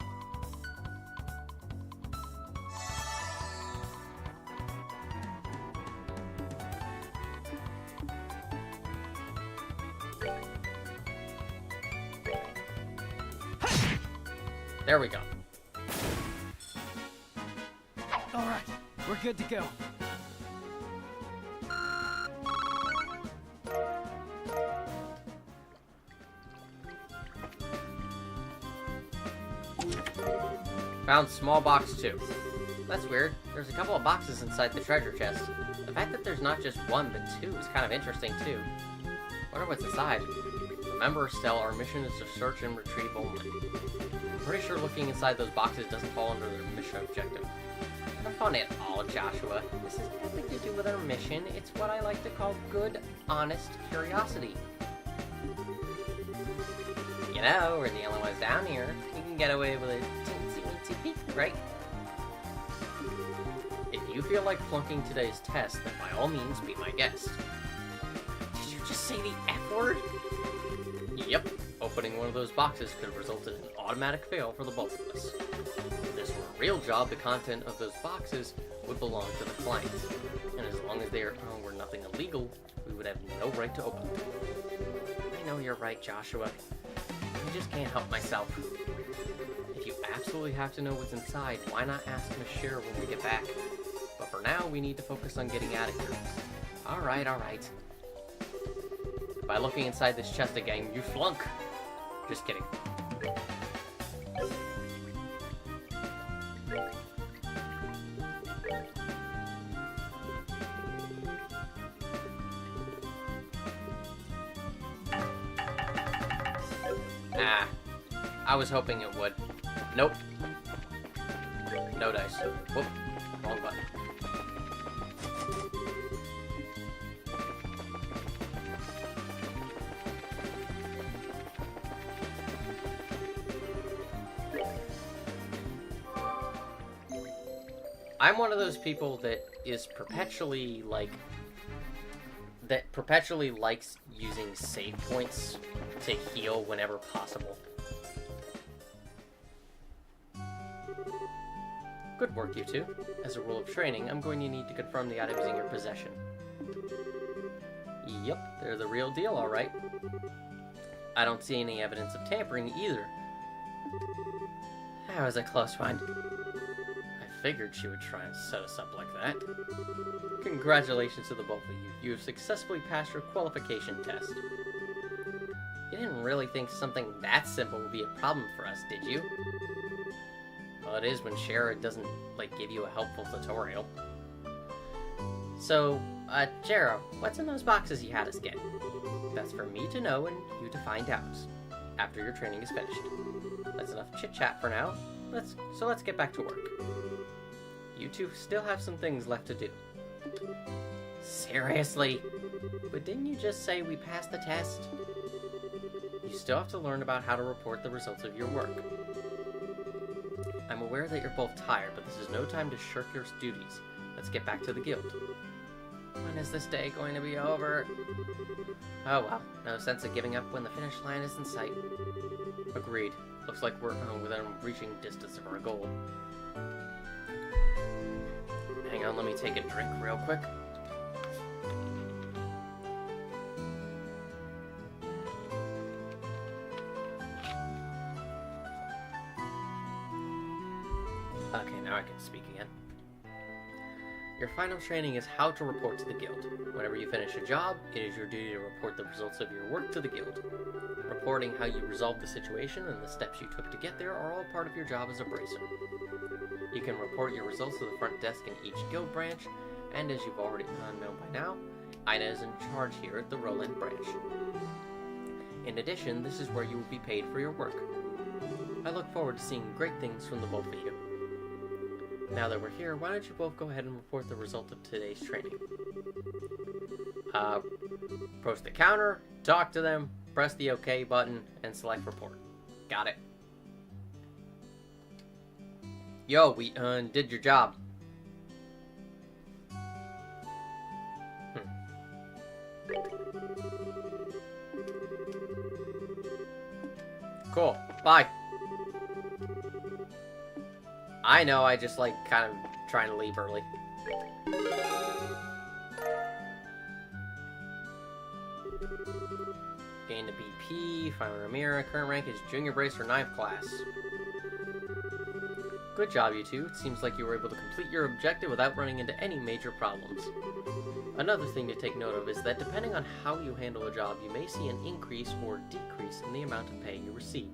All right, We're good to go. Found small box 2. That's weird. There's a couple of boxes inside the treasure chest. The fact that there's not just one, but 2 is kind of interesting, too. Wonder what's inside. Remember, Estelle, our mission is to search and retrieve only. I'm pretty sure looking inside those boxes doesn't fall under their mission objective. Not fun at all, Joshua. This has nothing to do with our mission. It's what I like to call good, honest curiosity. You know, we're the only ones down here. We can get away with a teensy-weensy peek, right? If you feel like flunking today's test, then by all means, be my guest. Did you just say the F word? Yep. Opening one of those boxes could result in an automatic fail for the both of us. If this were a real job, the content of those boxes would belong to the client. And as long as they were nothing illegal, we would have no right to open them. I know you're right, Joshua. I just can't help myself. If you absolutely have to know what's inside, why not ask Miss Scherer when we get back? But for now, we need to focus on getting out of here. Alright, alright. By looking inside this chest again, you flunk. Just kidding. Ah, I was hoping it would. Nope. No dice. Whoop. Wrong button. I'm one of those people that is perpetually, perpetually likes using save points to heal whenever possible. Good work, you two. As a rule of training, I'm going to need to confirm the items in your possession. Yep, they're the real deal, alright. I don't see any evidence of tampering either. That was a close one. I figured she would try and set us up like that. Congratulations to the both of you. You have successfully passed your qualification test. You didn't really think something that simple would be a problem for us, did you? Well, it is when Scherer doesn't, give you a helpful tutorial. So, Jero, what's in those boxes you had us get? That's for me to know and you to find out, after your training is finished. That's enough chit-chat for now. Let's get back to work. You two still have some things left to do. Seriously? But didn't you just say we passed the test? You still have to learn about how to report the results of your work. I'm aware that you're both tired, but this is no time to shirk your duties. Let's get back to the guild. When is this day going to be over? Oh well, no sense of giving up when the finish line is in sight. Agreed. Looks like we're within reaching distance of our goal. Hang on, let me take a drink real quick. Okay, now I can speak again. Your final training is how to report to the guild. Whenever you finish a job, it is your duty to report the results of your work to the guild. Reporting how you resolved the situation and the steps you took to get there are all part of your job as a bracer. You can report your results to the front desk in each guild branch, and as you've already known by now, Ina is in charge here at the Roland branch. In addition, this is where you will be paid for your work. I look forward to seeing great things from the both of you. Now that we're here, why don't you both go ahead and report the result of today's training? Approach the counter, talk to them, press the OK button, and select report. Got it. Yo, we did your job. Cool. Bye. I know, I just kind of trying to leave early. Gained a BP, final Ramira, current rank is Junior Bracer 9th class. Good job, you two. It seems like you were able to complete your objective without running into any major problems. Another thing to take note of is that depending on how you handle a job, you may see an increase or decrease in the amount of pay you receive.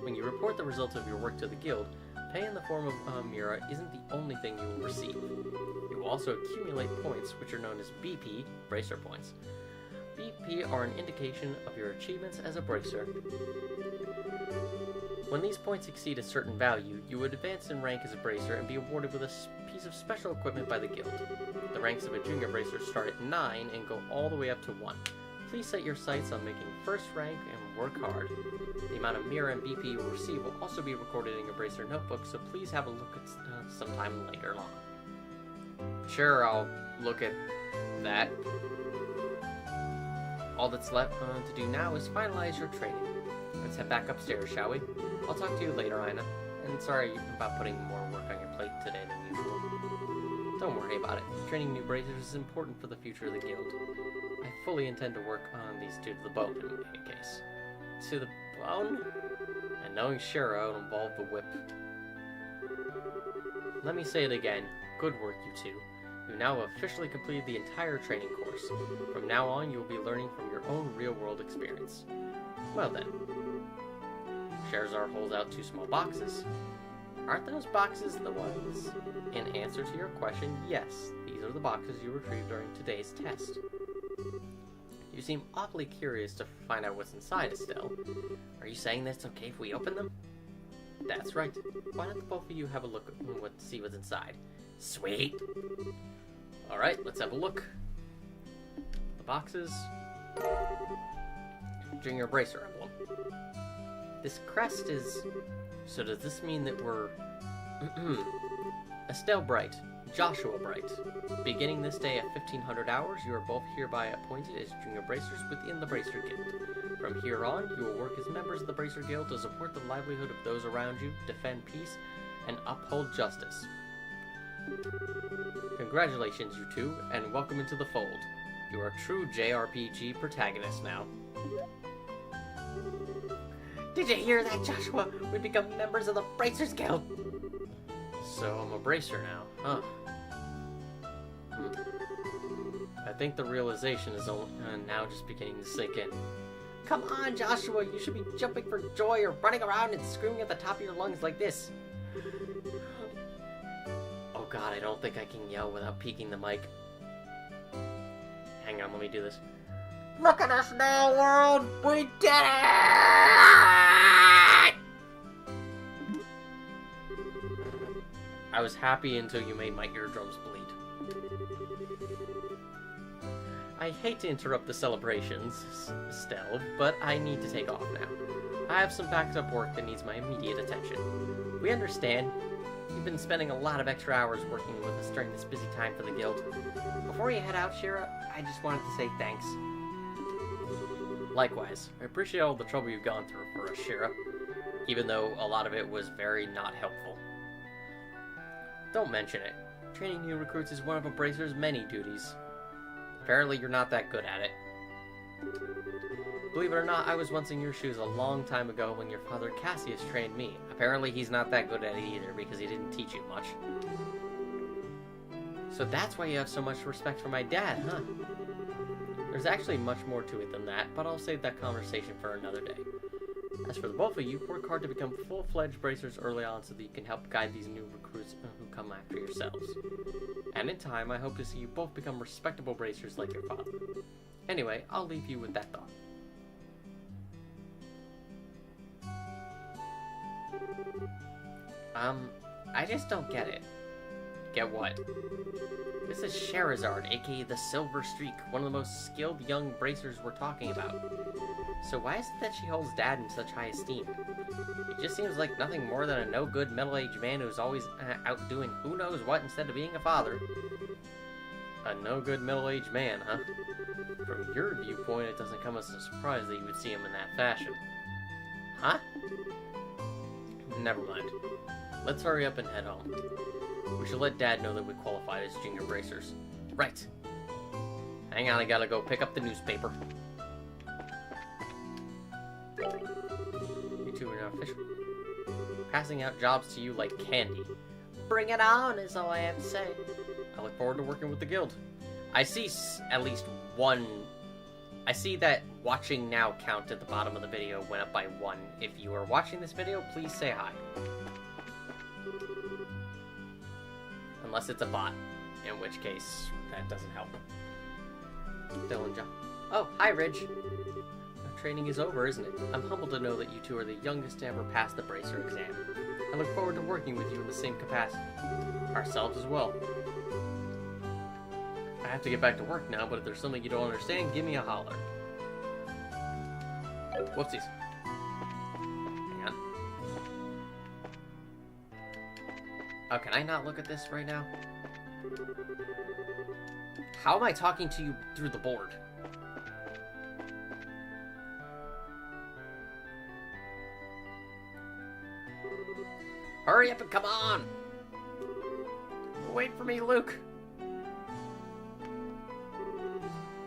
When you report the results of your work to the guild, pay in the form of Mira isn't the only thing you will receive. You will also accumulate points, which are known as BP, Bracer Points. BP are an indication of your achievements as a Bracer. When these points exceed a certain value, you would advance in rank as a Bracer and be awarded with a piece of special equipment by the guild. The ranks of a Junior Bracer start at 9 and go all the way up to 1. Please set your sights on making first rank and work hard. The amount of Mira and BP you will receive will also be recorded in your Bracer notebook, so please have a look at sometime later on. Sure, I'll look at that. All that's left to do now is finalize your training. Let's head back upstairs, shall we? I'll talk to you later, Aina. And sorry about putting more work on your plate today than usual. Don't worry about it. Training new Bracers is important for the future of the guild. I fully intend to work on these two to the bone in any case. To the bone? And knowing Shira will involve the whip. Let me say it again. Good work, you two. You now have officially completed the entire training course. From now on, you will be learning from your own real-world experience. Well then. Sherazard holds out 2 small boxes. Aren't those boxes the ones? In answer to your question, yes. These are the boxes you retrieved during today's test. You seem awfully curious to find out what's inside, Estelle. Are you saying that it's okay if we open them? That's right. Why don't the both of you have a look and see what's inside? Sweet! Alright, let's have a look. The boxes. Junior Bracer emblem. This crest is... So does this mean that we're... Estelle Bright, Joshua Bright. Beginning this day at 1500 hours, you are both hereby appointed as Junior Bracers within the Bracer Guild. From here on, you will work as members of the Bracer Guild to support the livelihood of those around you, defend peace, and uphold justice. Congratulations, you two, and welcome into the fold. You are true JRPG protagonists now. Did you hear that, Joshua? We become members of the Bracers Guild! So I'm a Bracer now, huh? I think the realization is now just beginning to sink in. Come on, Joshua, you should be jumping for joy or running around and screaming at the top of your lungs like this. Oh god, I don't think I can yell without peeking the mic. Hang on, let me do this. Look at us now, world! We did it! I was happy until you made my eardrums bleed. I hate to interrupt the celebrations, Estelle, but I need to take off now. I have some backed up work that needs my immediate attention. We understand. You've been spending a lot of extra hours working with us during this busy time for the guild. Before you head out, Shira, I just wanted to say thanks. Likewise, I appreciate all the trouble you've gone through for us, Shira, even though a lot of it was very not helpful. Don't mention it. Training new recruits is one of a Bracer's many duties. Apparently you're not that good at it. Believe it or not, I was once in your shoes a long time ago when your father Cassius trained me. Apparently he's not that good at it either because he didn't teach you much. So that's why you have so much respect for my dad, huh? There's actually much more to it than that, but I'll save that conversation for another day. As for the both of you, work hard to become full-fledged Bracers early on so that you can help guide these new recruits who come after yourselves. And in time, I hope to see you both become respectable Bracers like your father. Anyway, I'll leave you with that thought. I just don't get it. Get what? This is Sherazard, aka the Silver Streak, one of the most skilled young Bracers we're talking about. So why is it that she holds Dad in such high esteem? He just seems like nothing more than a no-good middle-aged man who's always out doing who knows what instead of being a father. A no-good middle-aged man, huh? From your viewpoint, it doesn't come as a surprise that you would see him in that fashion. Huh? Never mind. Let's hurry up and head home. We should let Dad know that we qualified as Junior Bracers. Right. Hang on, I gotta go pick up the newspaper. You two are now official. passing out jobs to you like candy. Bring it on, is all I have to say. I look forward to working with the guild. I see at least one... I see that watching now count at the bottom of the video went up by 1. If you are watching this video, please say hi. Unless it's a bot, in which case, that doesn't help. Dylan John. Oh, hi, Ridge. Our training is over, isn't it? I'm humbled to know that you two are the youngest to ever pass the Bracer exam. I look forward to working with you in the same capacity. Ourselves as well. I have to get back to work now, but if there's something you don't understand, give me a holler. Whoopsies. Hang on. Oh, can I not look at this right now? How am I talking to you through the board? Hurry up and come on! Wait for me, Luke!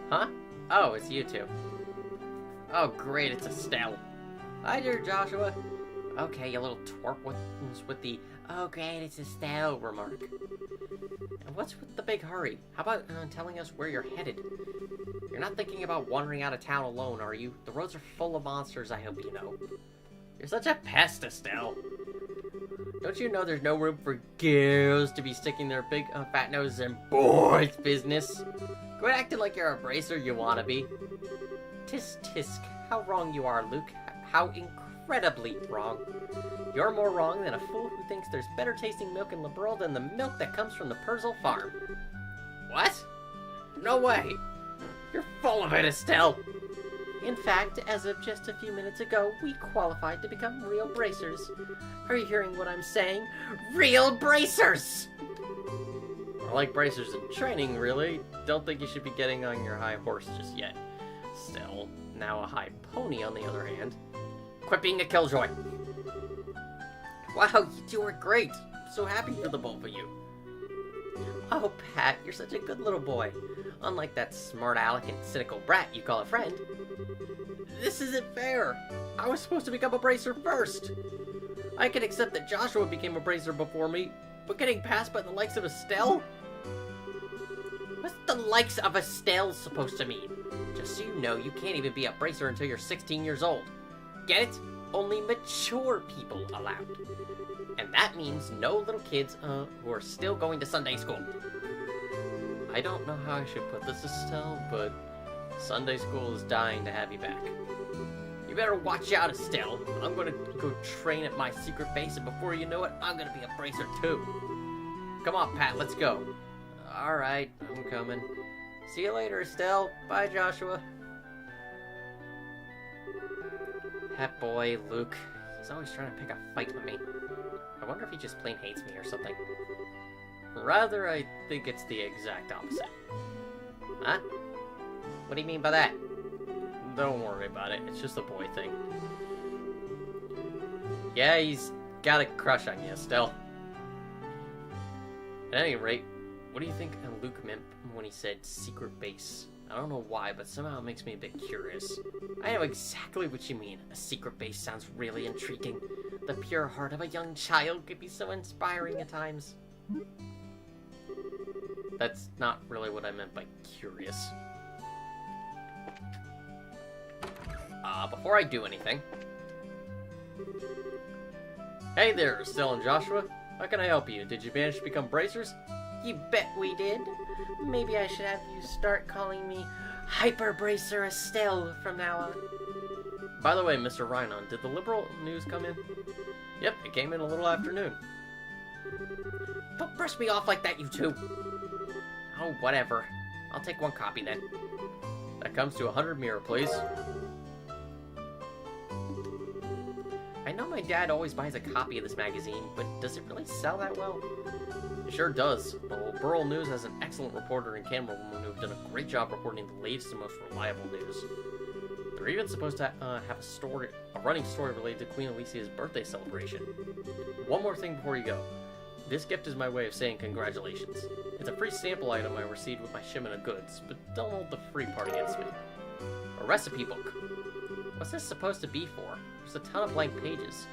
Huh? Oh, it's you two. Oh, great, it's Estelle. Hi there, Joshua. Okay, you little twerp with the, oh, great, it's Estelle remark. And what's with the big hurry? How about telling us where you're headed? You're not thinking about wandering out of town alone, are you? The roads are full of monsters, I hope you know. You're such a pest, Estelle. Don't you know there's no room for girls to be sticking their big fat noses in boys' business? Quit acting like you're a bracer you wanna be. Tisk tisk, how wrong you are, Luke. How incredibly wrong. You're more wrong than a fool who thinks there's better tasting milk in the world than the milk that comes from the Purzel farm. What? No way! You're full of it, Estelle! In fact, as of just a few minutes ago, we qualified to become real bracers. Are you hearing what I'm saying? Real bracers! I like bracers in training, really. Don't think you should be getting on your high horse just yet. Still, now a high pony, on the other hand. Quit being a killjoy. Wow, you two are great. I'm so happy for the both of you. Oh, Pat, you're such a good little boy. Unlike that smart aleck and cynical brat you call a friend. This isn't fair. I was supposed to become a bracer first. I can accept that Joshua became a bracer before me, but getting passed by the likes of Estelle? What's the likes of Estelle supposed to mean? Just so you know, you can't even be a bracer until you're 16 years old. Get it? Only mature people allowed. And that means no little kids who are still going to Sunday school. I don't know how I should put this, Estelle, but Sunday school is dying to have you back. You better watch out, Estelle. I'm gonna go train at my secret base, and before you know it, I'm gonna be a bracer too. Come on, Pat, let's go. Alright, I'm coming. See you later, Estelle. Bye, Joshua. That boy, Luke. He's always trying to pick a fight with me. I wonder if he just plain hates me or something. Rather, I think it's the exact opposite. Huh? What do you mean by that? Don't worry about it. It's just a boy thing. Yeah, he's got a crush on you, Estelle. At any rate, what do you think Luke meant when he said secret base? I don't know why, but somehow it makes me a bit curious. I know exactly what you mean. A secret base sounds really intriguing. The pure heart of a young child could be so inspiring at times. That's not really what I meant by curious. Before I do anything... Hey there, Estelle and Joshua. How can I help you? Did you manage to become bracers? You bet we did. Maybe I should have you start calling me Hyper Bracer Estelle from now on. By the way, Mr. Rhinon, did the liberal news come in? Yep, it came in a little afternoon. Don't brush me off like that, you two. Oh, whatever. I'll take one copy then. That comes to 100 mirror, please. I know my dad always buys a copy of this magazine, but does it really sell that well? It sure does. The Burl News has an excellent reporter and camerawoman who've done a great job reporting the latest and most reliable news. They're even supposed to have a running story related to Queen Alicia's birthday celebration. One more thing before you go. This gift is my way of saying congratulations. It's a free sample item I received with my shipment of goods, but don't hold the free part against me. A recipe book. What's this supposed to be for? There's a ton of blank pages.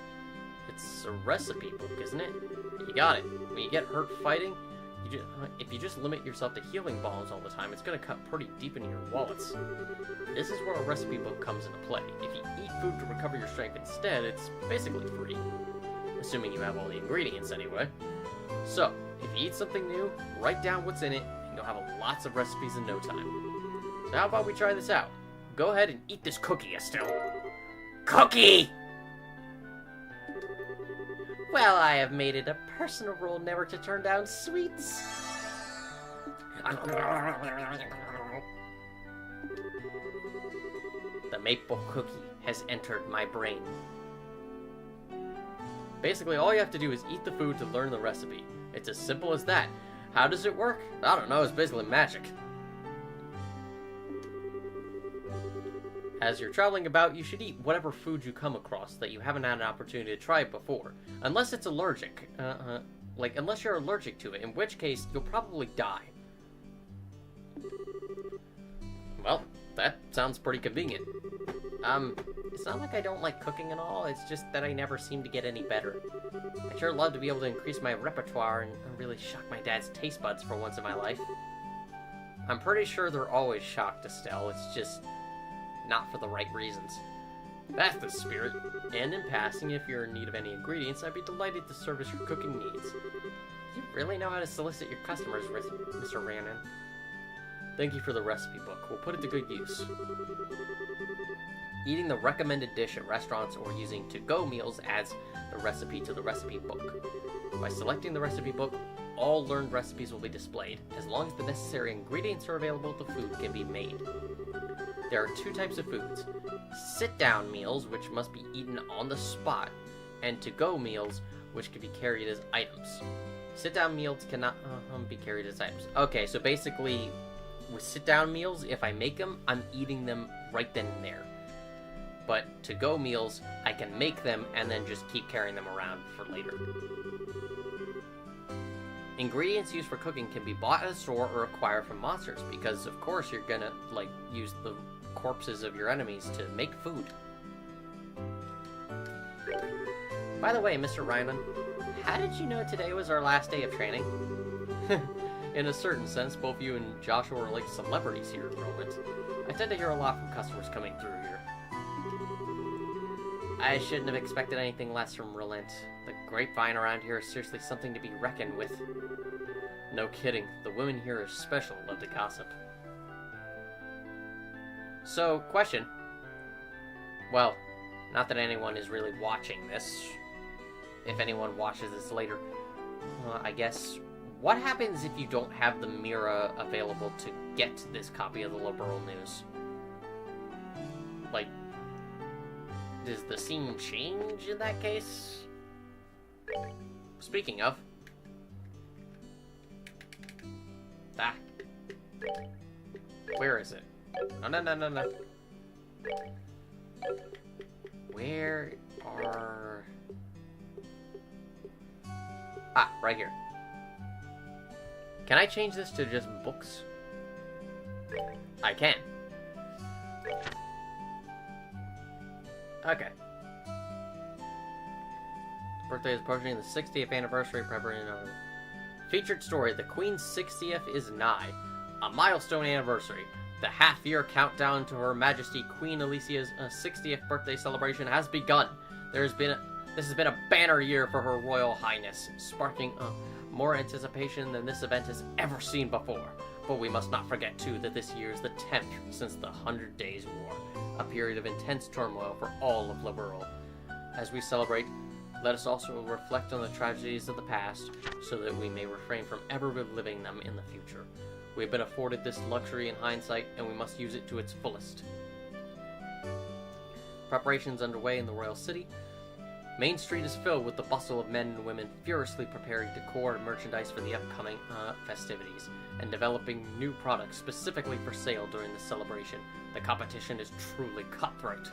It's a recipe book, isn't it? You got it. When you get hurt fighting, if you just limit yourself to healing bombs all the time, it's gonna cut pretty deep into your wallets. This is where a recipe book comes into play. If you eat food to recover your strength instead, it's basically free. Assuming you have all the ingredients anyway. So, if you eat something new, write down what's in it, and you'll have lots of recipes in no time. So how about we try this out? Go ahead and eat this cookie, Estelle. Cookie! Well, I have made it a personal rule never to turn down sweets. The maple cookie has entered my brain. Basically, all you have to do is eat the food to learn the recipe. It's as simple as that. How does it work? I don't know, it's basically magic. As you're traveling about, you should eat whatever food you come across that you haven't had an opportunity to try before. Unless it's allergic. Unless you're allergic to it, in which case, you'll probably die. Well, that sounds pretty convenient. It's not like I don't like cooking and all, it's just that I never seem to get any better. I'd sure love to be able to increase my repertoire and really shock my dad's taste buds for once in my life. I'm pretty sure they're always shocked, Estelle, it's just not for the right reasons. That's the spirit. And in passing, if you're in need of any ingredients, I'd be delighted to service your cooking needs. You really know how to solicit your customers, Mr. Rhiannon. Thank you for the recipe book. We'll put it to good use. Eating the recommended dish at restaurants or using to-go meals adds the recipe to the recipe book. By selecting the recipe book, all learned recipes will be displayed. As long as the necessary ingredients are available, the food can be made. There are two types of foods. Sit-down meals, which must be eaten on the spot, and to-go meals, which can be carried as items. Sit-down meals cannot be carried as items. Okay, so basically, with sit-down meals, if I make them, I'm eating them right then and there. But to-go meals, I can make them and then just keep carrying them around for later. Ingredients used for cooking can be bought at a store or acquired from monsters, because of course you're gonna, use the corpses of your enemies to make food. By the way, Mr. Rhiannon, how did you know today was our last day of training? In a certain sense, both you and Joshua are like celebrities here at Relent. I tend to hear a lot from customers coming through here. I shouldn't have expected anything less from Relent. The grapevine around here is seriously something to be reckoned with. No kidding, the women here especially love to gossip. So, question. Well, not that anyone is really watching this. If anyone watches this later, I guess, what happens if you don't have the Mira available to get this copy of the Liberal News? Does the scene change in that case? Speaking of... Where is it? No. Where are... right here. Can I change this to just books? I can. Okay. Birthday is approaching, the 60th anniversary preparation. Featured story, the Queen's 60th is nigh. A milestone anniversary. The half-year countdown to Her Majesty Queen Alicia's 60th birthday celebration has begun. This has been a banner year for Her Royal Highness, sparking more anticipation than this event has ever seen before. But we must not forget, too, that this year is the 10th since the 100 Days War, a period of intense turmoil for all of Liberl. As we celebrate, let us also reflect on the tragedies of the past, so that we may refrain from ever reliving them in the future. We have been afforded this luxury in hindsight, and we must use it to its fullest. Preparations underway in the Royal City. Main Street is filled with the bustle of men and women furiously preparing decor and merchandise for the upcoming festivities, and developing new products specifically for sale during the celebration. The competition is truly cutthroat.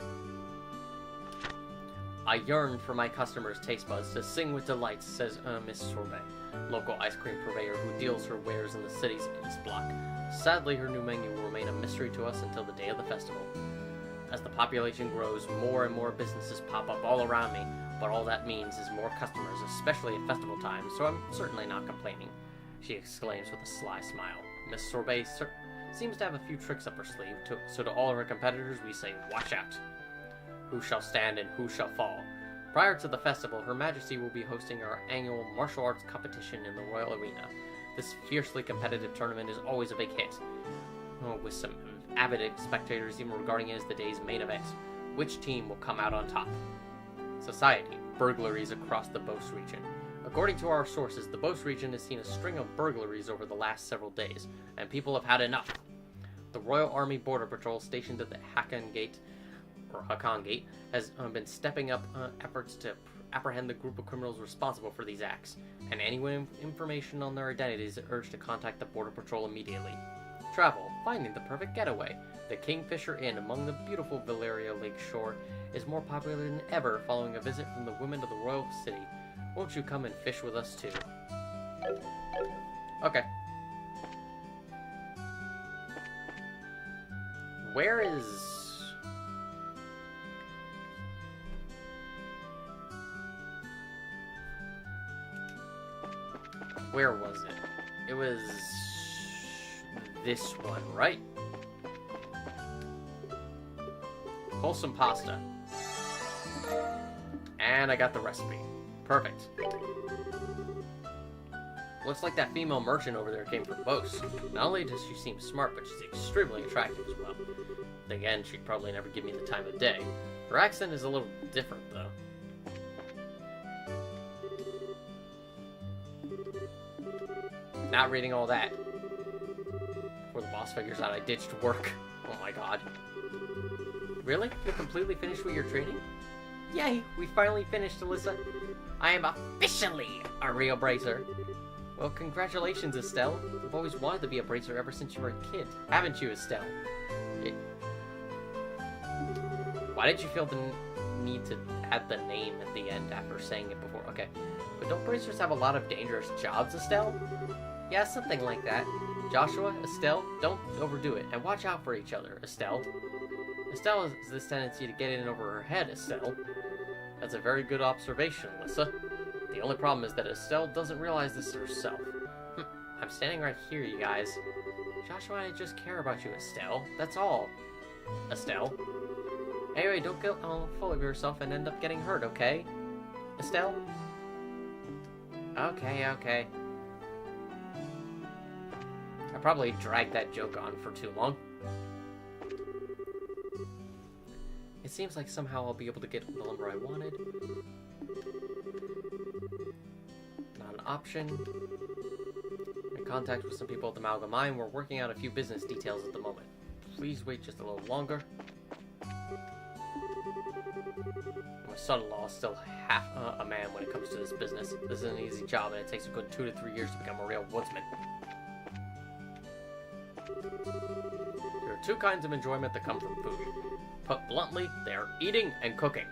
I yearn for my customers' taste buds to sing with delight, says Miss Sorbet, local ice cream purveyor who deals her wares in the city's East Block. Sadly, her new menu will remain a mystery to us until the day of the festival. As the population grows, more and more businesses pop up all around me. but all that means is more customers, especially at festival time, so I'm certainly not complaining, she exclaims with a sly smile. Miss Sorbet seems to have a few tricks up her sleeve, so to all of her competitors we say, watch out. Who shall stand and who shall fall? Prior to the festival, Her Majesty will be hosting our annual martial arts competition in the Royal Arena. This fiercely competitive tournament is always a big hit, with some avid spectators even regarding it as the day's main event. Which team will come out on top? Society. Burglaries across the Beauce region. According to our sources, the Beauce region has seen a string of burglaries over the last several days, and people have had enough. The Royal Army Border Patrol stationed at the Hakan Gate has been stepping up efforts to apprehend the group of criminals responsible for these acts, and anyone with information on their identities is urged to contact the Border Patrol immediately. Travel, finding the perfect getaway. The Kingfisher Inn among the beautiful Valeria Lake shore is more popular than ever following a visit from the women of the royal city. Won't you come and fish with us too? Okay. Where is... Where was it? It was this one, right? Wholesome pasta. And I got the recipe. Perfect. Looks like that female merchant over there came from Beauce. Not only does she seem smart, but she's extremely attractive as well. Then again, she'd probably never give me the time of day. Her accent is a little different, though. Not reading all that. Before the boss figures out I ditched work. Oh my god. Really? You're completely finished with your training? Yay! We finally finished, Alyssa. I am officially a real bracer. Well, congratulations, Estelle. You've always wanted to be a bracer ever since you were a kid. Haven't you, Estelle? Why did you feel the need to add the name at the end after saying it before? Okay. But don't bracers have a lot of dangerous jobs, Estelle? Yeah, something like that. Joshua, Estelle, don't overdo it, and watch out for each other, Estelle. Estelle has this tendency to get in over her head, Estelle. That's a very good observation, Alyssa. The only problem is that Estelle doesn't realize this herself. I'm standing right here, you guys. Joshua and I just care about you, Estelle. That's all. Estelle. Anyway, don't get full of yourself and end up getting hurt, okay? Estelle? Okay. I probably dragged that joke on for too long. It seems like somehow I'll be able to get the lumber I wanted. Not an option. In contact with some people at the Malga Mine, we're working out a few business details at the moment. Please wait just a little longer. My son-in-law is still half a man when it comes to this business. This is an easy job, and it takes a good 2 to 3 years to become a real woodsman. There are two kinds of enjoyment that come from food. Put bluntly, they are eating and cooking.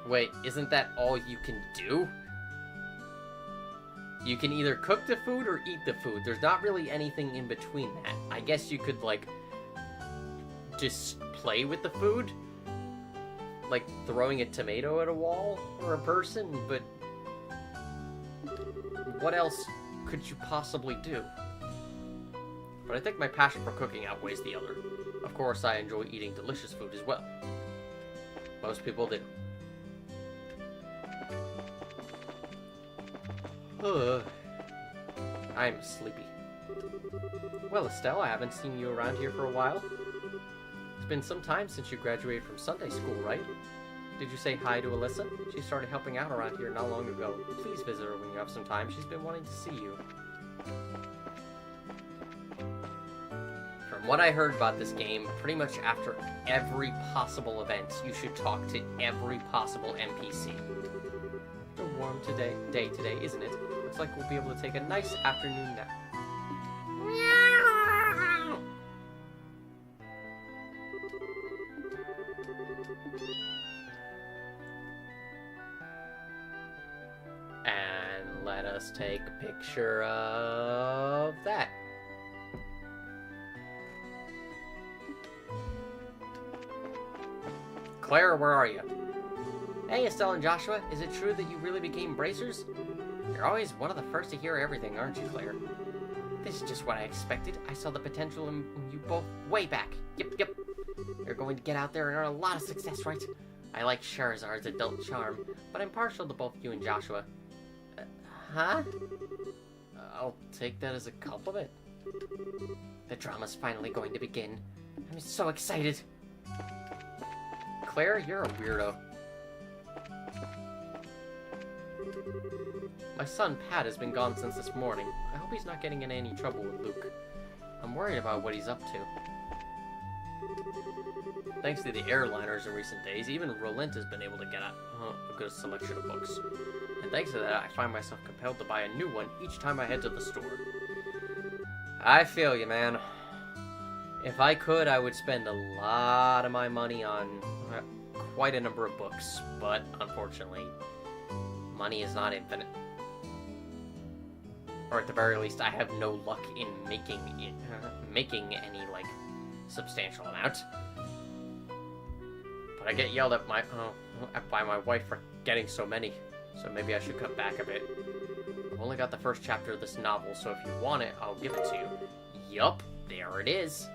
Wait, isn't that all you can do? You can either cook the food or eat the food. There's not really anything in between that. I guess you could, like, just play with the food? Like throwing a tomato at a wall or a person, but what else could you possibly do? But I think my passion for cooking outweighs the other. Of course, I enjoy eating delicious food as well. Most people do. I'm sleepy. Well, Estelle, I haven't seen you around here for a while. It's been some time since you graduated from Sunday school, right? Did you say hi to Alyssa? She started helping out around here not long ago. Please visit her when you have some time. She's been wanting to see you. From what I heard about this game, pretty much after every possible event, you should talk to every possible NPC. It's a warm day today, isn't it? Looks like we'll be able to take a nice afternoon nap. And let us take a picture of that. Claire, where are you? Hey, Estelle and Joshua, is it true that you really became bracers? You're always one of the first to hear everything, aren't you, Claire? This is just what I expected. I saw the potential in you both way back. Yep. You're going to get out there and earn a lot of success, right? I like Charizard's adult charm, but I'm partial to both you and Joshua. Huh? I'll take that as a compliment. The drama's finally going to begin. I'm so excited. Claire, you're a weirdo. My son, Pat, has been gone since this morning. I hope he's not getting in any trouble with Luke. I'm worried about what he's up to. Thanks to the airliners in recent days, even Rolent has been able to get a good selection of books. And thanks to that, I find myself compelled to buy a new one each time I head to the store. I feel you, man. If I could, I would spend a lot of my money on quite a number of books, but unfortunately, money is not infinite. Or at the very least, I have no luck in making any, like, substantial amount. But I get yelled at by my wife for getting so many, so maybe I should cut back a bit. I've only got the first chapter of this novel, so if you want it, I'll give it to you. Yup, there it is.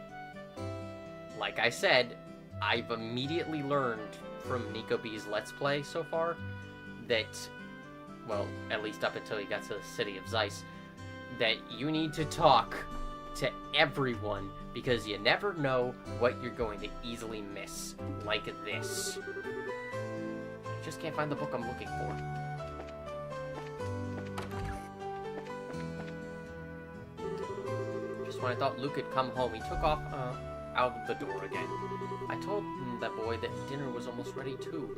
Like I said, I've immediately learned from Nico B's Let's Play so far that, well, at least up until he got to the city of Zeiss, that you need to talk to everyone because you never know what you're going to easily miss, like this. I just can't find the book I'm looking for. Just when I thought Luke had come home, he took off out of the door again. I told that boy that dinner was almost ready too.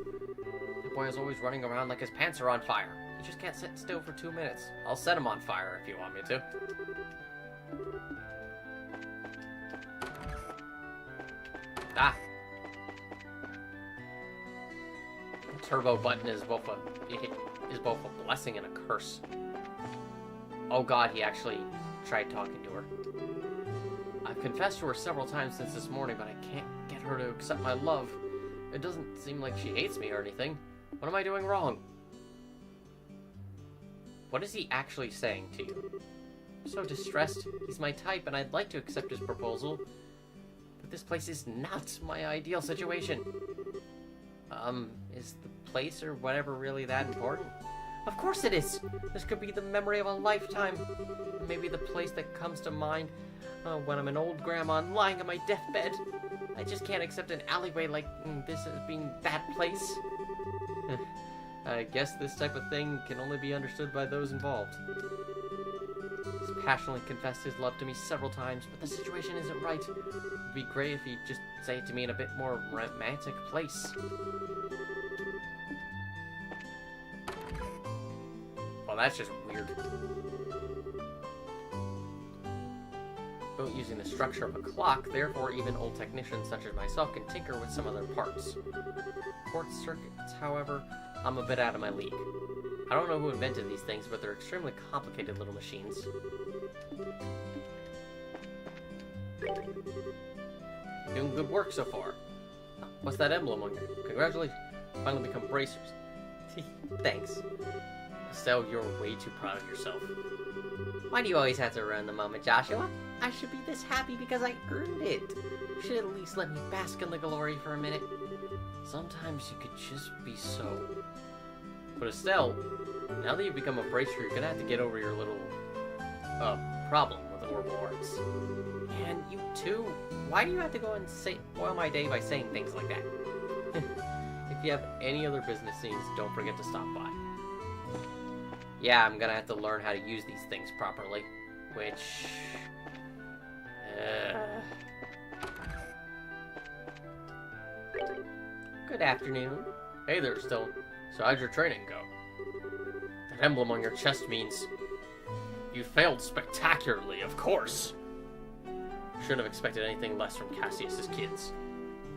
That boy is always running around like his pants are on fire. He just can't sit still for 2 minutes. I'll set him on fire if you want me to. Ah. The turbo button is both a blessing and a curse. Oh god, he actually tried talking to her. I've confessed to her several times since this morning, but I can't get her to accept my love. It doesn't seem like she hates me or anything. What am I doing wrong? What is he actually saying to you? I'm so distressed. He's my type, and I'd like to accept his proposal. But this place is not my ideal situation. Is the place or whatever really that important? Of course it is! This could be the memory of a lifetime. Maybe the place that comes to mind when I'm an old grandma lying on my deathbed. I just can't accept an alleyway like this as being that place. I guess this type of thing can only be understood by those involved. He's passionately confessed his love to me several times, but the situation isn't right. It would be great if he'd just say it to me in a bit more romantic place. Well, that's just weird. Built using the structure of a clock, therefore even old technicians such as myself can tinker with some other parts. Quartz circuits, however, I'm a bit out of my league. I don't know who invented these things, but they're extremely complicated little machines. Doing good work so far. What's that emblem on you? Congratulations. Finally become bracers. Thanks. Estelle, you're way too proud of yourself. Why do you always have to ruin the moment, Joshua? I should be this happy because I earned it. You should at least let me bask in the glory for a minute. Sometimes you could just be so... But Estelle, now that you've become a bracer, you're gonna have to get over your little, problem with horrible arts. And you too, why do you have to go and spoil my day by saying things like that? If you have any other business scenes, don't forget to stop by. Yeah, I'm gonna have to learn how to use these things properly, which... Good afternoon. Hey there, Stone. So how'd your training go? That emblem on your chest means... You failed spectacularly, of course. Shouldn't have expected anything less from Cassius's kids.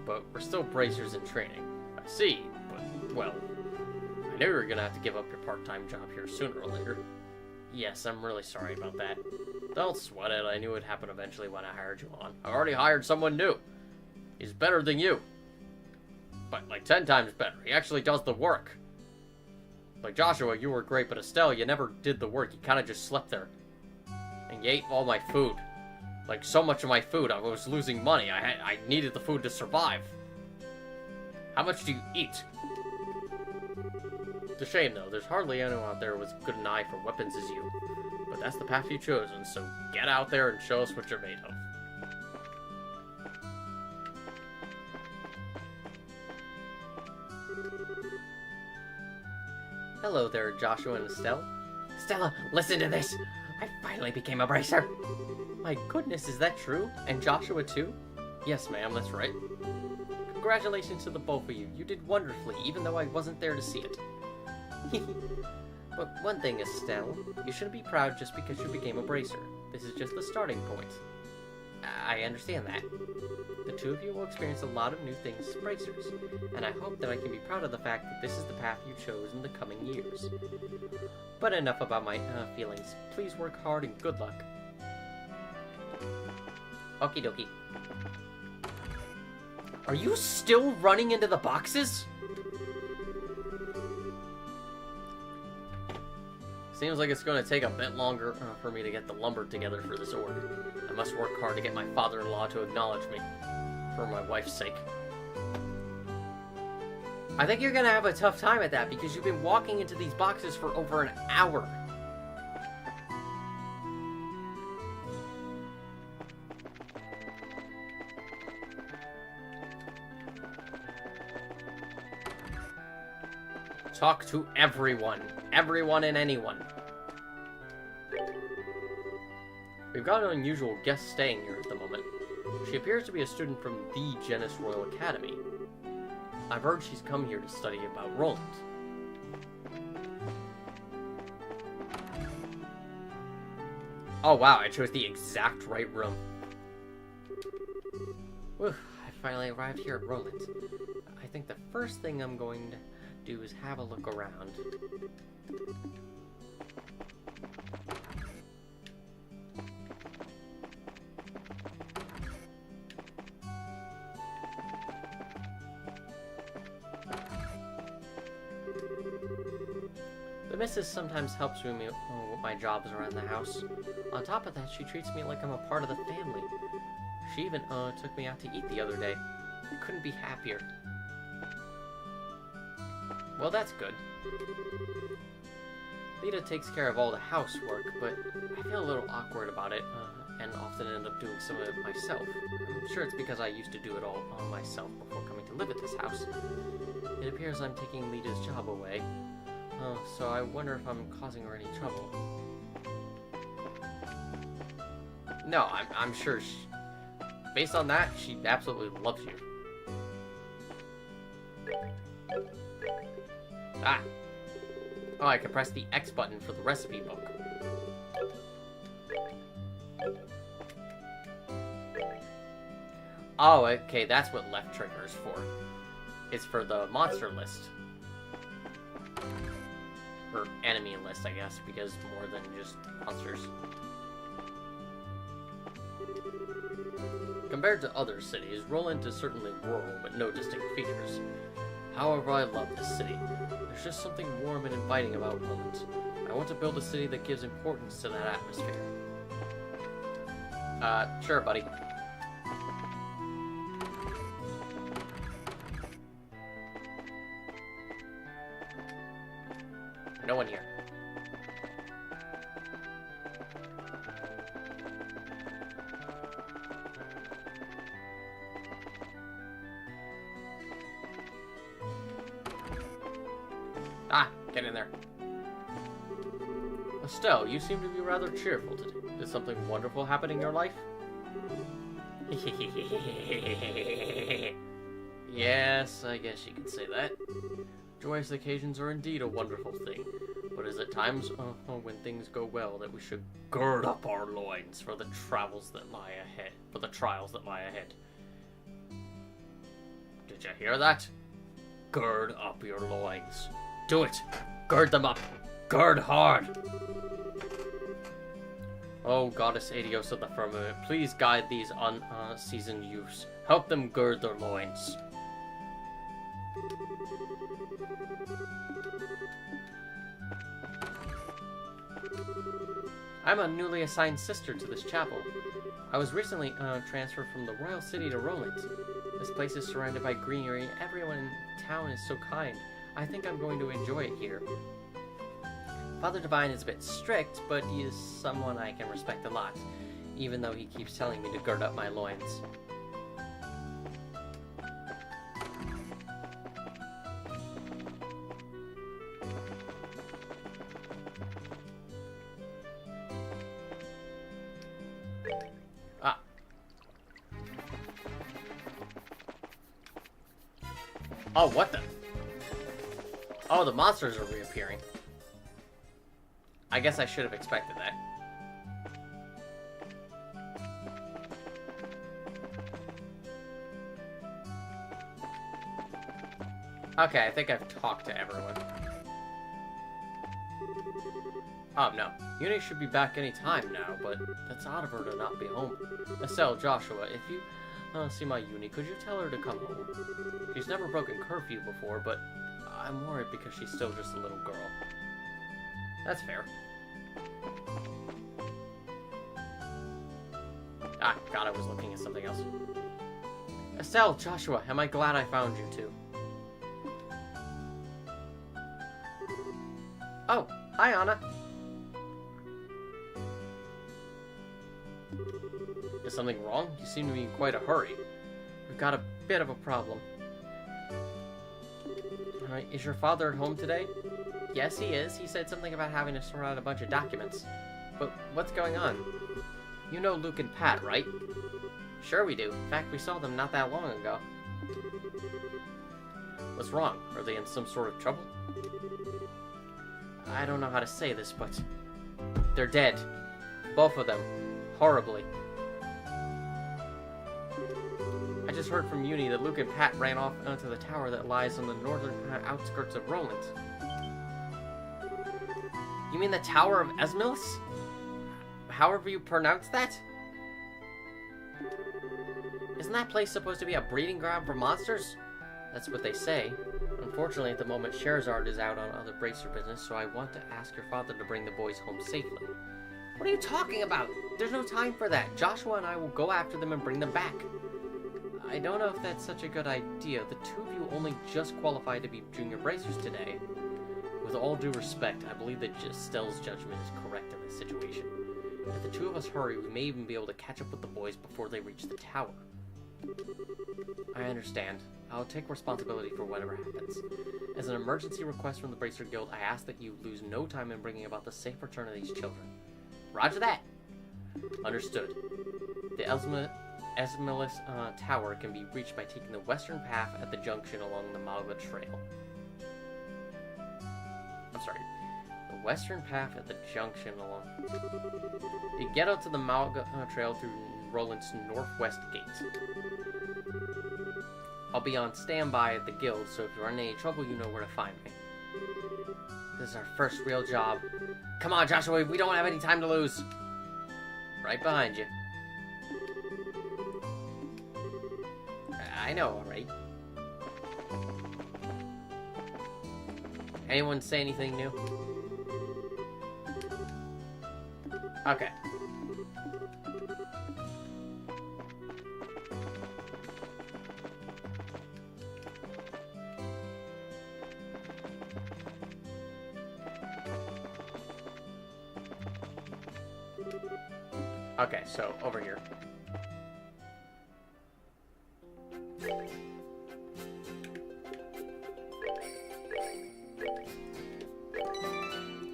But we're still bracers in training. I see, but, well... I knew you were gonna have to give up your part-time job here sooner or later. Yes, I'm really sorry about that. Don't sweat it, I knew it would happen eventually when I hired you on. I already hired someone new. He's better than you. but like 10 times better. He actually does the work. Like Joshua, you were great, but Estelle, you never did the work. You kind of just slept there. And you ate all my food. Like, so much of my food, I was losing money. I needed the food to survive. How much do you eat? It's a shame, though. There's hardly anyone out there with as good an eye for weapons as you. But that's the path you've chosen, so get out there and show us what you're made of. Hello there, Joshua and Estelle. Stella, listen to this. I finally became a bracer. My goodness, is that true? And Joshua too? Yes, ma'am, that's right. Congratulations to the both of you. You did wonderfully, even though I wasn't there to see it. But one thing, Estelle, you shouldn't be proud just because you became a bracer. This is just the starting point. I understand that. The two of you will experience a lot of new things as bracers, and I hope that I can be proud of the fact that this is the path you chose in the coming years. But enough about my feelings. Please work hard and good luck. Okie dokie. Are you still running into the boxes? Seems like it's going to take a bit longer for me to get the lumber together for this order. I must work hard to get my father-in-law to acknowledge me, for my wife's sake. I think you're going to have a tough time at that because you've been walking into these boxes for over an hour. Talk to everyone. Everyone and anyone. We've got an unusual guest staying here at the moment. She appears to be a student from the Genis Royal Academy. I've heard she's come here to study about Roland. Oh wow, I chose the exact right room. Whew, I finally arrived here at Roland. I think the first thing I'm going to do is have a look around. The missus sometimes helps me with my jobs around the house. On top of that, she treats me like I'm a part of the family. She even took me out to eat the other day. I couldn't be happier. Well, that's good. Lita takes care of all the housework, but I feel a little awkward about it, and often end up doing some of it myself. I'm sure it's because I used to do it all myself before coming to live at this house. It appears I'm taking Lita's job away, so I wonder if I'm causing her any trouble. No, I'm sure based on that, she absolutely loves you. Ah! Oh, I can press the X button for the recipe book. Oh, okay, that's what left trigger is for. It's for the monster list. Or enemy list, I guess, because more than just monsters. Compared to other cities, Roland is certainly rural, but no distinct features. However, I love this city. There's just something warm and inviting about Roland. I want to build a city that gives importance to that atmosphere. Sure, buddy. No one here. Ah, get in there. Estelle, you seem to be rather cheerful today. Did something wonderful happen in your life? Yes, I guess you could say that. Joyous occasions are indeed a wonderful thing, but is at times when things go well that we should gird up our loins for the trials that lie ahead. Did you hear that? Gird up your loins. Do it. Gird them up. Gird hard. Oh, Goddess Adios of the Firmament, please guide these unseasoned youths. Help them gird their loins. I'm a newly assigned sister to this chapel. I was recently transferred from the royal city to Roland. This place is surrounded by greenery, and everyone in town is so kind. I think I'm going to enjoy it here. Father Divine is a bit strict, but he is someone I can respect a lot, even though he keeps telling me to gird up my loins. Ah. Oh, what the? Oh, the monsters are reappearing. I guess I should have expected that. Okay, I think I've talked to everyone. Oh, no. Uni should be back any time now, but that's odd of her to not be home. Estelle, Joshua, if you see my Uni, could you tell her to come home? She's never broken curfew before, but I'm worried because she's still just a little girl. That's fair. Ah, God, I was looking at something else. Estelle, Joshua, am I glad I found you two. Oh, hi, Anna. Is something wrong? You seem to be in quite a hurry. We've got a bit of a problem. Is your father at home today? Yes, he is. He said something about having to sort out a bunch of documents. But what's going on? You know Luke and Pat, right? Sure we do. In fact, we saw them not that long ago. What's wrong? Are they in some sort of trouble? I don't know how to say this, but they're dead. Both of them. Horribly. I just heard from Uni that Luke and Pat ran off onto the tower that lies on the northern outskirts of Roland. You mean the Tower of Esmilus? However you pronounce that? Isn't that place supposed to be a breeding ground for monsters? That's what they say. Unfortunately, at the moment, Scheherazade is out on other bracer business, so I want to ask your father to bring the boys home safely. What are you talking about? There's no time for that. Joshua and I will go after them and bring them back. I don't know if that's such a good idea. The two of you only just qualified to be junior bracers today. With all due respect, I believe that Estelle's judgment is correct in this situation. If the two of us hurry, we may even be able to catch up with the boys before they reach the tower. I understand. I'll take responsibility for whatever happens. As an emergency request from the Bracer Guild, I ask that you lose no time in bringing about the safe return of these children. Roger that! Understood. The Esmilus Tower can be reached by taking the western path at the junction along the Malga Trail. I'm sorry. The western path at the junction along... You get out to the Malga Trail through Roland's northwest gate. I'll be on standby at the guild, so if you're in any trouble, you know where to find me. This is our first real job. Come on, Joshua, we don't have any time to lose. Right behind you. I know, alright. Anyone say anything new? Okay. Okay, so over here.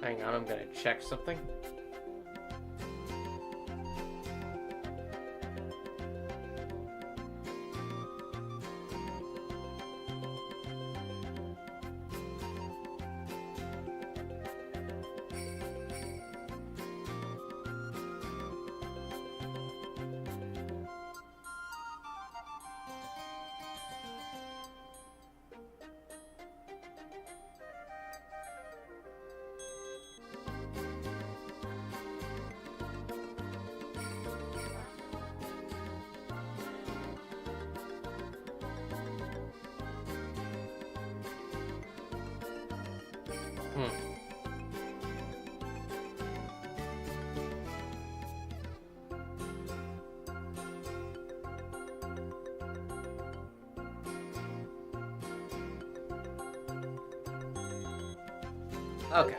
Hang on, I'm gonna check something. Okay.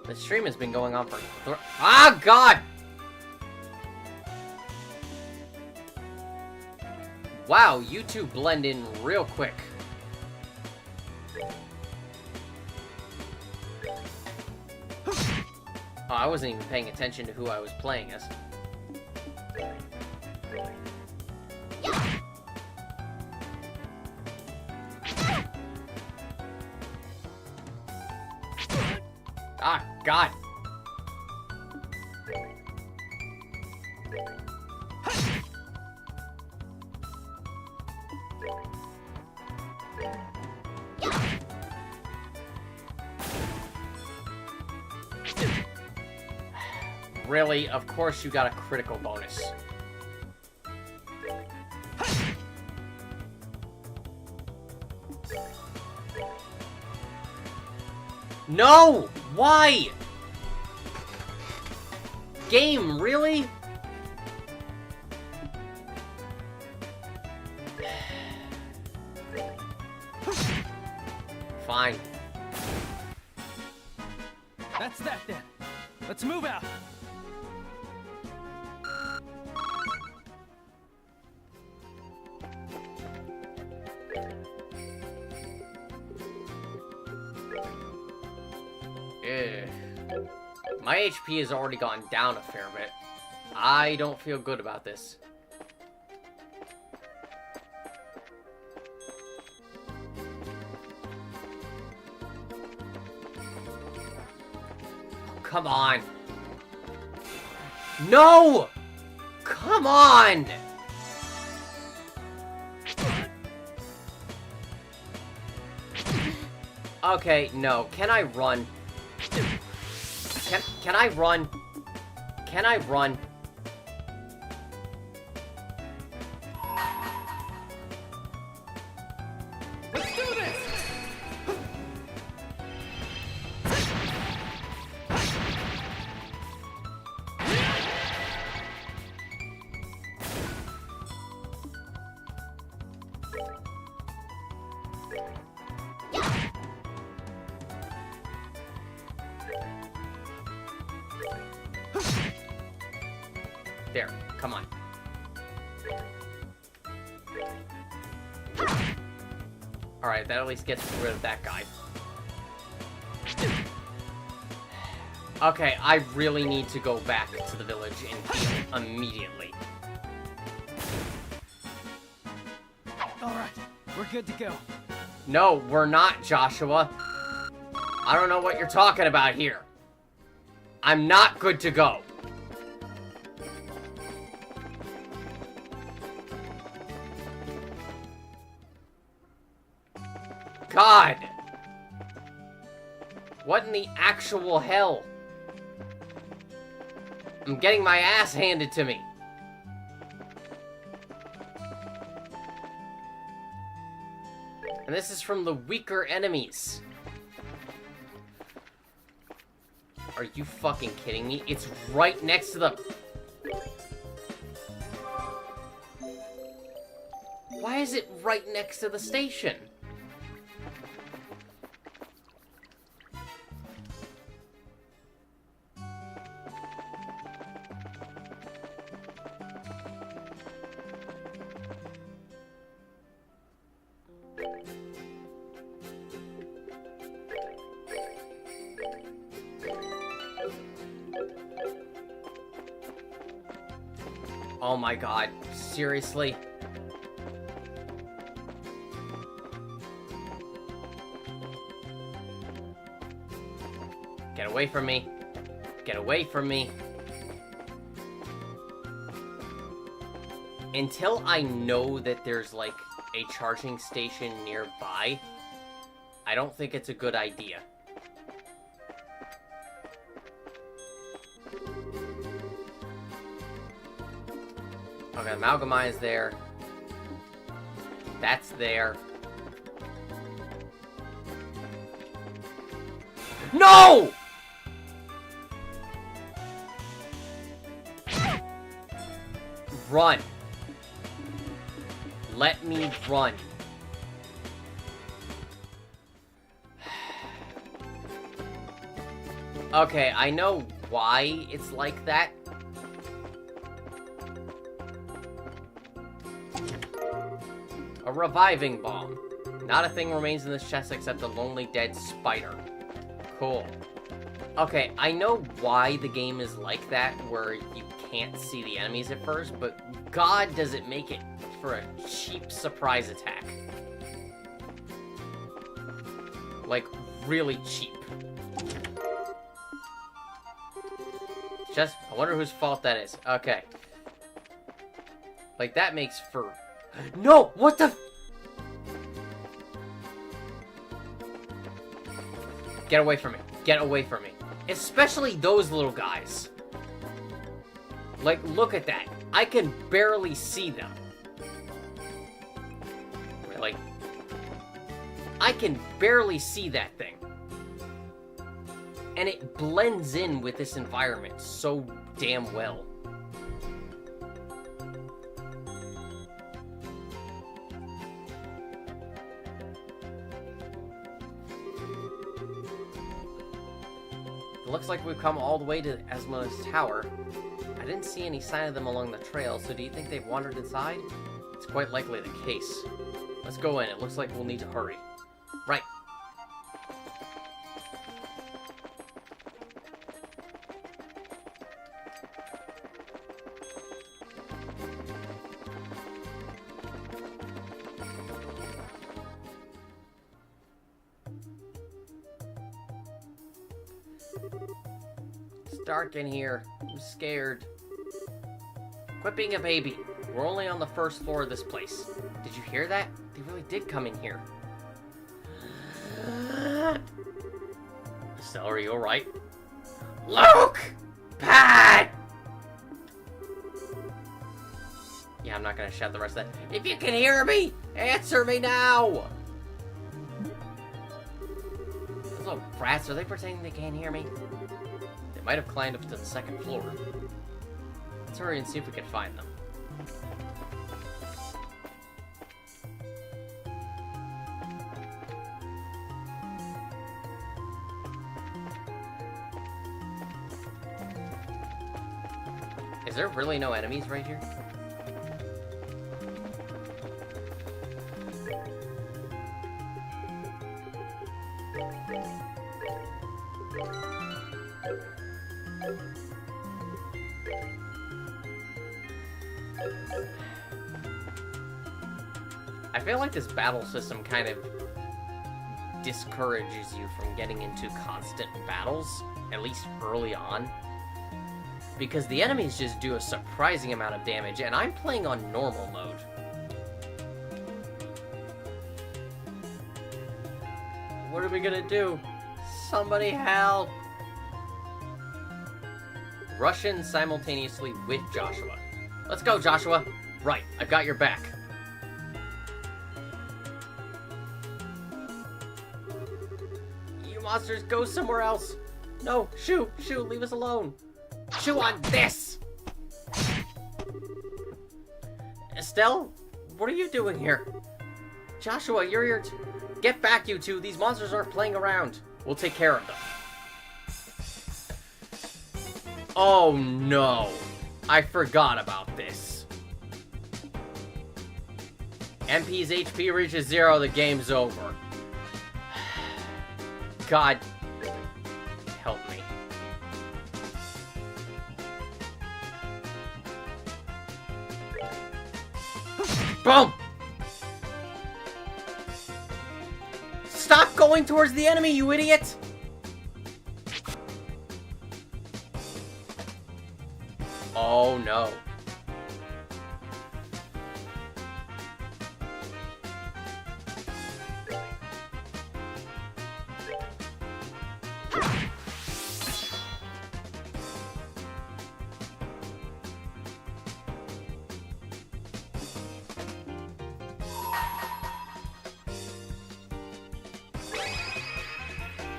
The stream has been going on for ah, God! Wow, you two blend in real quick. Oh, I wasn't even paying attention to who I was playing as. Ah, God. Really? Of course you got a critical bonus. No! Why? Game, really? Fine. That's that then. Let's move out. My HP has already gone down a fair bit. I don't feel good about this. Come on. No! Come on! Okay, no. Can I run? Can I run? Can I run? Let's do this! There, come on. Alright, that at least gets rid of that guy. Okay, I really need to go back to the village and heal immediately. Alright, we're good to go. No, we're not, Joshua. I don't know what you're talking about here. I'm not good to go. God! What in the actual hell? I'm getting my ass handed to me. And this is from the weaker enemies. Are you fucking kidding me? It's right next to the... Why is it right next to the station? Oh my god, seriously? Get away from me. Get away from me. Until I know that there's, like, a charging station nearby, I don't think it's a good idea. Okay, Amalgamine's there. That's there. No! Run. Let me run. Okay, I know why it's like that. A reviving bomb. Not a thing remains in this chest except a lonely dead spider. Cool. Okay, I know why the game is like that, where you can't see the enemies at first, but God, does it make it for a cheap surprise attack. Like, really cheap. Just, I wonder whose fault that is. Okay. Like, that makes for... No! What the... Get away from me. Get away from me. Especially those little guys. Like, look at that. I can barely see them. Like, I can barely see that thing. And it blends in with this environment so damn well. It looks like we've come all the way to Asmodee's tower. I didn't see any sign of them along the trail, so do you think they've wandered inside? It's quite likely the case. Let's go in. It looks like we'll need to hurry. Right. It's dark in here. I'm scared. Quit being a baby. We're only on the first floor of this place. Did you hear that? They really did come in here. Estelle, are you alright? Luke! Pat! Yeah, I'm not gonna shout the rest of that. If you can hear me, answer me now! Those little brats, are they pretending they can't hear me? They might have climbed up to the second floor. Let's hurry and see if we can find them. Is there really no enemies right here? I feel like this battle system kind of discourages you from getting into constant battles, at least early on. Because the enemies just do a surprising amount of damage, and I'm playing on normal mode. What are we gonna do? Somebody help! Rush in simultaneously with Joshua. Let's go, Joshua! Right, I've got your back. You monsters, go somewhere else! No, Shu, leave us alone! Chew on this! Estelle, what are you doing here? Joshua, you're here to... Get back, you two. These monsters aren't playing around. We'll take care of them. Oh, no. I forgot about this. MP's HP reaches 0, the game's over. God. Help me. Boom! Stop going towards the enemy, you idiot! Oh no.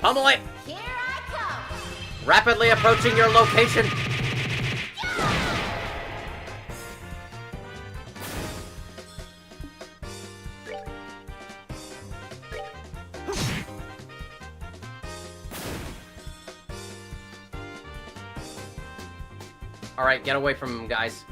Pummel it! Here I come. Rapidly approaching your location. Alright, get away from him, guys.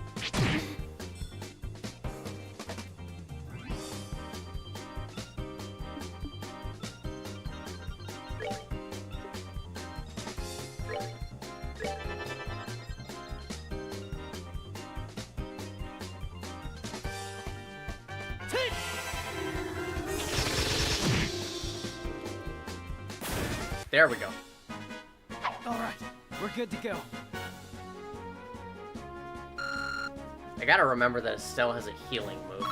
There we go. All right, we're good to go. I gotta remember that Estelle has a healing move.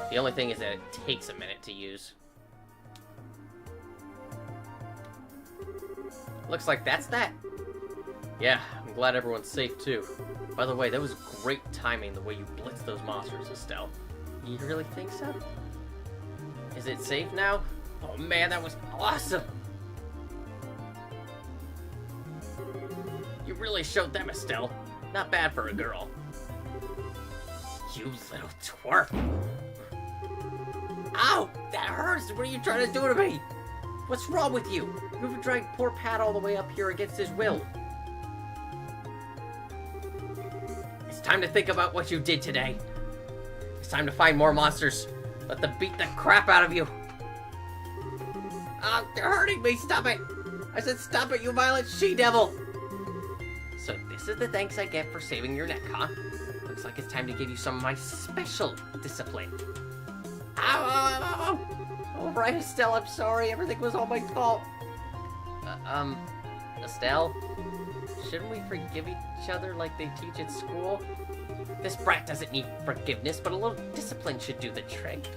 The only thing is that it takes a minute to use. Looks like that's that. Yeah, I'm glad everyone's safe too. By the way, that was great timing the way you blitzed those monsters, Estelle. You really think so? Is it safe now? Oh man, that was awesome! You really showed them, Estelle. Not bad for a girl. You little twerp. Ow! That hurts! What are you trying to do to me? What's wrong with you? You've dragged poor Pat all the way up here against his will. It's time to think about what you did today. It's time to find more monsters. Let them beat the crap out of you. Oh, they're hurting me! Stop it! I said stop it, you violent she-devil! So this is the thanks I get for saving your neck, huh? Looks like it's time to give you some of my special discipline. Ow, ow, ow, ow. All right, Estelle, I'm sorry. Everything was all my fault. Estelle? Shouldn't we forgive each other like they teach at school? This brat doesn't need forgiveness, but a little discipline should do the trick.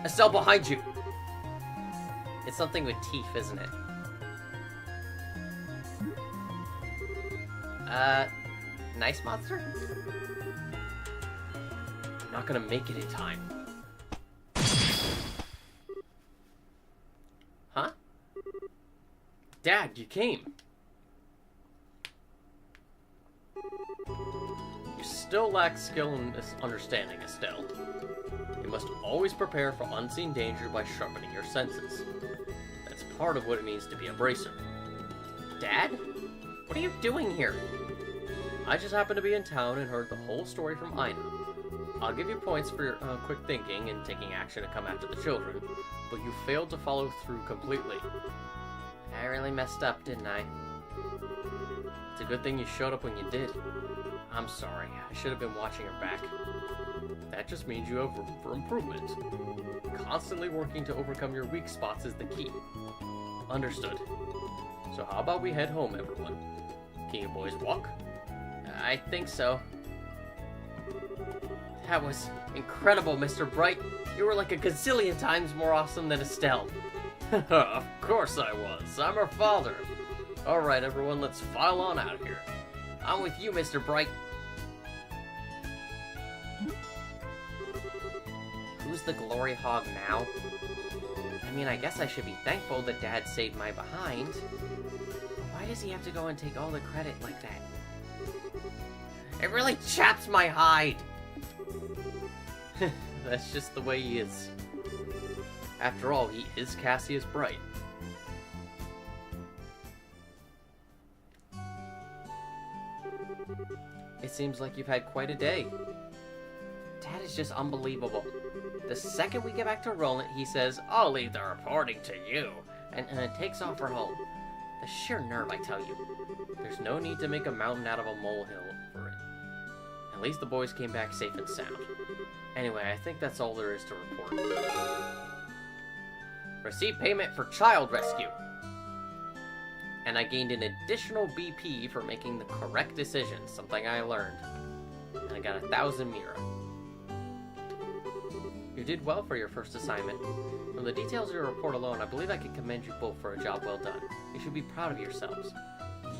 Estelle, behind you! It's something with teeth, isn't it? Nice monster? I'm not gonna make it in time. Huh? Dad, you came. You still lack skill and understanding, Estelle. You must always prepare for unseen danger by sharpening your senses. That's part of what it means to be a bracer. Dad? What are you doing here? I just happened to be in town and heard the whole story from Ina. I'll give you points for your quick thinking and taking action to come after the children, but you failed to follow through completely. I really messed up, didn't I? It's a good thing you showed up when you did. I'm sorry, I should have been watching your back. That just means you have room for improvement. Constantly working to overcome your weak spots is the key. Understood. So how about we head home, everyone? Can you boys walk? I think so. That was incredible, Mr. Bright. You were like a gazillion times more awesome than Estelle. Of course I was. I'm her father. Alright, everyone, let's file on out of here. I'm with you, Mr. Bright. Who's the glory hog now? I mean, I guess I should be thankful that Dad saved my behind. Why does he have to go and take all the credit like that? It really chaps my hide! That's just the way he is. After all, he is Cassius Bright. It seems like you've had quite a day. Dad is just unbelievable. The second we get back to Roland, he says, I'll leave the reporting to you, and takes off for home. The sheer nerve, I tell you. There's no need to make a mountain out of a molehill for it. At least the boys came back safe and sound. Anyway, I think that's all there is to report. Received payment for child rescue. And I gained an additional BP for making the correct decision, something I learned. And I got 1,000 Mira. You did well for your first assignment. From the details of your report alone, I believe I can commend you both for a job well done. You should be proud of yourselves.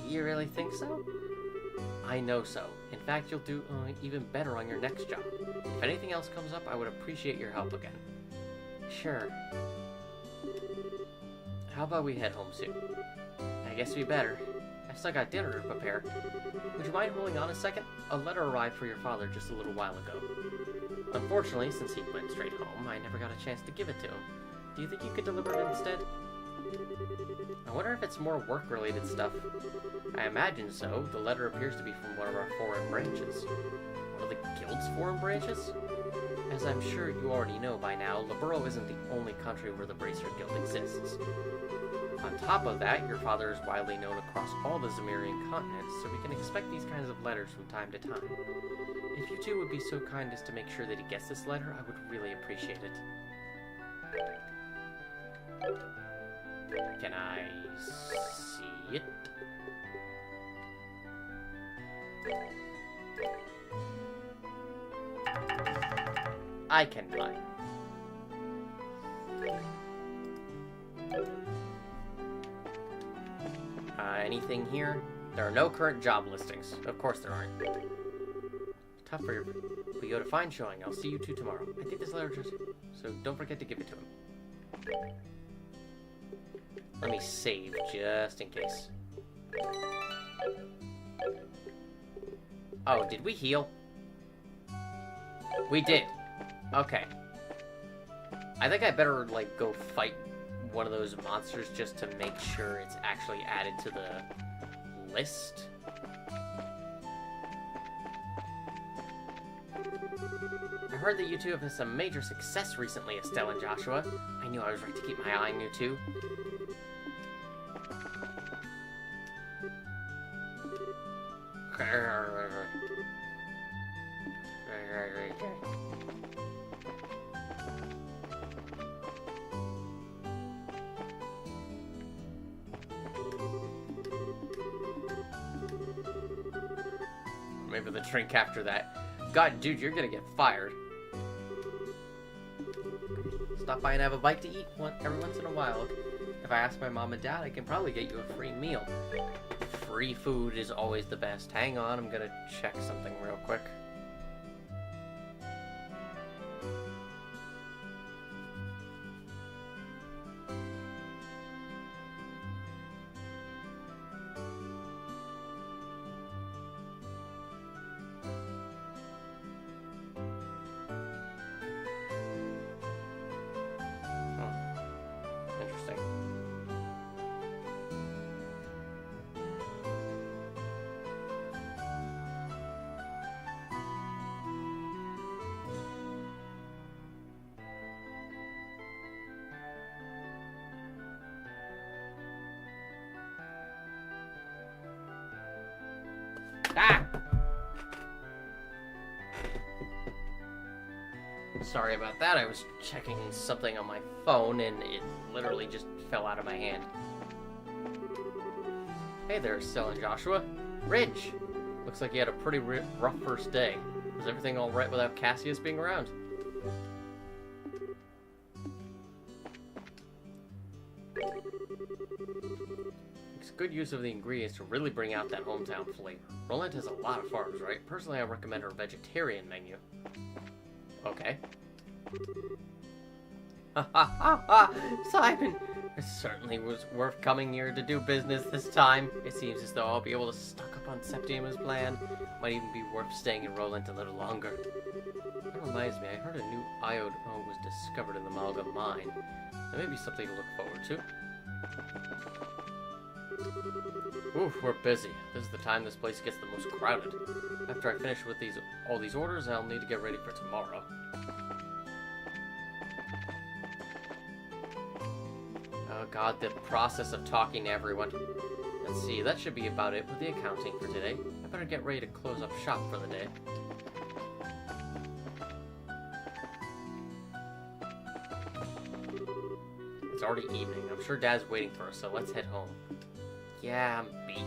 You really think so? I know so. In fact, you'll do even better on your next job. If anything else comes up, I would appreciate your help again. Sure. How about we head home soon? I guess we better. I've still got dinner to prepare. Would you mind holding on a second? A letter arrived for your father just a little while ago. Unfortunately, since he went straight home, I never got a chance to give it to him. Do you think you could deliver it instead? I wonder if it's more work-related stuff. I imagine so. The letter appears to be from one of our foreign branches. One of the guild's foreign branches? As I'm sure you already know by now, Liberl isn't the only country where the Bracer Guild exists. On top of that, your father is widely known across all the Zemirian continents, so we can expect these kinds of letters from time to time. If you two would be so kind as to make sure that he gets this letter, I would really appreciate it. Can I see it? I cannot. Anything here? There are no current job listings. Of course there aren't. Tough for you to find showing. I'll see you two tomorrow. I think this letter just... So don't forget to give it to him. Let me save, just in case. Oh, did we heal? We did. Okay. I think I better, like, go fight one of those monsters just to make sure it's actually added to the list. I heard that you two have had some major success recently, Estelle and Joshua. I knew I was right to keep my eye on you two. Maybe the drink after that. God, dude, you're gonna get fired. Stop by and have a bite to eat every once in a while. If I ask my mom and dad, I can probably get you a free meal. Free food is always the best. Hang on, I'm gonna check something real quick. Interesting. Ah! Sorry about that. I was checking something on my phone and it literally just fell out of my hand. Hey there, Estelle and Joshua. Ridge! Looks like you had a pretty rough first day. Was everything alright without Cassius being around? Makes good use of the ingredients to really bring out that hometown flavor. Roland has a lot of farms, right? Personally, I recommend her vegetarian menu. Okay. Ha ha ha ha! Simon! It certainly was worth coming here to do business this time. It seems as though I'll be able to stock up on Septima's plan. Might even be worth staying in Roland a little longer. That reminds me, I heard a new iode was discovered in the Malga mine. That may be something to look forward to. Oof, we're busy. This is the time this place gets the most crowded. After I finish with all these orders, I'll need to get ready for tomorrow. Oh god, the process of talking to everyone. Let's see, that should be about it with the accounting for today. I better get ready to close up shop for the day. It's already evening. I'm sure Dad's waiting for us, so let's head home. Yeah, I'm beat.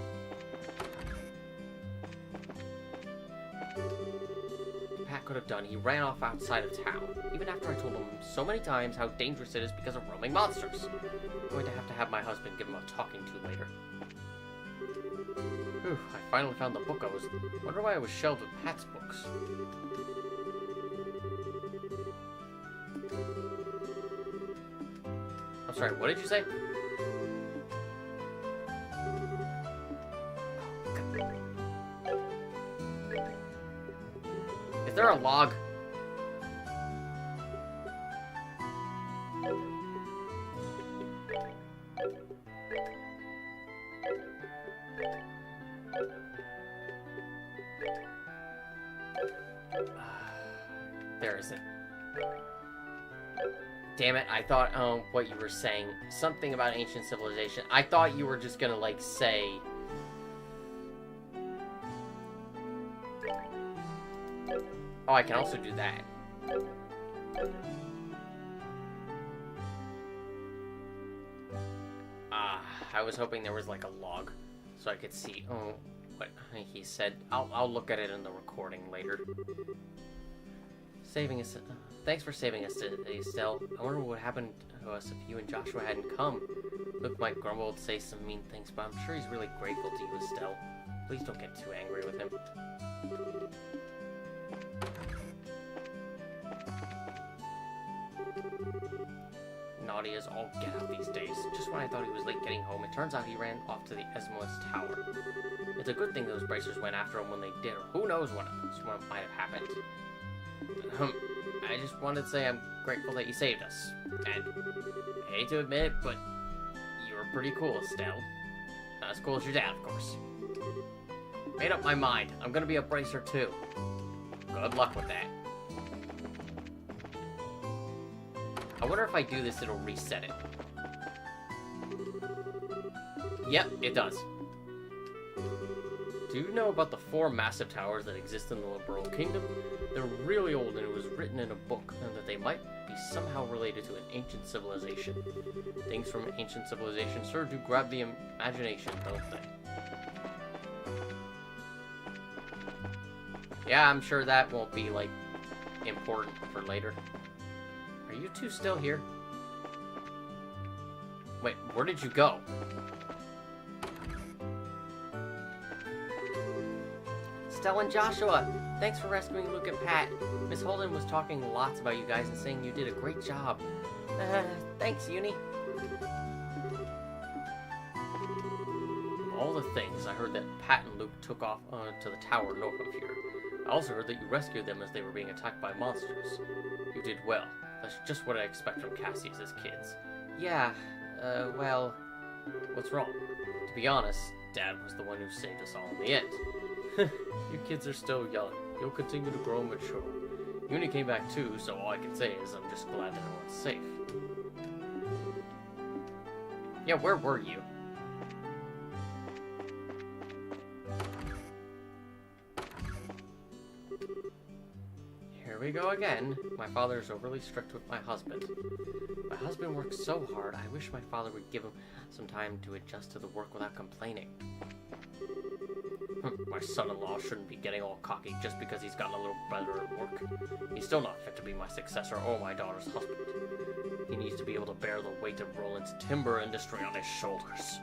Pat could have done. He ran off outside of town, even after I told him so many times how dangerous it is because of roaming monsters. I'm going to have my husband give him a talking to later. Whew, I finally found the book I was... Wonder why I was shelved with Pat's books. I'm sorry, what did you say? Is there a log? There isn't. Damn it, I thought, what you were saying. Something about ancient civilization. I thought you were just gonna, like, say... Oh, I can also do that. I was hoping there was, like, a log. So I could see, what he said. I'll look at it in the recording later. Saving us... Thanks for saving us today, Estelle. I wonder what would happen to us if you and Joshua hadn't come. Luke might grumble and say some mean things, but I'm sure he's really grateful to you, Estelle. Please don't get too angry with him. Naughty as all get out these days. Just when I thought he was late getting home, it turns out he ran off to the Esmos Tower. It's a good thing those bracers went after him when they did, or who knows what might have happened. I just wanted to say I'm grateful that you saved us. And I hate to admit it, but you were pretty cool, Estelle. Not as cool as your dad, of course. Made up my mind. I'm gonna be a bracer too. Good luck with that. I wonder if I do this, it'll reset it. Yep, it does. Do you know about the 4 massive towers that exist in the Liberal Kingdom? They're really old, and it was written in a book that they might be somehow related to an ancient civilization. Things from ancient civilization sure do grab the imagination, don't they? Yeah, I'm sure that won't be, like, important for later. Are you two still here? Wait, where did you go? Stella and Joshua, thanks for rescuing Luke and Pat. Miss Holden was talking lots about you guys and saying you did a great job. Thanks, Uni. Of all the things, I heard that Pat and Luke took off to the tower north of here. I also heard that you rescued them as they were being attacked by monsters. You did well. That's just what I expect from Cassius as kids. Yeah, well, what's wrong? To be honest, Dad was the one who saved us all in the end. You kids are still young. You'll continue to grow and mature. Uni came back too, so all I can say is I'm just glad that everyone's safe. Yeah, where were you? Here we go again. My father is overly strict with my husband. My husband works so hard, I wish my father would give him some time to adjust to the work without complaining. My son-in-law shouldn't be getting all cocky just because he's gotten a little better at work. He's still not fit to be my successor or my daughter's husband. He needs to be able to bear the weight of Roland's timber industry on his shoulders.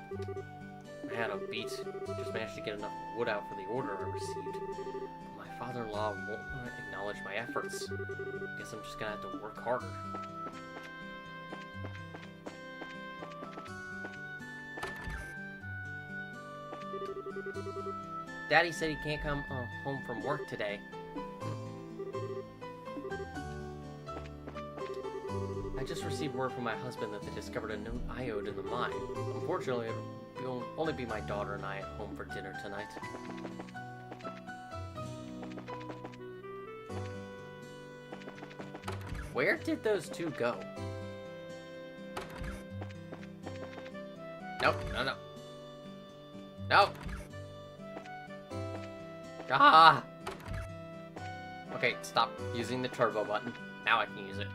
Man, I'm beat. Just managed to get enough wood out for the order I received. But my father-in-law won't acknowledge my efforts. Guess I'm just gonna have to work harder. Daddy said he can't come home from work today. I just received word from my husband that they discovered a new iode in the mine. Unfortunately, it'll only be my daughter and I at home for dinner tonight. Where did those two go? Nope, no. Nope. Ah! Okay, stop using the turbo button. Now I can use it.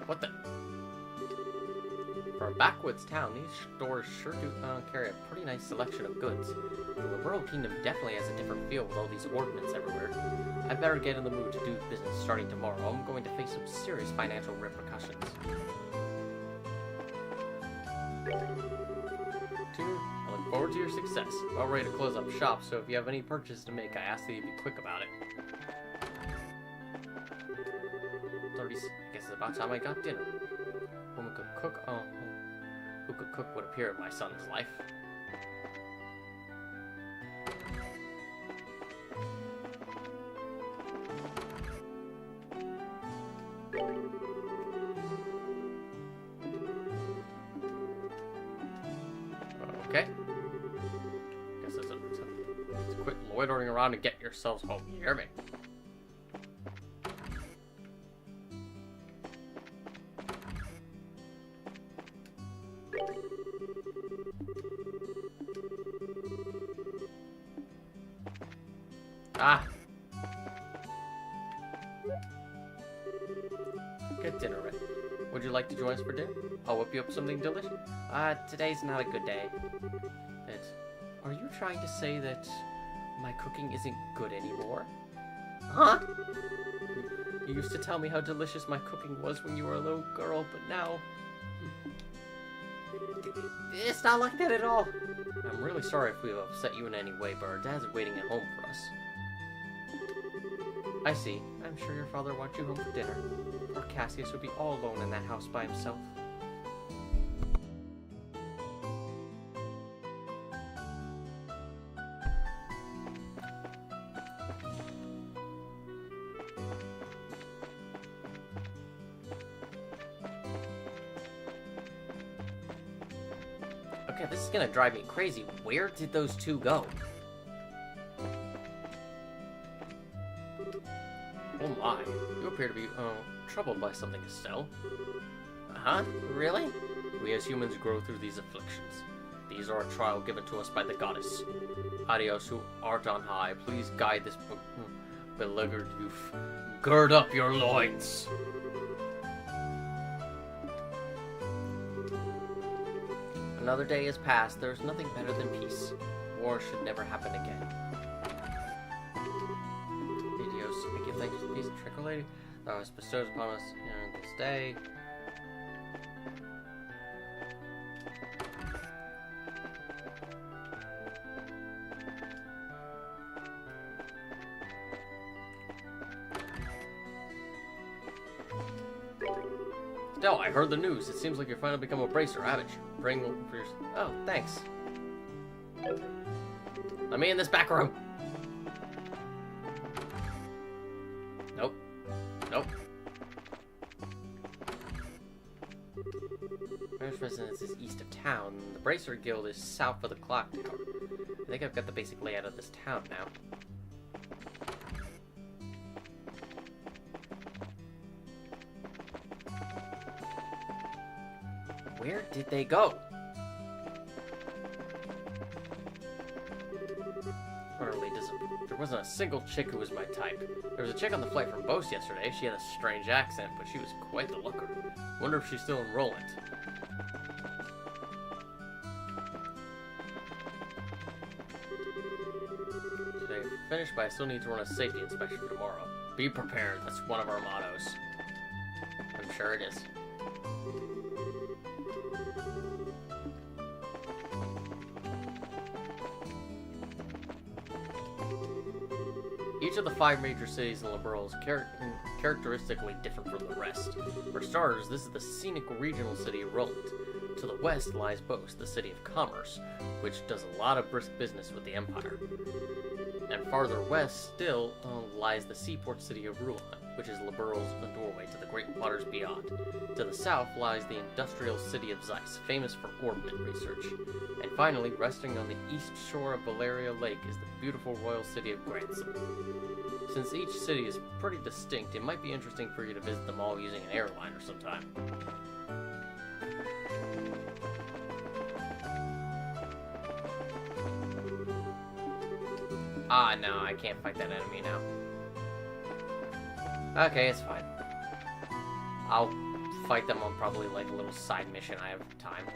What the? For a backwoods town, these stores sure do carry a pretty nice selection of goods. The Liberal Kingdom definitely has a different feel with all these ordnance everywhere. I'd better get in the mood to do business starting tomorrow. I'm going to face some serious financial repercussions. I look forward to your success. I'm about ready to close up shop, so if you have any purchases to make, I ask that you be quick about it. 30. I guess it's about time I got dinner. Woman could cook. Oh, who could cook would appear in my son's life. Okay. Guess it's quit loitering around and get yourselves home. You hear me? Ah. Get dinner ready. Would you like to join us for dinner? I'll whip you up something delicious. Today's not a good day. Are you trying to say that my cooking isn't good anymore? Huh? You used to tell me how delicious my cooking was when you were a little girl, but now... It's not like that at all. I'm really sorry if we've upset you in any way, but our dad's waiting at home for us. I see. I'm sure your father wants you home for dinner. Poor Cassius would be all alone in that house by himself. Okay, this is gonna drive me crazy. Where did those two go? Oh my, you appear to be, troubled by something, Estelle. Uh-huh, really? We as humans grow through these afflictions. These are a trial given to us by the goddess. Adios, who art on high, please guide this beleaguered youth. Gird up your loins! Another day has passed. There is nothing better than peace. War should never happen again. We give thanks to the peace and tranquility that was bestowed upon us this day. Stella, I heard the news. It seems like you're finally become a bracer, haven't you? Praying for your... Oh, thanks. Let me in this back room. Nope. Nope. Mayor's residence is east of town. The Bracer Guild is south of the clock tower. I think I've got the basic layout of this town now. Where did they go? Utterly disappointed. There wasn't a single chick who was my type. There was a chick on the flight from Bose yesterday. She had a strange accent, but she was quite the looker. Wonder if she's still in Roland. Today finished, but I still need to run a safety inspection tomorrow. Be prepared. That's one of our mottos. I'm sure it is. Each of the 5 major cities in Liberl is characteristically different from the rest. For starters, this is the scenic regional city of Roland. To the west lies Bose, the city of commerce, which does a lot of brisk business with the Empire. And farther west still lies the seaport city of Rouen, which is Liberl's doorway to the great waters beyond. To the south lies the industrial city of Zeiss, famous for ornament research. And finally, resting on the east shore of Valeria Lake is the beautiful royal city of Granson. Since each city is pretty distinct, it might be interesting for you to visit them all using an airliner sometime. Ah, no, I can't fight that enemy now. Okay, it's fine. I'll fight them on probably like a little side mission I have time.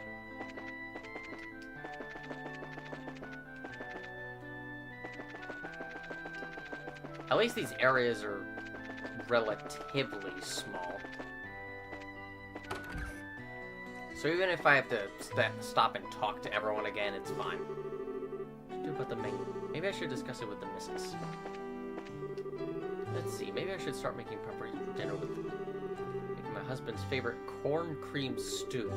At least these areas are relatively small. So even if I have to stop and talk to everyone again, it's fine. What do about the menu? Maybe I should discuss it with the missus. Let's see, maybe I should start making preparations for dinner with making my husband's favorite corn cream stew.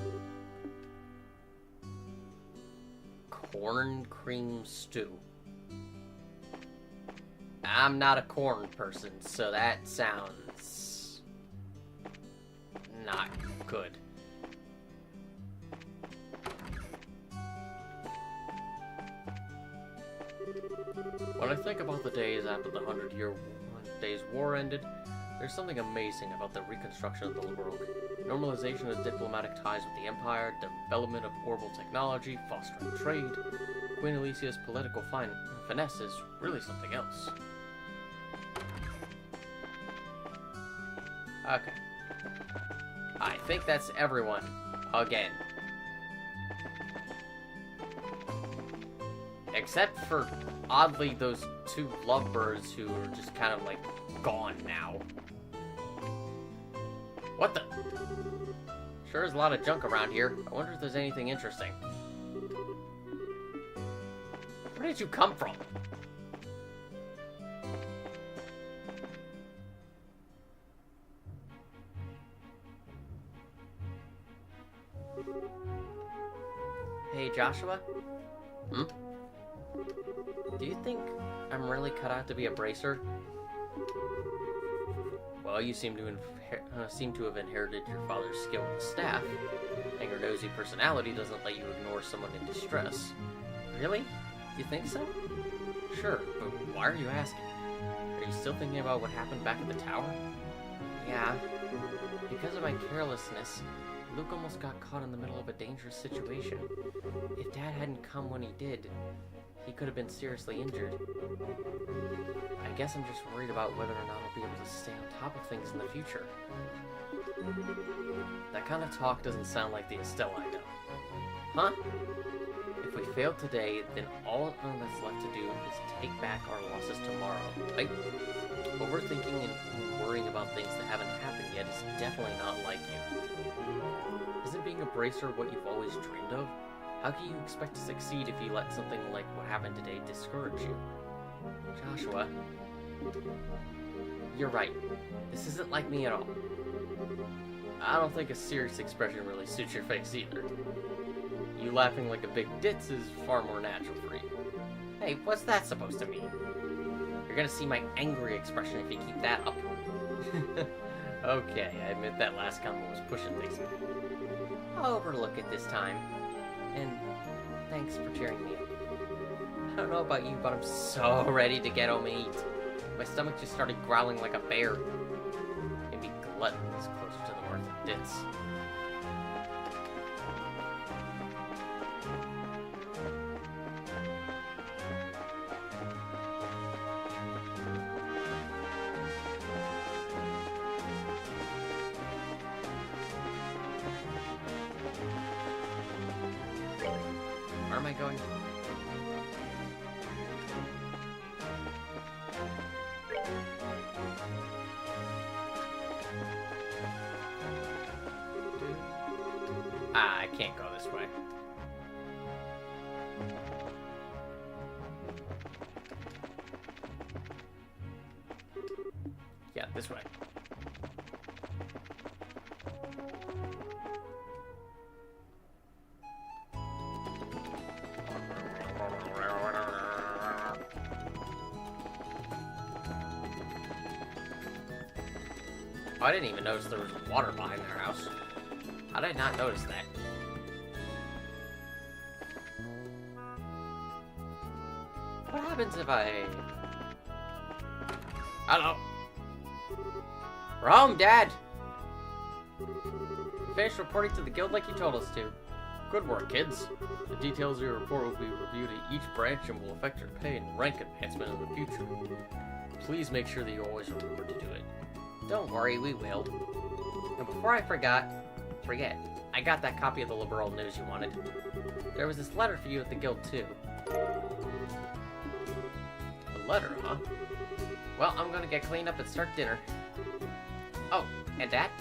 Corn cream stew. I'm not a corn person, so that sounds not good. When I think about the days after the 100-year Days War ended, there's something amazing about the reconstruction of the world. Normalization of diplomatic ties with the Empire, development of orbital technology, fostering trade. Queen Alicia's political finesse is really something else. Okay. I think that's everyone. Again. Except for, oddly, those two lovebirds who are just kind of, like, gone now. What the? Sure is a lot of junk around here. I wonder if there's anything interesting. Where did you come from? Hey, Joshua? Hmm? Do you think I'm really cut out to be a bracer? Well, you seem to have inherited your father's skill with the staff, and your nosy personality doesn't let you ignore someone in distress. Really? You think so? Sure, but why are you asking? Are you still thinking about what happened back at the tower? Yeah. Because of my carelessness, Luke almost got caught in the middle of a dangerous situation. If Dad hadn't come when he did, he could have been seriously injured. I guess I'm just worried about whether or not I'll be able to stay on top of things in the future. That kind of talk doesn't sound like the Estelle I know. Huh? If we fail today, then all that's left to do is take back our losses tomorrow, right? Overthinking and worrying about things that haven't happened yet is definitely not like you. Isn't being a bracer what you've always dreamed of? How can you expect to succeed if you let something like what happened today discourage you? Joshua, you're right. This isn't like me at all. I don't think a serious expression really suits your face either. You laughing like a big ditz is far more natural for you. Hey, what's that supposed to mean? You're gonna see my angry expression if you keep that up. Okay, I admit that last comment was pushing things. I'll overlook it this time. And thanks for cheering me up. I don't know about you, but I'm so ready to get home and eat. My stomach just started growling like a bear. Maybe Glutton is closer to the north of Ditz. Where am I going? Ah, I can't go this way. Yeah, this way. Oh, I didn't even notice there was water behind their house. How did I not notice that? What happens if I... Hello? We're home, Dad! Finished reporting to the guild like you told us to. Good work, kids. The details of your report will be reviewed at each branch and will affect your pay and rank advancement in the future. Please make sure that you always remember to do it. Don't worry, we will. And before I forget, I got that copy of the Liberal News you wanted. There was this letter for you at the guild, too. A letter, huh? Well, I'm gonna get cleaned up and start dinner. Oh, and Dad?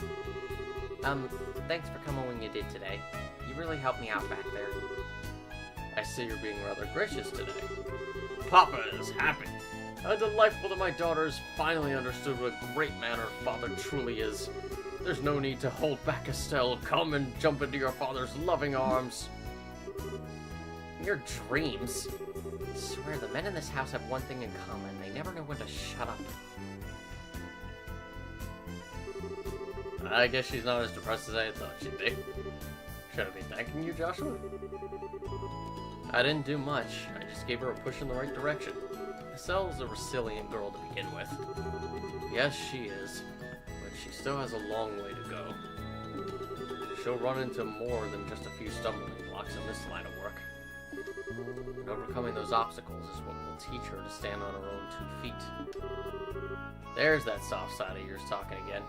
Thanks for coming when you did today. You really helped me out back there. I see you're being rather gracious today. Papa is happy. How delightful that my daughter has finally understood what a great man her father truly is. There's no need to hold back, Estelle. Come and jump into your father's loving arms. Your dreams. I swear, the men in this house have one thing in common. They never know when to shut up. I guess she's not as depressed as I thought she'd be. Should I be thanking you, Joshua? I didn't do much. I just gave her a push in the right direction. Estelle's a resilient girl to begin with. Yes, she is, but she still has a long way to go. She'll run into more than just a few stumbling blocks in this line of work. And overcoming those obstacles is what will teach her to stand on her own 2 feet. There's that soft side of yours talking again.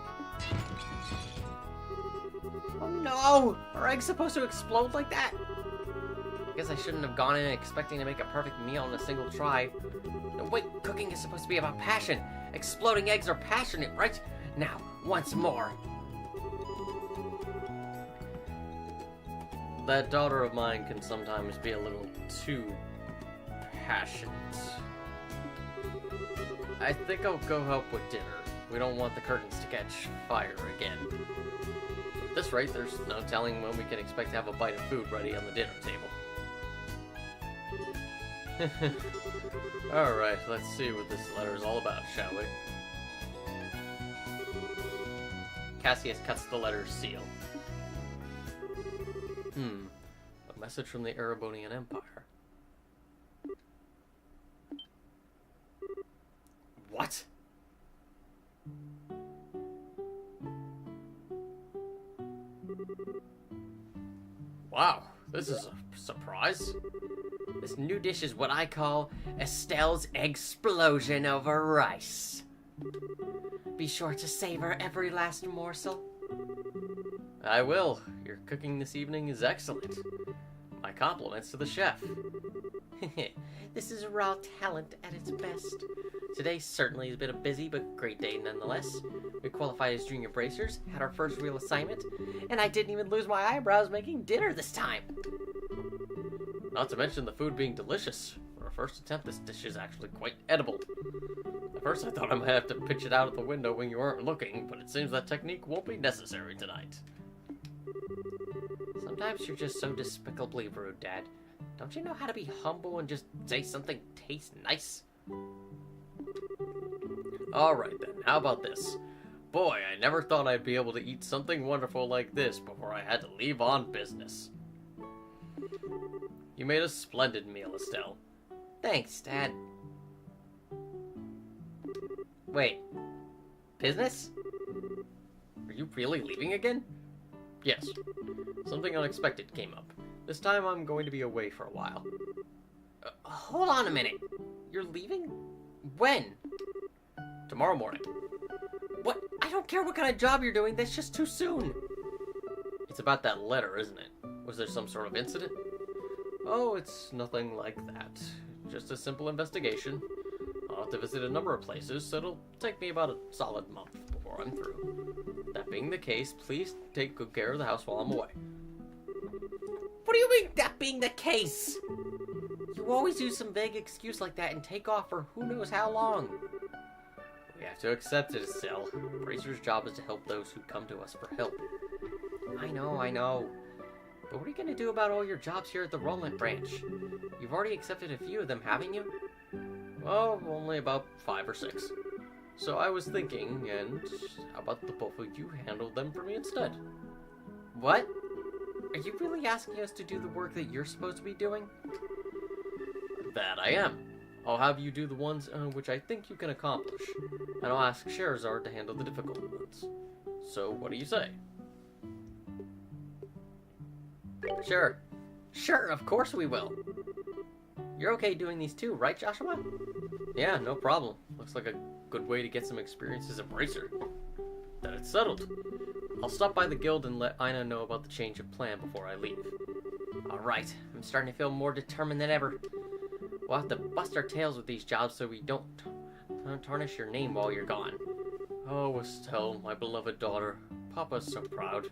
Oh no! Are eggs supposed to explode like that? I guess I shouldn't have gone in expecting to make a perfect meal in a single try. No, wait, cooking is supposed to be about passion. Exploding eggs are passionate, right? Now, once more. That daughter of mine can sometimes be a little too passionate. I think I'll go help with dinner. We don't want the curtains to catch fire again. At this rate, there's no telling when we can expect to have a bite of food ready on the dinner table. Alright, let's see what this letter is all about, shall we? Cassius cuts the letter's seal. A message from the Erebonian Empire. What? Wow, this is a surprise. This new dish is what I call Estelle's Explosion over Rice. Be sure to savor every last morsel. I will. Your cooking this evening is excellent. My compliments to the chef. This is raw talent at its best. Today certainly has been a busy but great day nonetheless. We qualified as junior bracers, had our first real assignment, and I didn't even lose my eyebrows making dinner this time. Not to mention the food being delicious. For our first attempt, this dish is actually quite edible. At first I thought I might have to pitch it out of the window when you weren't looking, but it seems that technique won't be necessary tonight. Sometimes you're just so despicably rude, Dad. Don't you know how to be humble and just say something tastes nice? Alright then, how about this? Boy, I never thought I'd be able to eat something wonderful like this before I had to leave on business. You made a splendid meal, Estelle. Thanks, Dad. Wait. Business? Are you really leaving again? Yes. Something unexpected came up. This time I'm going to be away for a while. Hold on a minute. You're leaving? When? Tomorrow morning. What? I don't care what kind of job you're doing. That's just too soon. It's about that letter, isn't it? Was there some sort of incident? Oh, it's nothing like that. Just a simple investigation. I'll have to visit a number of places, so it'll take me about a solid month before I'm through. That being the case, please take good care of the house while I'm away. What do you mean, that being the case? You always use some vague excuse like that and take off for who knows how long. We have to accept it, Estelle. Bracer's job is to help those who come to us for help. I know. But what are you going to do about all your jobs here at the Roland branch? You've already accepted a few of them, haven't you? Oh, only about 5 or 6. So I was thinking, and how about the both of you handle them for me instead? What? Are you really asking us to do the work that you're supposed to be doing? That I am. I'll have you do the ones which I think you can accomplish, and I'll ask Scheherazade to handle the difficult ones. So, what do you say? Sure, of course we will. You're okay doing these too, right, Joshua? Yeah, no problem. Looks like a good way to get some experience as a bracer. Then it's settled. I'll stop by the guild and let Ina know about the change of plan before I leave. Alright, I'm starting to feel more determined than ever. We'll have to bust our tails with these jobs so we don't tarnish your name while you're gone. Oh, Estelle, my beloved daughter. Papa's so proud.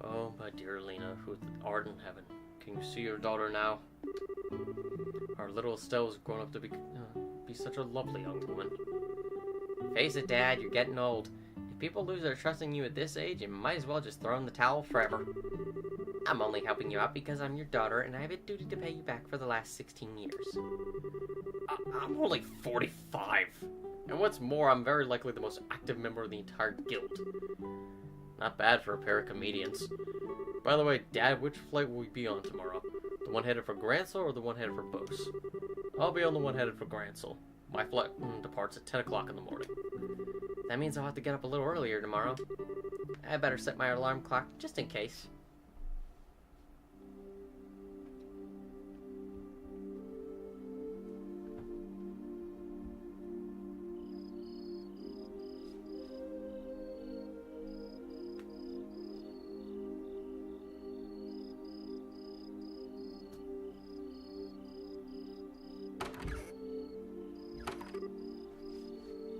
Oh, my dear Lena, who art in heaven. Can you see your daughter now? Our little Estelle's grown up to be such a lovely young woman. Face it, Dad, you're getting old. If people lose their trust in you at this age, you might as well just throw in the towel forever. I'm only helping you out because I'm your daughter, and I have a duty to pay you back for the last 16 years. I'm only 45. And what's more, I'm very likely the most active member of the entire guild. Not bad for a pair of comedians. By the way, Dad, which flight will we be on tomorrow? The one headed for Grancel or the one headed for Bose? I'll be on the one headed for Gransel. My flight departs at 10 o'clock in the morning. That means I'll have to get up a little earlier tomorrow. I better set my alarm clock just in case.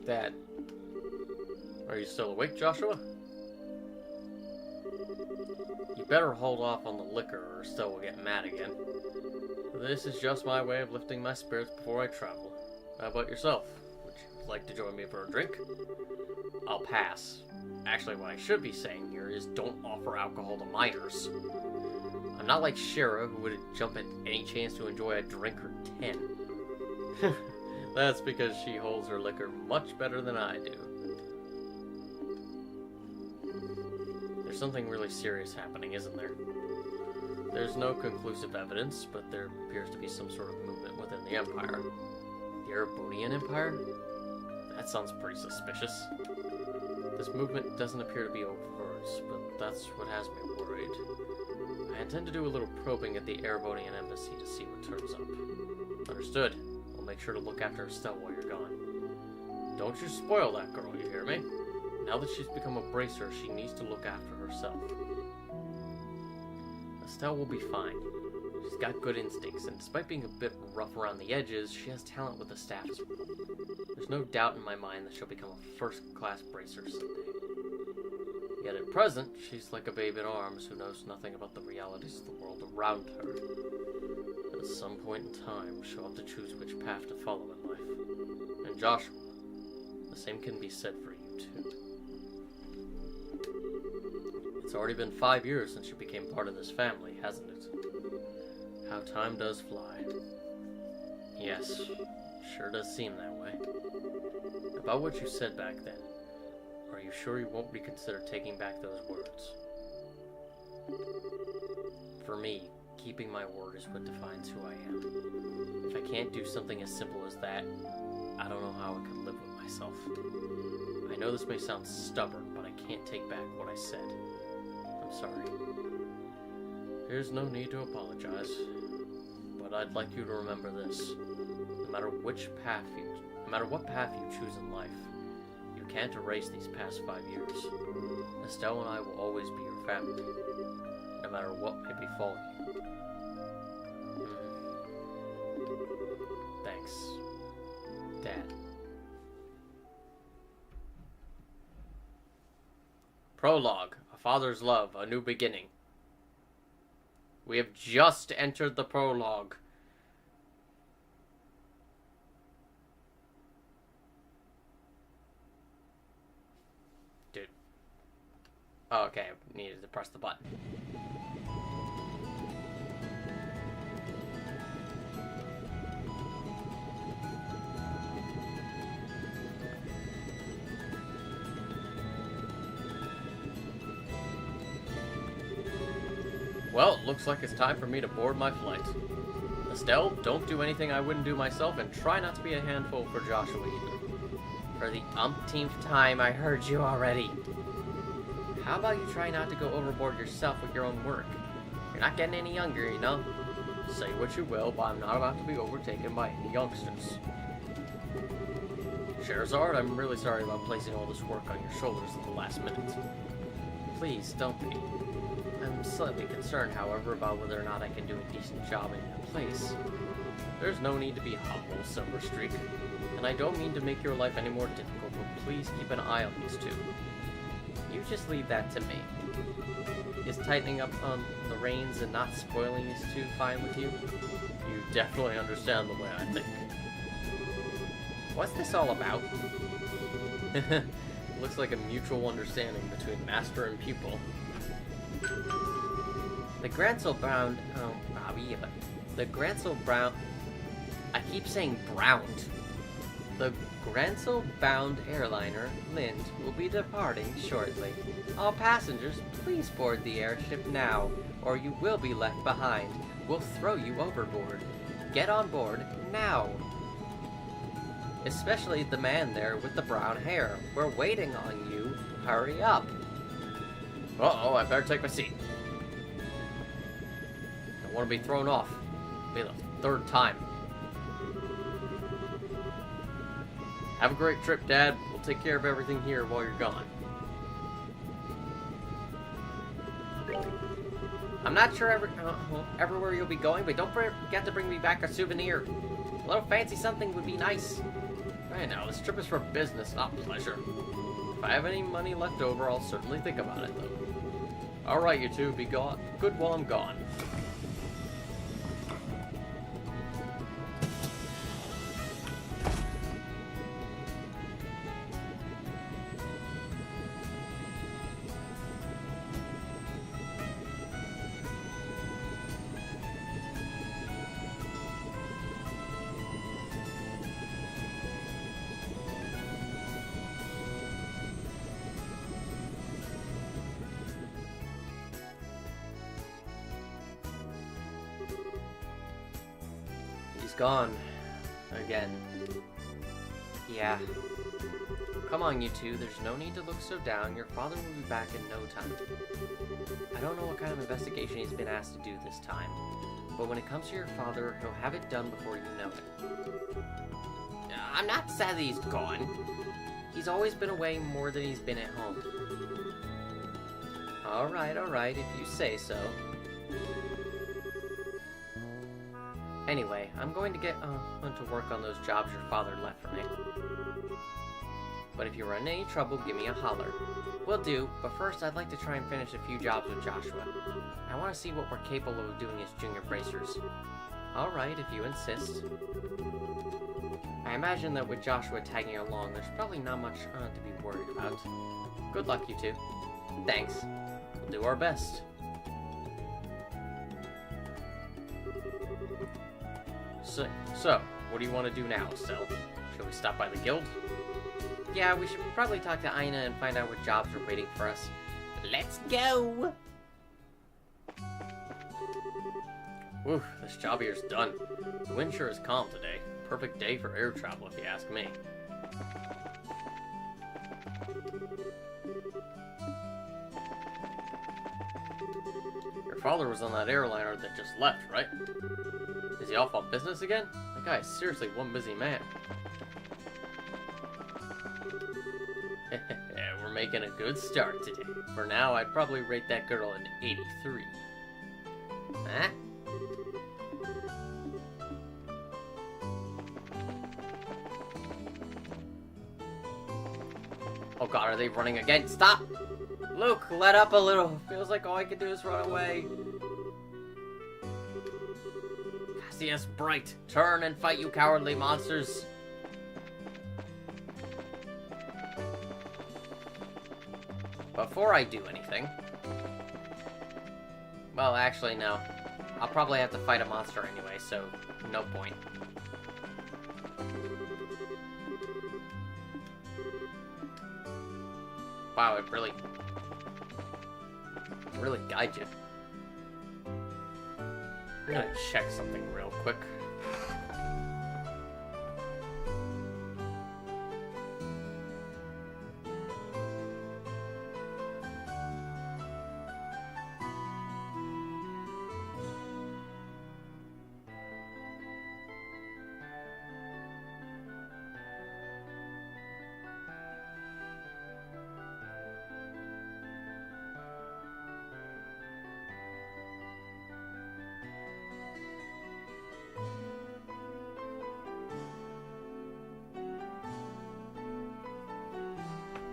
Dad. Are you still awake, Joshua? You better hold off on the liquor or Estelle will get mad again. This is just my way of lifting my spirits before I travel. How about yourself? Would you like to join me for a drink? I'll pass. Actually, what I should be saying here is don't offer alcohol to minors. I'm not like Shira, who would jump at any chance to enjoy a drink or 10. That's because she holds her liquor much better than I do. There's something really serious happening, isn't there? There's no conclusive evidence, but there appears to be some sort of movement within the Empire. The Erebonian Empire? That sounds pretty suspicious. This movement doesn't appear to be overt, but that's what has me worried. I intend to do a little probing at the Erebonian Embassy to see what turns up. Understood. I'll make sure to look after Estelle while you're gone. Don't you spoil that girl, you hear me? Now that she's become a bracer, she needs to look after herself. Estelle will be fine. She's got good instincts, and despite being a bit rough around the edges, she has talent with the staff as well. There's no doubt in my mind that she'll become a first-class bracer someday. Yet at present, she's like a babe in arms who knows nothing about the realities of the world around her. At some point in time, she'll have to choose which path to follow in life. And Joshua, the same can be said for you too. It's already been 5 years since you became part of this family, hasn't it? How time does fly. Yes, sure does seem that way. About what you said back then, are you sure you won't reconsider taking back those words? For me, keeping my word is what defines who I am. If I can't do something as simple as that, I don't know how I could live with myself. I know this may sound stubborn, but I can't take back what I said. I'm sorry. There's no need to apologize, but I'd like you to remember this. No matter what path you choose in life, you can't erase these past 5 years. Estelle and I will always be your family, no matter what may befall you. Thanks, Dad. Prologue, A Father's Love, A New Beginning. We have just entered the prologue. Dude. Oh, okay, I needed to press the button. Well, looks like it's time for me to board my flight. Estelle, don't do anything I wouldn't do myself, and try not to be a handful for Joshua either. For the umpteenth time, I heard you already. How about you try not to go overboard yourself with your own work? You're not getting any younger, you know? Say what you will, but I'm not about to be overtaken by any youngsters. Sherazard, I'm really sorry about placing all this work on your shoulders at the last minute. Please, don't be. I'm slightly concerned, however, about whether or not I can do a decent job in your place. There's no need to be humble, Silverstreak, and I don't mean to make your life any more difficult, but please keep an eye on these two. You just leave that to me. Is tightening up on the reins and not spoiling these two fine with you? You definitely understand the way I think. What's this all about? Looks like a mutual understanding between master and pupil. The Gransel Brown... Oh, yeah, but... The Gransel Brown... I keep saying browned. The Gransel-bound airliner, Lind, will be departing shortly. All passengers, please board the airship now, or you will be left behind. We'll throw you overboard. get on board now. Especially the man there with the brown hair. We're waiting on you. Hurry up. Uh-oh, I better take my seat. I want to be thrown off. Be the third time. Have a great trip, Dad. We'll take care of everything here while you're gone. I'm not sure everywhere you'll be going, but don't forget to bring me back a souvenir. A little fancy something would be nice. I know, this trip is for business, not pleasure. If I have any money left over, I'll certainly think about it, though. Alright, you two, be good while I'm gone. He's gone. Again. Yeah. Come on, you two. There's no need to look so down. Your father will be back in no time. I don't know what kind of investigation he's been asked to do this time, but when it comes to your father, he'll have it done before you know it. I'm not sad that he's gone. He's always been away more than he's been at home. Alright, if you say so. Anyway, I'm going to get to work on those jobs your father left for me. But if you run into any trouble, give me a holler. Will do, but first I'd like to try and finish a few jobs with Joshua. I want to see what we're capable of doing as junior bracers. Alright, if you insist. I imagine that with Joshua tagging along, there's probably not much to be worried about. Good luck, you two. Thanks. We'll do our best. So, what do you want to do now, Estelle? Shall we stop by the guild? Yeah, we should probably talk to Aina and find out what jobs are waiting for us. Let's go! Whew, this job here's done. The wind sure is calm today. Perfect day for air travel, if you ask me. Your father was on that airliner that just left, right? Is he off on business again? That guy is seriously one busy man. We're making a good start today. For now, I'd probably rate that girl an 83. Huh? Oh god, are they running again? Stop! Luke, let up a little. Feels like all I can do is run away. Cassius Bright, turn and fight, you cowardly monsters! Before I do anything... Well, actually, no. I'll probably have to fight a monster anyway, so no point. Wow, it really guides you. I'm gonna check something real quick.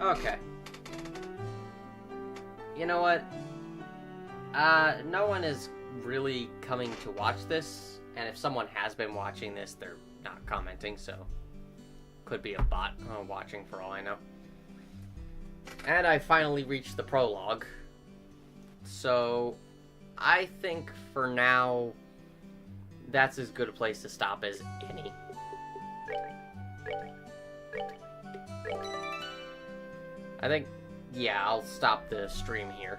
Okay. You know what? No one is really coming to watch this, and if someone has been watching this, they're not commenting, so could be a bot watching for all I know. And I finally reached the prologue, so I think for now that's as good a place to stop as any. I think, yeah, I'll stop the stream here.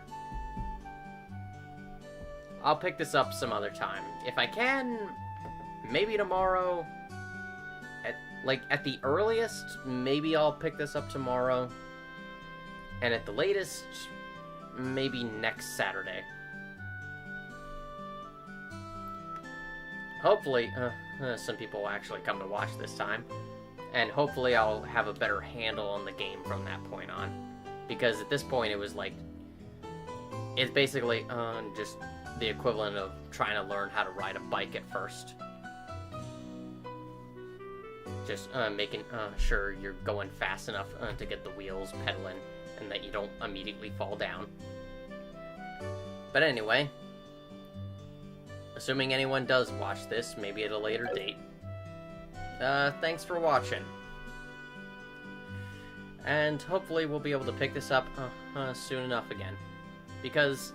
I'll pick this up some other time. If I can, maybe tomorrow. At the earliest, maybe I'll pick this up tomorrow. And at the latest, maybe next Saturday. Hopefully, some people will actually come to watch this time. And hopefully I'll have a better handle on the game from that point on. Because at this point it was like... It's basically just the equivalent of trying to learn how to ride a bike at first. Just making sure you're going fast enough to get the wheels pedaling and that you don't immediately fall down. But anyway, assuming anyone does watch this, maybe at a later date, thanks for watching. And hopefully we'll be able to pick this up soon enough again. Because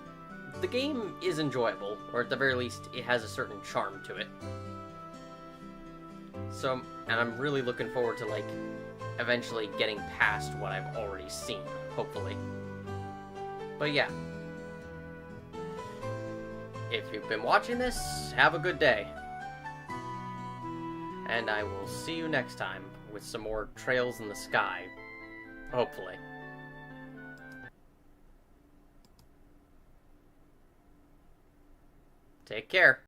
the game is enjoyable, or at the very least, it has a certain charm to it. So, and I'm really looking forward to, like, eventually getting past what I've already seen, hopefully. But yeah. If you've been watching this, have a good day. And I will see you next time with some more Trails in the Sky. Hopefully. Take care.